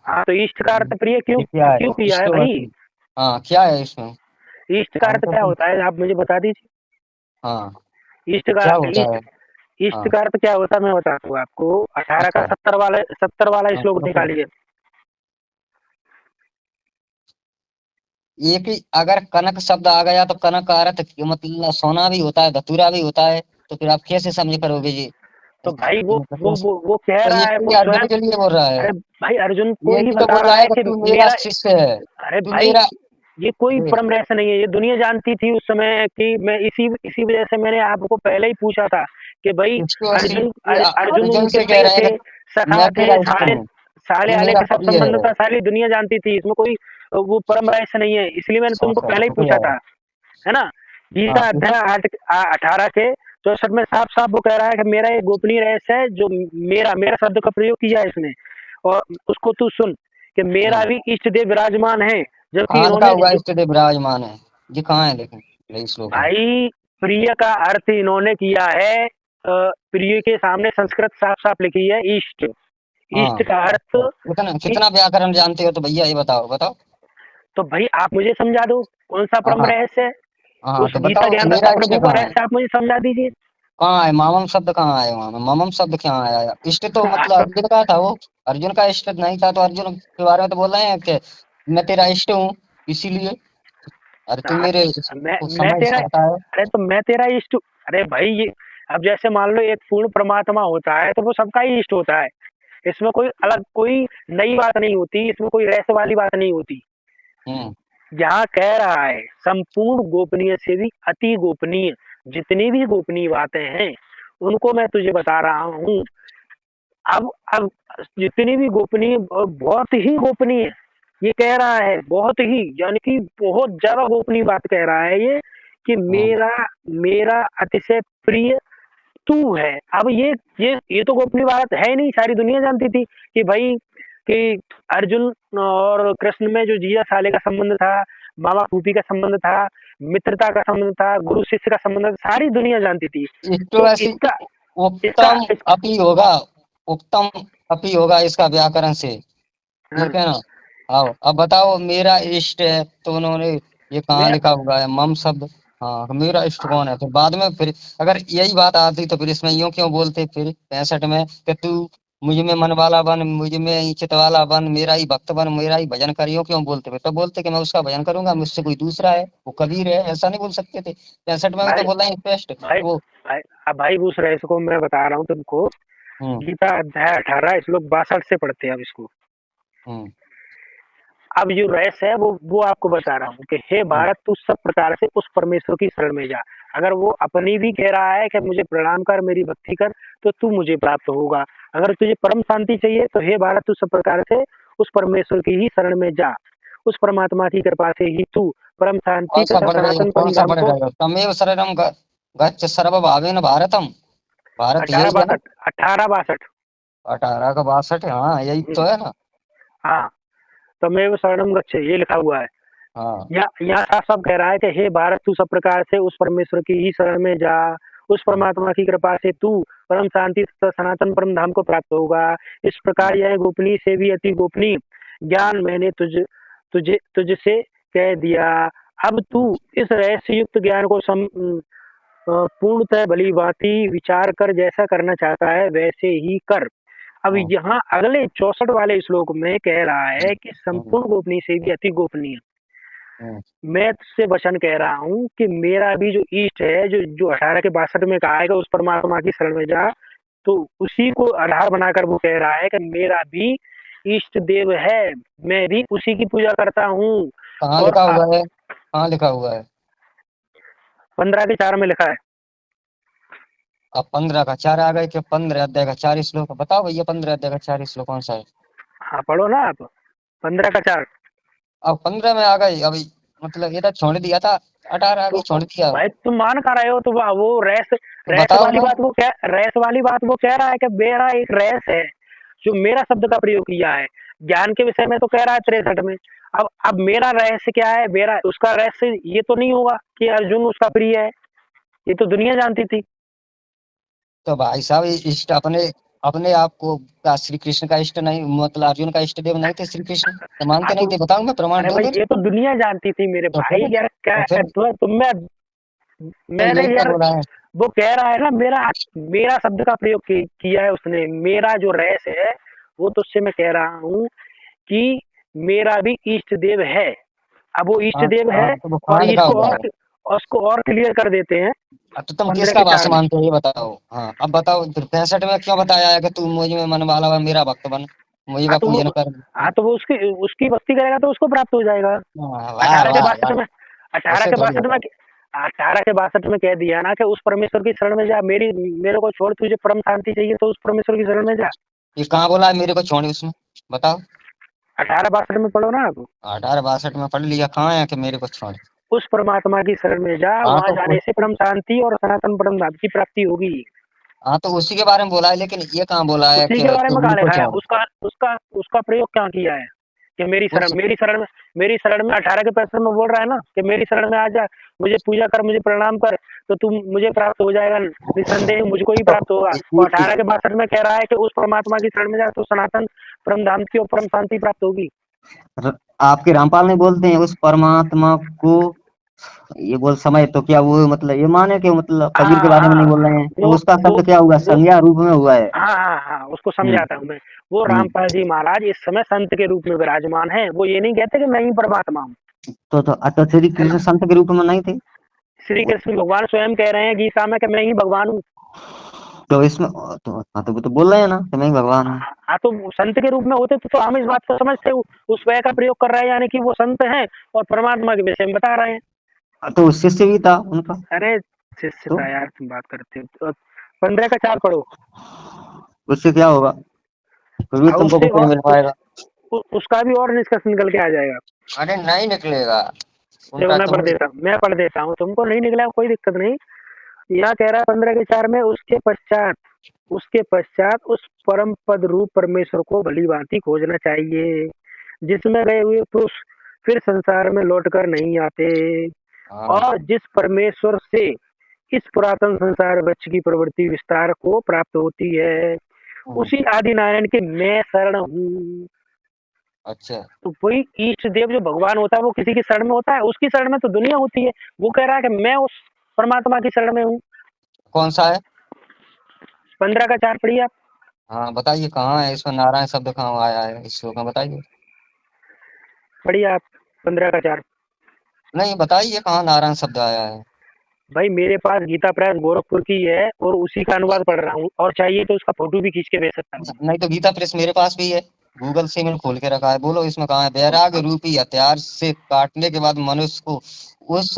हाँ, तो इष्ट का अर्थ प्रिय क्यों ये क्या क्यों है किया है इष्टो भाई? 80? हाँ क्या है इसमें? इष्ट का हाँ अर्थ तो क्या तुम, होता है, आप मुझे बता दीजिए। हाँ इष्ट का क्या होता इष्ट है? इष्ट हाँ का अर्थ क्या होता है मैं बताता हूँ आपको। 18 का अच्छा। 70 वाला हाँ श्लोक पढ़ो पढ़ो। निकालिए। एक ही अगर कनक शब्द आ गया तो कनक का अर्थ मतलब सोना भी होता है, धतूरा भी होता है, तो फिर आप कैसे समझ करोगे जी? तो भाई तो वो कह रहा ये है, कोई वो अर्जुन स्वयं। के लिए बोल रहा है, अरे भाई अर्जुन को ये ही भी तो बता बोल रहा रहा है है कि कि तू मेरा मेरा। शिष्य है, अरे तू भाई मेरा। ये कोई अरे परम रहस्य नहीं है, ये दुनिया जानती थी उस समय कि मैं इसी इसी वजह से मैंने आपको पहले ही पूछा था कि भाई इसको अस्सी अर्जुन अर्जुन उनके से कह प्रिय रहे हैं थे, कि सखा मैं थे, तेरा इष्ट साले हूँ, साले तू आले मेरा के सब प्रिय संबंध है। था, सारी दुनिया जानती थी, इसमें कोई वो परम रहस्य नहीं है, इसलिए मैंने तुमको सॉरी पहले ही रुक पूछा जाओ। था। है ना? हाँ गीता फिर अध्याय 18 के 64 में साफ साफ वो कह रहा है कि मेरा एक गोपनीय रहस्य है, जो मेरा मेरा शब्द का प्रयोग किया है इसने, और उसको तू सुन कि मेरा भी इष्ट देव विराजमान है, जबकि कहाँ लिखा इन्होंने हुआ है जो इष्ट देव विराजमान है? जी कहाँ है, लेकिन इस श्लोक में? भाई प्रिय का अर्थ इन्होंने किया है, प्रिय के सामने संस्कृत साफ साफ लिखी है इष्ट। हाँ इष्ट का अर्थ अच्छा, कितना कितना व्याकरण जानते हो तो भैया ये बताओ, बताओ। तो भाई आप मुझे समझा दो कौन सा परम हाँ रहस्य है। हाँ उस तो गीता बताओ ज्ञानदाता मेरा इष्ट प्रभु का कहाँ है? रहस्य आप मुझे समझा दीजिए। कहाँ है मामम शब्द, कहाँ आया वहां में? ममम शब्द कहाँ आया? इष्ट तो मतलब तो अर्जुन का था, वो अर्जुन का इष्ट नहीं था, तो अर्जुन के बारे में तो बोल रहे हैं कि मैं तेरा इष्ट हूँ, इसीलिए। अरे तू मेरे को मैं समझ तेरा सकता है। अरे तो मैं तेरा इष्ट। अरे भाई ये अब जैसे मान लो एक पूर्ण परमात्मा होता है तो वो सबका ही इष्ट होता है। इसमें कोई अलग कोई नई बात नहीं होती, इसमें कोई रहस्य वाली बात नहीं होती। हम्म। यहाँ कह रहा है संपूर्ण गोपनीय से भी अति गोपनीय, जितनी भी गोपनीय बातें हैं उनको मैं तुझे बता रहा हूँ। अब जितनी भी गोपनीय, बहुत ही गोपनीय ये कह रहा है, बहुत ही यानी कि बहुत ज्यादा गोपनीय बात कह रहा है ये, कि हम्म। मेरा मेरा अतिशय प्रिय तू है। अब ये तो गोपनीय बात है नहीं, सारी दुनिया जानती थी कि भाई कि अर्जुन और कृष्ण में जो जीजा साले का संबंध था, मामा फूफी का संबंध था, मित्रता का संबंध था, गुरु शिष्य का संबंध था, सारी दुनिया जानती थी। इष्टो तो ऐसी इसका इसका उत्तम इस, अपी होगा, उत्तम अपी होगा इसका व्याकरण से, हाँ, ठीक है ना। आओ अब बताओ, मेरा इष्ट है तो उन्होंने ये कहाँ मेरा लिखा हुआ है मम शब्द। हाँ, मेरा इष्ट कौन है, फिर बाद में फिर अगर यही बात आती तो फिर इसमें यूं क्यों बोलते फिर 65 में कि तू मुझ में मन वाला बन, मुझ में चित वाला बन, मेरा ही भक्त बन, मेरा ही भजन कर, यूं क्यों बोलते फिर। तो बोलते कि मैं उसका भजन करूंगा, मुझसे कोई दूसरा है, वो कबीर है, ऐसा नहीं बोल सकते थे। 65 में भी तो भाई बोला है स्पष्ट भाई वो। भाई अब भाई उस रईस को मैं बता रहा हूँ तुमको, हम्म गीता अध्याय 18 श्लोक 62 से पढ़ते हैं अब इसको। हम्म अब जो रैस है वो आपको बता रहा हूँ कि हे हम्म भारत, तू सब प्रकार से उस परमेश्वर की शरण में जा। अगर वो अपनी भी कह रहा है कि मुझे प्रणाम कर, मेरी भक्ति कर, तो तू मुझे प्राप्त होगा। अगर तुझे परम शांति चाहिए तो हे भारत, तू सब प्रकार से उस परमेश्वर की ही शरण में जा। उस परमात्मा की कृपा से ही तू परम शांति कौन सा तथा पढ़ रहे हो, सनातन कौन परम सा धाम पढ़ को। रहे हो, तमेव शरणम गच्छ सर्वभावेन भारतम। भारत अठारह यही है ना। बासठ 1862। 18 का 62, हाँ यही तो है ना। हाँ, तमेव शरणम गच्छ ये लिखा हुआ है। हाँ यहाँ साफ साफ कह रहा है कि हे भारत, तू सब प्रकार से उस परमेश्वर की ही शरण में जा। उस हाँ परमात्मा की कृपा से तू परम शांति तथा सनातन परम धाम को प्राप्त होगा। इस प्रकार यह गोपनीय से भी अति गोपनीय ज्ञान मैंने तुझसे कह दिया। अब तू इस रहस्य युक्त ज्ञान को पूर्णतः भली भांति विचार कर, जैसा करना चाहता है वैसे ही कर। अब हाँ यहाँ अगले 64 वाले श्लोक में कह रहा है कि हाँ संपूर्ण गोपनीय से भी अति गोपनीय। हाँ मैं तुझसे वचन कह रहा हूँ कि मेरा भी जो इष्ट है, जो जो 18 के 62 में कहा है कि उस परमात्मा की शरण में जा, तो उसी को आधार बनाकर वो कह रहा है कि मेरा भी इष्ट देव है, मैं भी उसी की पूजा करता हूँ। कहाँ और लिखा हुआ है, कहाँ लिखा हुआ है। 15 के 4 में लिखा है। अब 15 का 4 आ गए कि 15 अध्याय का 4 श्लोक, बताओ भैया 15 अध्याय का 4 श्लोक कौन सा है। हाँ, पढ़ो ना आप, 15 का 4। अब 15 में आ गए अभी, मतलब ये तो छोड़ दिया था, 18 तो अभी छोड़ दिया। भाई तुम मान कर रहे हो तो वो रैस तो रैस बताओ वाली ना। बात वो क्या रैस वाली बात वो कह रहा है कि मेरा एक रैस है जो मेरा शब्द का प्रयोग किया है। ज्ञान के विषय में तो कह रहा है 63 में। अब मेरा रहस्य क्या है, मेरा उसका रहस्य ये तो नहीं होगा कि अर्जुन उसका प्रिय है, ये तो दुनिया जानती थी। तो भाई साहब ये इष्ट अपने अपने आप को क्या श्री कृष्ण का इष्ट नहीं, मतलब अर्जुन का इष्ट देव नहीं थे श्री कृष्ण, तो हाँ मानते नहीं तो थे, बताओ मैं प्रमाण अरे दूं भाई फिर। ये तो दुनिया जानती थी मेरे तो भाई फिर यार, क्या तो फिर तो मैंने यही तो यार, बोला है। वो कह रहा है ना मेरा मेरा शब्द का प्रयोग किया है उसने। मेरा जो रैस है वो तो उससे मैं कह रहा हूँ कि मेरा भी इष्ट देव है। अब वो इष्ट हाँ देव हाँ, है तो वो और कहाँ लिखा हुआ है। उसको और क्लियर कर देते हैं अब तो तुम 15 किसका के 4 भाषा में। मानते हो ये बताओ। हाँ अब बताओ फिर 65 में क्यों बताया है कि तू मुझ में मन वाला बन, मेरा भक्त बन, मुझे हाँ का तो पूजन वो कर। हाँ तो वो उसकी उसकी भक्ति करेगा तो उसको प्राप्त हो जाएगा। हाँ, वाह अठारह के वाह बासठ वाह, में अठारह ऐसे के थोड़ी बासठ में होता 18 के 62 में कह दिया ना कि उस परमेश्वर की शरण में जा। मेरे को छोड़, तुझे परम शांति चाहिए तो उस परमेश्वर की शरण में जा। है। ये कहाँ बोला है मेरे को छोड़ उसमें, बताओ। 18 62 में पढ़ो ना आप। 18 62 में पढ़ लिया, कहाँ है कि मेरे को छोड़। उस परमात्मा की शरण में जा, हाँ वहां तो जाने से परम शांति और सनातन परम धाम की प्राप्ति होगी। हाँ तो उसी के बारे में बोला है, लेकिन ये कहाँ बोला है उसी कि के बारे तू में कहा मेरे को लिखा है, छोड़। उसका उसका उसका प्रयोग क्या किया है कि उस मेरी शरण में 18 के 65 में बोल रहा है ना कि मेरी शरण में आ जा, मुझे पूजा कर, मुझे प्रणाम कर, तो तुम मुझे प्राप्त हो जाएगा, निसंदेह मुझको ही तो प्राप्त होगा। और 18 के 62 में कह रहा है कि उस परमात्मा की शरण में जा तो सनातन परम धाम की और परम शांति प्राप्त होगी। आपके रामपाल नहीं बोलते हैं उस परमात्मा को, ये बोल समय तो क्या वो मतलब ये माने कि मतलब कबीर के हाँ बारे में नहीं हाँ, बोल रहे हैं, तो वो उसका वो शब्द क्या हुआ, वो संज्ञा रूप में हुआ है। हाँ हाँ हाँ, उसको हम्म समझाता हूँ मैं। वो हम्म रामपाल जी महाराज इस समय संत के रूप में विराजमान है, वो ये नहीं कहते कि मैं ही परमात्मा हूँ। तो श्री है कृष्ण ना, संत के रूप में नहीं थे। श्री वो कृष्ण भगवान स्वयं कह रहे हैं गीता में कि मैं ही भगवान हूँ। तो इसमें तो हाँ तो वो तो बोल रहे हैं ना कि मैं ही भगवान हूँ। हाँ तो संत के रूप में होते तो हम इस बात को समझते, उस वह का प्रयोग कर रहे हैं, यानी कि वो संत हैं और परमात्मा के विषय में बता रहे हैं। तो शिष्य भी था उनका। अरे तो शिष्यता यार, तुम बात करते हो तो 15 का 4 पढ़ो। उससे क्या होगा, फिर भी और तुमको उससे कुछ नहीं और मिल पाएगा। उसका भी और निष्कर्ष निकल के आ जाएगा। अरे नहीं निकलेगा देखो उनका तुम। मैं पढ़ देता हूँ, तुमको नहीं निकला कोई दिक्कत नहीं। यहाँ कह रहा है 15 के 4 में, उसके पश्चात उसके पश्चात उस परम पद रूप परमेश्वर को भली भांति खोजना चाहिए, जिसमें गए हुए पुरुष फिर संसार में लौटकर नहीं आते, हाँ। और जिस परमेश्वर से इस पुरातन संसार वृक्ष की प्रवृत्ति विस्तार को प्राप्त होती है, उसी आदि नारायण के मैं शरण हूँ। अच्छा। तो वही इष्ट देव जो भगवान होता है वो किसी की शरण में होता है? उसकी शरण में तो दुनिया होती है। वो कह रहा है कि मैं उस परमात्मा की शरण में हूँ। कौन सा है? 15 का 4 पढ़िए आप। हाँ बताइए कहाँ है इसमें नारायण शब्द कहाँ आया है इस श्लोक में, बताइए। पढ़िए आप 15 का 4। नहीं बताइए कहाँ नारायण शब्द आया है। भाई मेरे पास गीता प्रेस गोरखपुर की है और उसी का अनुवाद पढ़ रहा हूँ, और चाहिए तो उसका फोटो भी खींच के भेज सकता हूँ। नहीं तो गीता प्रेस मेरे पास भी है, गूगल से मैंने खोल के रखा है। बोलो इसमें कहाँ है? वैराग्य रूपी हथियार से काटने के बाद मनुष्य को उस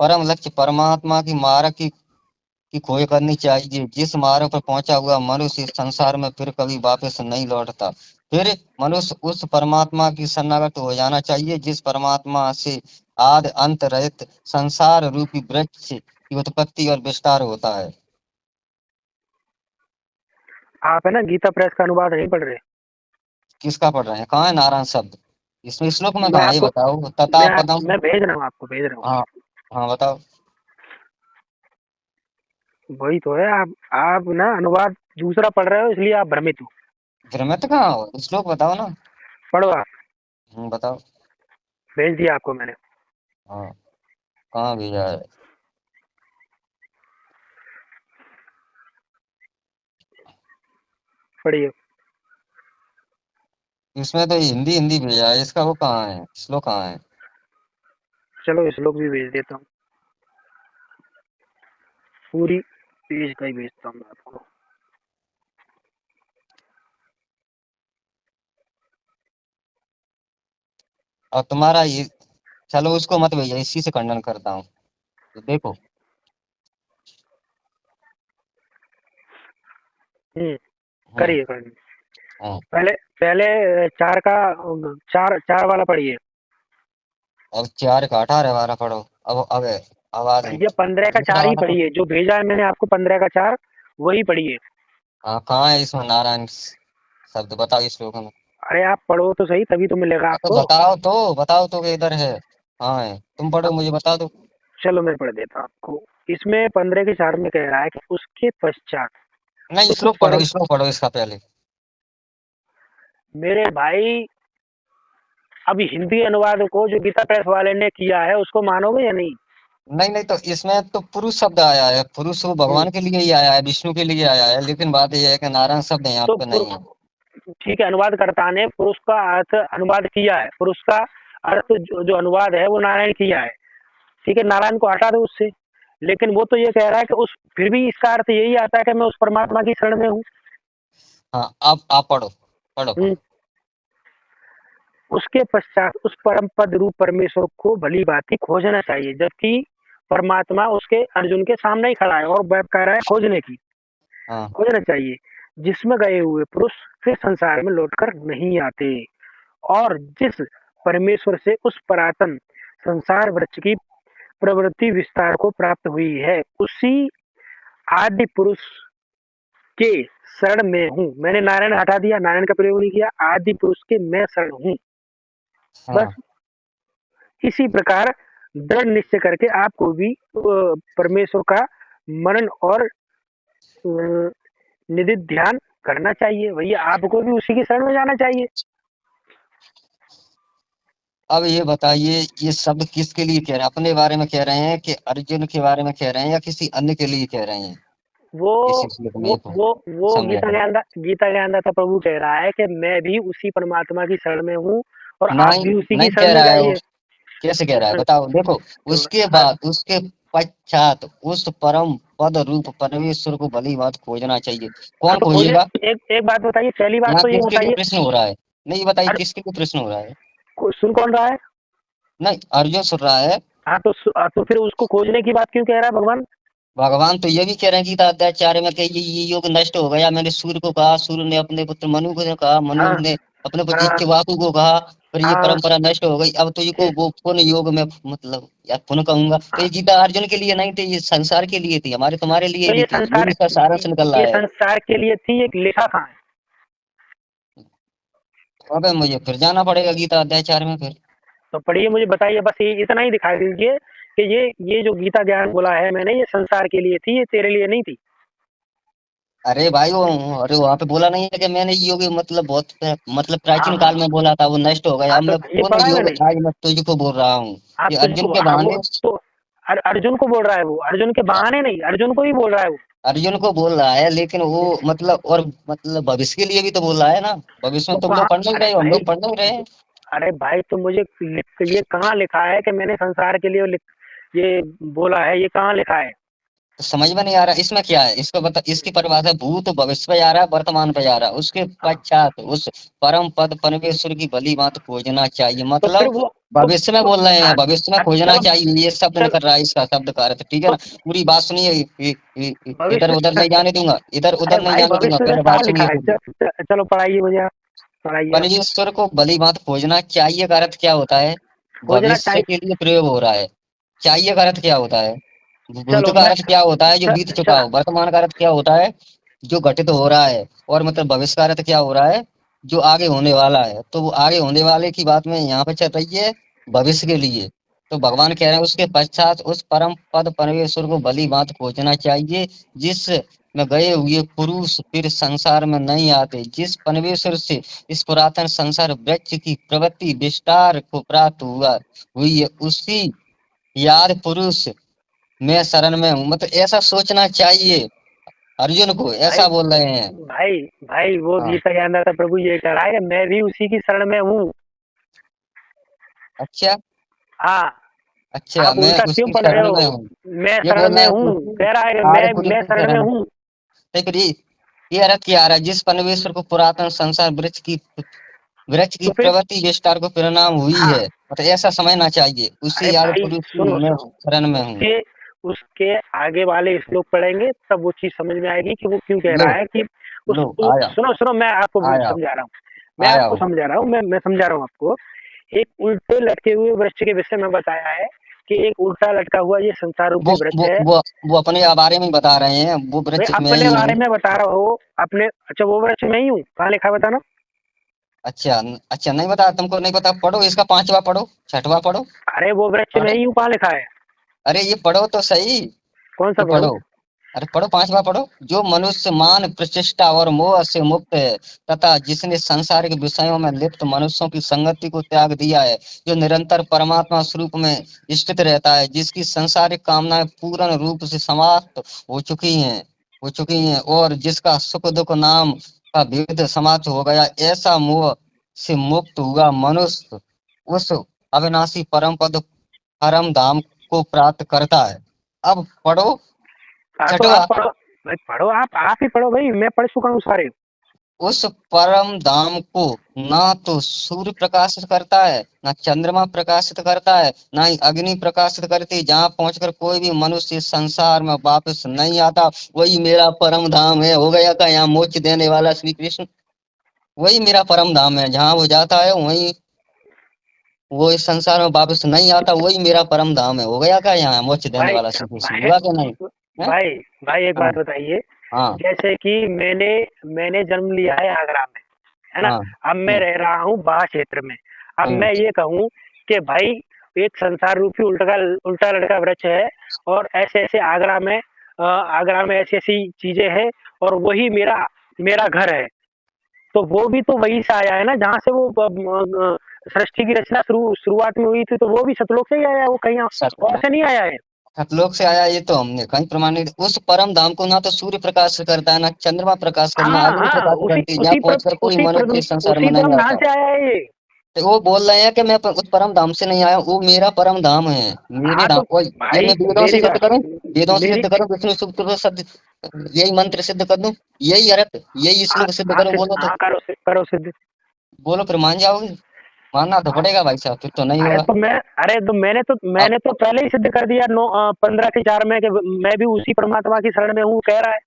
परम लक्ष्य परमात्मा की मार्ग की खोज करनी चाहिए। जिस मार्ग पर पहुंचा हुआ मनुष्य इस संसार में फिर कभी वापस नहीं लौटता। फिर मनुष्य उस परमात्मा की शरणागत हो जाना चाहिए जिस परमात्मा से आदि अंत रहित संसार रूपी वृक्ष की उत्पत्ति और विस्तार होता है। आप है ना गीता प्रेस का अनुवाद नहीं पढ़ रहे। किसका पढ़ रहे हैं? कहाँ है नारायण शब्द इसमें? श्लोक में मैं कहाँ है ये आपको बताओ। तथा पदम। मैं भेज रहा हूँ, आपको भेज रहा हूँ। हाँ हाँ बताओ। वही तो है, आप ना अनुवाद दूसरा पढ़ रहे हो इसलिए आप भ्रमित हो। भ्रमित कहाँ हो? श्लोक बताओ ना। पढ़ो आप। बताओ। भेज दिया आपको मैंने। हाँ कहाँ भेजा है? पढ़िए। इसमें तो हिंदी हिंदी भेजा है, इसका वो कहाँ है? श्लोक कहाँ है? चलो श्लोक भी भेज देता हूँ, पूरी पेज का ही भेजता हूँ मैं आपको। और तुम्हारा ये, चलो उसको मत भेजा, इसी से खंडन करता हूँ। तो देखो। हम्म। करिए करिए। हाँ। पहले पहले चार का चार चार वाला पढ़िए। अब 4 का 18 वाला पढ़ो। अब आवाज नहीं। ये 15 का दूसरा 4 ही वाला पढ़ो। पढ़िए, जो भेजा है मैंने आपको 15 का 4 वही पढ़िए। हाँ कहाँ है इसमें नारायण शब्द? बताओ इस श्लोक में। अरे आप पढ़ो तो सही, तभी तो मिलेगा तो आपको। बताओ तो कि इधर है। हाँ है, तुम पढ़ो अब मुझे बता दो। चलो मैं पढ़ देता हूँ आपको। इसमें 15 के 4 में कह रहा है कि उसके पश्चात नहीं उस परम, श्लोक पढ़ो इसका पहले। मेरे भाई अभी हिंदी अनुवाद को जो गीता प्रेस वाले ने किया है उसको मानोगे या नहीं? नहीं तो इसमें तो पुरुष शब्द आया है, पुरुष वो भगवान के लिए ही आया है, विष्णु के लिए आया है, लेकिन बात यह है कि नारायण शब्द यहाँ तो पे नहीं है। ठीक है, अनुवादकर्ता ने पुरुष का अर्थ अनुवाद किया है, पुरुष का अर्थ जो अनुवाद है वो नारायण किया है। ठीक है, नारायण को हटा दो उससे। लेकिन वो तो ये कह रहा है कि उस फिर भी इसका अर्थ यही आता है कि मैं उस परमात्मा की शरण में हूँ। हाँ अब आप पढ़ो पढ़ो। उसके पश्चात उस परम पद रूप परमेश्वर को भली भांति खोजना चाहिए, जबकि परमात्मा उसके अर्जुन के सामने ही खड़ा है और वह कह रहा है खोजने की, हाँ खोजना चाहिए, जिसमें गए हुए पुरुष फिर संसार में लौटकर नहीं आते, और जिस परमेश्वर से उस पुरातन संसार वृक्ष की प्रवृत्ति विस्तार को प्राप्त हुई है, उसी आदि पुरुष के शरण में हूँ। मैंने नारायण हटा दिया, नारायण का प्रयोग नहीं किया, आदि पुरुष के मैं शरण हूँ। हाँ। बस इसी प्रकार दृढ़ निश्चय करके आपको भी परमेश्वर का मनन और निधि ध्यान करना चाहिए। भैया आपको भी उसी की शरण में जाना चाहिए। अब ये बताइए ये शब्द किसके लिए कह रहे हैं? अपने बारे में कह रहे हैं कि अर्जुन के बारे में कह रहे हैं या किसी अन्य के लिए कह रहे हैं? वो इसी श्लोक में वो समझा है। गीता ज्ञानदाता प्रभु कह रहा है कि मैं भी उसी परमात्मा की शरण में हूँ और आप नहीं भी उसी की नहीं कह शरण में रहा है वो। जाइए। कैसे कह रहा है बताओ। देखो उसके बाद उसके पश्चात उस परम पद रूप परमेश्वर को भली बात खोजना चाहिए। कौन तो खोजे। खोजेगा? एक बात बताइए, पहली बात यहाँ तो ये किसके लिए बताइए। प्रश्न हो रहा है? नहीं बताइए अरे किसके लिए प्रश्न हो रहा है? सुन कौन रहा है? नहीं अर्जुन सुन रहा है। हाँ तो फिर उसको खोजने की बात क्यों कह रहा है भगवान? भगवान तो ये भी कह रहे हैं गीता अध्याय 4 में कि ये युग नष्ट हो गया। मैंने सूर्य को कहा, सूर्य ने अपने पुत्र मनु को कहा, मनु हाँ ने अपने पुत्र हाँ इक्ष्वाकु को कहा, फिर ये हाँ परंपरा नष्ट हो गई। अब तुझको वो पुण्य योग में मतलब या पुण्य कहूंगा, तो ये गीता अर्जुन के लिए नहीं थी, ये संसार के लिए थी, हमारे तुम्हारे लिए तो भी ये थी, ये भी संसार इसका सारांश निकल रहा ये है। संसार के लिए थी, एक लिखा कहाँ है? अबे मुझे फिर जाना पड़ेगा गीता अध्याय 4 में फिर। तो पढ़िए, मुझे बताइए, बस ये इतना ही दिखा दीजिए कि ये जो गीता ज्ञान बोला है मैंने, ये संसार के लिए थी, ये तेरे लिए नहीं थी। अरे भाई वो, अरे वहां पे बोला नहीं है कि मैंने योग मतलब बहुत मतलब हाँ प्राचीन हाँ काल में बोला था, वो नष्ट हो गया। हाँ, अब तो मैं ये पुनः पढ़ा है योग मैंने। आज मैं तुझको बोल रहा हूँ। आप ये अर्जुन तुझको, के हाँ, वो बहाने, तो अर्जुन को बोल रहा है, वो अर्जुन के बहाने नहीं, अर्जुन को ही बोल रहा है वो। अर्जुन को बोल रहा है, लेकिन वो मतलब और मतलब भविष्य के लिए भी तो बोल रहा है ना। भविष्य तो में तुम कहा, लोग पढ़ नहीं अरे रहे हो, हम भाई, लोग पढ़ नहीं रहे हैं। अरे भाई, तो मुझे ये कहाँ लिखा है कि मैंने संसार के लिए ये बोला है? ये कहाँ लिखा है? तो समझ में नहीं आ रहा इसमें क्या है, इसको बता। इसकी परिभाषा भूत भविष्य पे आ रहा है, वर्तमान पे आ रहा है, उसके हाँ, पश्चात उस परम पद परमेश्वर की भली बात खोजना चाहिए। तो फिर मतलब वो भविष्य में बोल रहे हैं, भविष्य में खोजना चलो चाहिए, ये शब्द चलो, निकल रहा है इसका शब्द का अर्थ, ठीक है तो ना। पूरी बात सुनिए, इधर भविष्य उधर नहीं जाने दूंगा, इधर अरे उधर नहीं भाई, जाने दूंगा, भविष्य में पहले कहाँ बात लिखा सुनिए है? पूरी। चलो पढ़ाइए मुझे, आप पढ़ाइए, आप। परमेश्वर को भली बात खोजना चाहिए का अर्थ क्या होता है? खोजना भविष्य चाहिए। के लिए प्रयोग हो रहा है। चाहिए का अर्थ क्या होता है? भूत चलो का मैं अर्थ क्या होता है? जो बीत चुका हो। वर्तमान का अर्थ क्या होता है? जो घटित हो रहा है। और मतलब भविष्य का अर्थ क्या हो रहा है? जो आगे होने वाला है। तो वो आगे होने वाले की बात में यहाँ पे चल रही है, भविष्य के लिए। तो भगवान कह रहे हैं उसके पश्चात उस परम पद परमेश्वर को भली बात खोजना चाहिए, जिस में गए हुए पुरुष फिर संसार में नहीं आते, जिस परमेश्वर से इस पुरातन संसार वृक्ष की प्रवृत्ति विस्तार को प्राप्त हुई है, उसी याद पुरुष मैं शरण में हूँ। मतलब ऐसा सोचना चाहिए अर्जुन को, भाई ऐसा बोल रहे हैं। भाई भाई, वो हाँ। गीता के अंदर तो प्रभु ये कह रहा है कि मैं भी उसी की शरण में हूँ। अच्छा। हाँ, अच्छा, आप मैं उल्टा क्यों उसकी पढ़ रहे शरण में हो? हूँ। मैं ये शरण बोल में रहा है हूँ, उसी कह रहा है कि आर्य पुरुष मैं की शरण में शरण में। हूँ। तो फिर ये अर्थ क्या आ रहा है? जिस परमेश्वर को पुरातन संसार वृक्ष की तो फिर प्रवृत्ति विस्तार को परिणाम हुई हाँ, है, मतलब ऐसा समझना चाहिए, अरे उसी आर्य भाई पुरुष की सुनो, मैं शरण में हूँ। उसके उसके आगे वाले श्लोक पढ़ेंगे तब वो चीज समझ में आएगी कि वो क्यों कह लो रहा है कि लो आया, सुनो सुनो, मैं आपको आया समझा रहा हूँ, मैं आया आपको हूँ। समझा रहा हूँ, मैं समझा रहा हूँ आपको। एक उल्टे लटके हुए वृक्ष के विषय में बताया है कि एक उल्टा लटका हुआ ये संसार वो रूपी वृक्ष वो है। वो वो अपने बारे में बता रहे हैं, वो भाई वृक्ष में अपने ही बारे हूँ। में बता रहा हो, अपने, अच्छा वो वृक्ष में ही हूँ, कहाँ लिखा है बताना? अच्छा अच्छा, नहीं बता, तुमको नहीं पता? पढ़ो इसका 5वां पढ़ो, 6वां पढ़ो। अरे वो वृक्ष में पढ़ो, ही हूँ, कहाँ लिखा है? अरे ये पढ़ो तो सही। कौन सा ये पढ़ो? पढ़ो, अरे पढ़ो 5वां पढ़ो। जो मनुष्य मान प्रतिष्ठा और मोह से मुक्त है, तथा जिसने सांसारिक विषयों में लिप्त मनुष्यों की संगति को त्याग दिया है, जो निरंतर परमात्मा स्वरूप में स्थित रहता है, जिसकी सांसारिक कामनाएं पूर्ण रूप से समाप्त हो चुकी हैं और जिसका सुख दुख नाम का भेद समाप्त हो गया, ऐसा मोह से मुक्त हुआ मनुष्य उस अविनाशी परम पद परम धाम को प्राप्त करता है। अब पढ़ो हाँ तो आप 6वां। पढ़ो भाई, पढ़ो, आप ही पढ़ो भाई, मैं पढ़ चुका हूँ सारे। उस परम धाम को ना तो सूर्य प्रकाशित करता है, ना चंद्रमा प्रकाशित करता है, ना ही अग्नि प्रकाशित करती, जहाँ पहुंचकर कोई भी मनुष्य इस संसार में वापस नहीं आता। वही मेरा परम धाम है। हो गया का यहाँ मोक्ष देने वाला श्री कृष्ण, वही मेरा परम धाम है। जहाँ वो जाता है वही, वो इस संसार में वापस नहीं आता, वही मेरा परम धाम है। हो गया का यहाँ मोक्ष देने भाई वाला श्री कृष्ण, भाई हुआ क्या नहीं है? भाई भाई, एक हाँ बात बताइए। हाँ जैसे कि मैंने जन्म लिया है आगरा में, है ना? हाँ। अब मैं रह रहा हूँ बाह क्षेत्र में। अब हम्म, मैं ये कहूँ कि भाई एक संसार रूपी उल्टा उल्टा लटका वृक्ष है, और ऐसे ऐसे आगरा में ऐसी ऐसी चीजें हैं, और वही मेरा मेरा घर है। तो वो भी तो वहीं से आया है ना, जहाँ से वो सृष्टि की रचना शुरुआत में हुई थी, तो वो भी सतलोक से ही आया है, वो कहीं और से नहीं आया है। सतलोक से आया, ये तो हमने कहीं प्रमाणित। उस परम धाम को ना तो सूर्य प्रकाश करता है, ना चंद्रमा प्रकाश करता, ना हाँ अग्नि हाँ, प्रकाश करती है, जहाँ पहुंचकर कोई मनुष्य इस संसार में उसी नहीं परम धाम आता। से आया है ये। तो वो बोल रहे हैं कि मैं उस परम धाम से नहीं आया, वो मेरा परम धाम है, मेरे हाँ धाम। तो और ये भाई मैं वेदों से मेरी सिद्ध बात, करूं, वेदों से मेरी सिद्ध करूं, विष्णु सूक्त को शब्द, यही मंत्र सिद्ध कर दूं, यही अर्थ, यही हाँ श्लोक सिद्ध हाँ करूं? बोलो तो, हाँ, करो सिद्ध। बोलो फिर मान जाओगे? मानना तो पड़ेगा भाई साहब, फिर तो नहीं अरे होगा। तो मैं अरे तो अब मैंने तो पहले ही सिद्ध कर दिया, 15 के 4 में कि मैं भी उसी परमात्मा की शरण में हूँ, कह रहा है।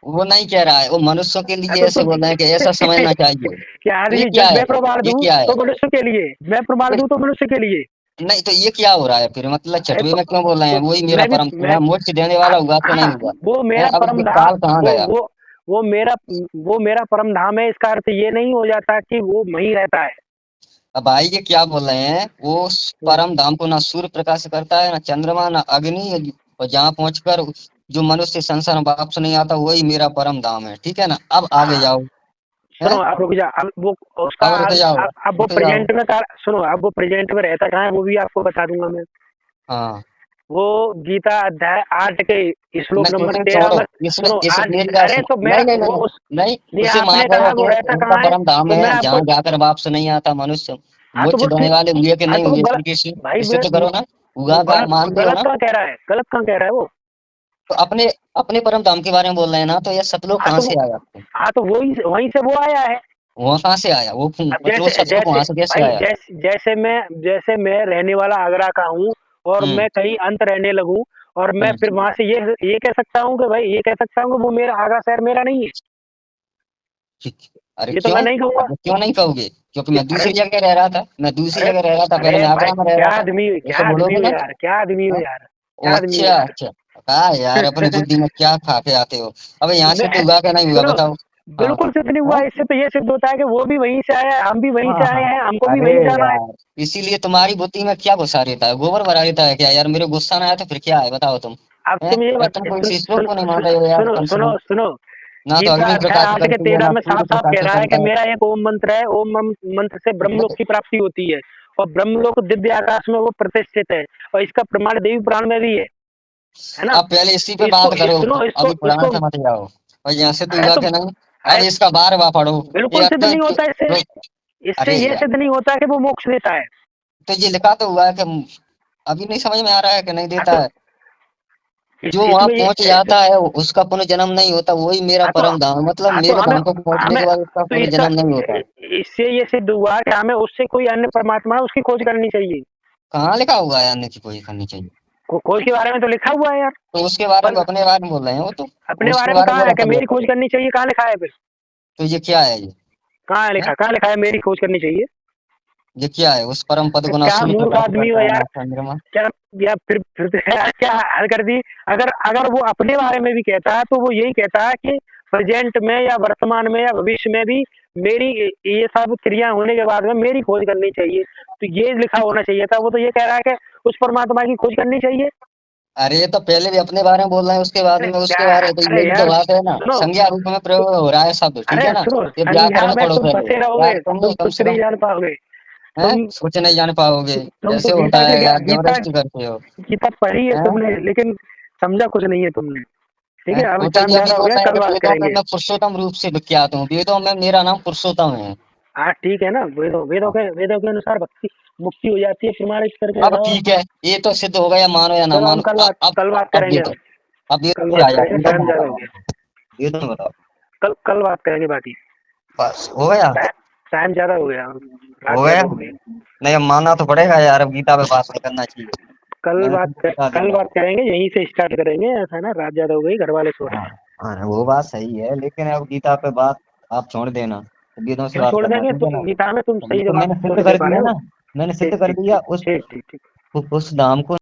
वो नहीं कह रहा है, वो मनुष्यों के लिए तो ऐसे बोल रहे हैं कि ऐसा समझना चाहिए। क्या तो ये आदमी क्या जब मैं है, प्रमाण ये दूं क्या है? तो मनुष्य के लिए, मैं प्रमाण दूं तो मनुष्य के लिए। नहीं तो ये क्या हो रहा है फिर, मतलब अरे चटवे में क्यों बोल रहे हैं, तो वही मेरा मैं भी परम मैं मैं मोक्ष देने वाला हुआ कि नहीं हाँ, हुआ वो है? मेरा अब परम ये धाम, काल कहाँ वो गया? वो वो मेरा वो मेरा परम धाम है, इसका अर्थ ये नहीं हो जाता कि वो वहीं रहता है। अब भाई ये क्या बोल रहे हैं, वो हम्म, परम धाम को ना सूर्य प्रकाश करता है, ना चंद्रमा, ना अग्नि, और जहाँ पहुंचकर जो मनुष्य संसार में वापस नहीं आता, वही मेरा परम धाम है। ठीक है ना, अब आगे हाँ, जाओ। सुनो है, अब रुक जा, अब वो उसका अब रुक जाओ, अब वो रुक जाओ। प्रेजेंट में सुनो, अब वो प्रेजेंट में रहता कहाँ है वो भी आपको बता दूंगा मैं। हाँ, वो गीता अध्याय 8 के श्लोक नहीं नंबर उसे 13 छोड़ो, में, इसमें सुनो इस 8, मेरी बात अरे सुनो, तो मेरा नहीं नहीं नहीं वो नहीं उस नहीं, ये उसे मान आपने रहे कहा हो वो कि रहता उनका कहाँ है, परम धाम तो मैं है आपको, जहाँ जाकर वापस नहीं आता मनुष्य, हाँ तो मोक्ष वो देने ठीक, वाले हुए कि हाँ नहीं तो वो हुए, गलत, श्री कृष्ण भाई इसे तो करो ना, वो हुआ का मानते हो गलत ना? कहाँ कह रहा है, गलत कहाँ कह रहा है वो। तो अपने अपने परम धाम के बारे में बोल रहे हैं ना, तो यह सतलोक हाँ कहाँ तो से आया आपको? हाँ तो वही वहीं से वो आया है। वहाँ कहाँ से आया वो, अब मतलब वो जैसे सतलोक जैसे वहां से कैसे भाई आया? जैसे मैं रहने वाला आगरा का हूँ, और हम्म। मैं कहीं अंत रहने लगूं, और मैं हम्म। फिर वहां से ये कह सकता हूँ कि भाई, ये कह सकता हूँ कि वो मेरा आगरा शहर मेरा नहीं है। ठीक। अरे ये तो क्यों, मैं नहीं कहूंगा। अब क्यों नहीं कहोगे? क्योंकि मैं अरे दूसरी जगह रह रहा था, मैं दूसरी अरे जगह रह रहा था, पहले अरे मैं भाई आगरा में रह रहा था, क्या ऐसे आदमी बोलोगे हो ना? यार, क्या आदमी हो हाँ? यार, ओ क्या आदमी हो अच्छा यार। अच्छा, कहा यार अपनी बुद्धि में क्या खा के आते हो। अब यहाँ मैं सिद्ध हुआ क्या नहीं हुआ सुनो, बताओ? हाँ। बिल्कुल सिद्ध नहीं हुआ, हाँ। इससे तो ये सिद्ध होता है कि वो भी वहीं से आया है, हम भी वहीं हाँ से आए हाँ। हैं, हमको भी अरे वहीं जाना है। यार, इसीलिए तुम्हारी बुद्धि में क्या घुसा रहता है, गोबर भरा रहता है क्या यार? मेरे गुस्सा ना आया तो फिर क्या है बताओ तुम? अब हैं? तुम ये अरे तुम कोई श्लोक को नहीं मान रहे हो यार, कम से कम। सुनो, ना तो गीता अग्नि अध्याय प्रकाश 8 के करती है, 13 ना में साफ सूर्य साफ कह प्रकाश रहा है कि करता है। मेरा एक ओम मंत्र है, ओम मंत्र से ब्रह्मलोक की प्राप्ति होती है, और ब्रह्मलोक दिव्य आकाश में वो प्रतिष्ठित है, और इसका प्रमाण देवी पुराण में भी है ना। अब पहले इसी तो पे बात करो, सुनो, अभी पुराना इसको से मत जाओ। और यहाँ से तो अरे हुआ तो क्या नहीं? अब अरे इसका बार बार पढ़ो। ये बिल्कुल सिद्ध नहीं होता इससे, इससे अरे ये यार, सिद्ध नहीं होता कि वो मोक्ष देता है। तो ये लिखा तो हुआ है कि अभी नहीं समझ में आ रहा है कि नहीं हाँ देता तो है? जो वहां इसमें ये पहुंच जाता है उसका पुनर्जन्म नहीं होता, वही मेरा हाँ तो परम धाम, मतलब हाँ तो मेरे हमें धाम को पहुंचने हमें के बाद उसका तो इसका पुनर्जन्म नहीं होता। इससे ये सिद्ध हुआ कि हमें उससे कोई अन्य परमात्मा है उसकी खोज करनी चाहिए। कहाँ लिखा हुआ है अन्य की कोई करनी चाहिए? खोज के बारे में तो लिखा हुआ है यार। तो उसके बारे में, पर अपने बारे में बोल रहे हैं वो तो, अपने उसके बारे में बारे में कहाँ बोला है कि कर लो। मेरी खोज करनी चाहिए, कहाँ लिखा है फिर, तो ये क्या है ये? कहाँ है है? लिखा, कहाँ लिखा है मेरी खोज करनी चाहिए। ये क्या है, उस परम पद को ना क्या सूर्य मूर्ख प्रकाश आदमी हो करता है यार, ना चंद्रमा। क्या, या फिर क्या हद कर दी। अगर अगर वो अपने बारे में भी कहता है तो वो यही कहता है कि प्रेजेंट में या वर्तमान में या भविष्य में भी मेरी ये सब क्रिया होने के बाद में मेरी खोज करनी चाहिए, तो ये लिखा होना चाहिए था। वो तो ये कह रहा है कि उस परमात्मा की खोज करनी चाहिए। अरे ये तो पहले भी अपने बारे में बोल रहे हैं, उसके बाद अरे में क्या, उसके बारे में, तो अरे ये भी तो यार बात है ना, सुनो, संज्ञा रूप में प्रयोग हो रहा है शब्द, ठीक है अरे ना? सुनो, ये संज्ञा व्याकरण में पढ़ो तुम पहले, फंसे रहोगे, यार तुम तुम नहीं कम कुछ से नहीं कम। जान पाओगे। हैं? तुम कुछ नहीं जान पाओगे। तुम तो ऐसे होता गीता है के यार, गीता जबरदस्ती करते हो। गीता पढ़ी है हैं? तुमने, लेकिन समझा कुछ नहीं है तुमने। ठीक हैं? है, अभी वो तो टाइम ये भी ज्यादा हो गया, बोलता है कल कि बात वेदों में करेंगे। मैं पुरुषोत्तम रूप से विख्यात हूँ, वेदों में मेरा नाम पुरुषोत्तम है। हाँ ठीक है ना, हाँ। वेदों के अनुसार भक्ति मुक्ति हो जाती है, प्रमाणित करके अब दिखाओ। ठीक है, ये तो सिद्ध हो गया, मानो या ना चलो हम मानो। कल बात अब करेंगे, ये हम तो, अब ये कल तो बात आ जाए, करेंगे, वेदों टाइम में ज्यादा हो बताओ, गया। वेदों में बताओ। कल बात करेंगे बाकी। बस हो गया। टाइम ज्यादा हो गया, रात हो गया। ज्यादा हो गई। नहीं अब मानना तो पड़ेगा यार, अब गीता पे बात नहीं करना चाहिए। मैंने तुमको बता कल दिया। बात करेंगे, यहीं से स्टार्ट करेंगे, ऐसा है ना, रात ज्यादा हो गई, घर वाले सो रहे हाँ हैं। हाँ, वो बात सही है, लेकिन अब गीता पे बात आप छोड़ देना, वेदों से क्यों बात छोड़ करना, देंगे, ठीक है ना? तुम गीता में तुम तो सही तो जवाब मैंने तो सिद्ध नहीं दे कर पा रहे दिया हो। ना, मैंने सिद्ध ठीक कर ठीक दिया ठीक ठीक ठीक ठीक। उस धाम को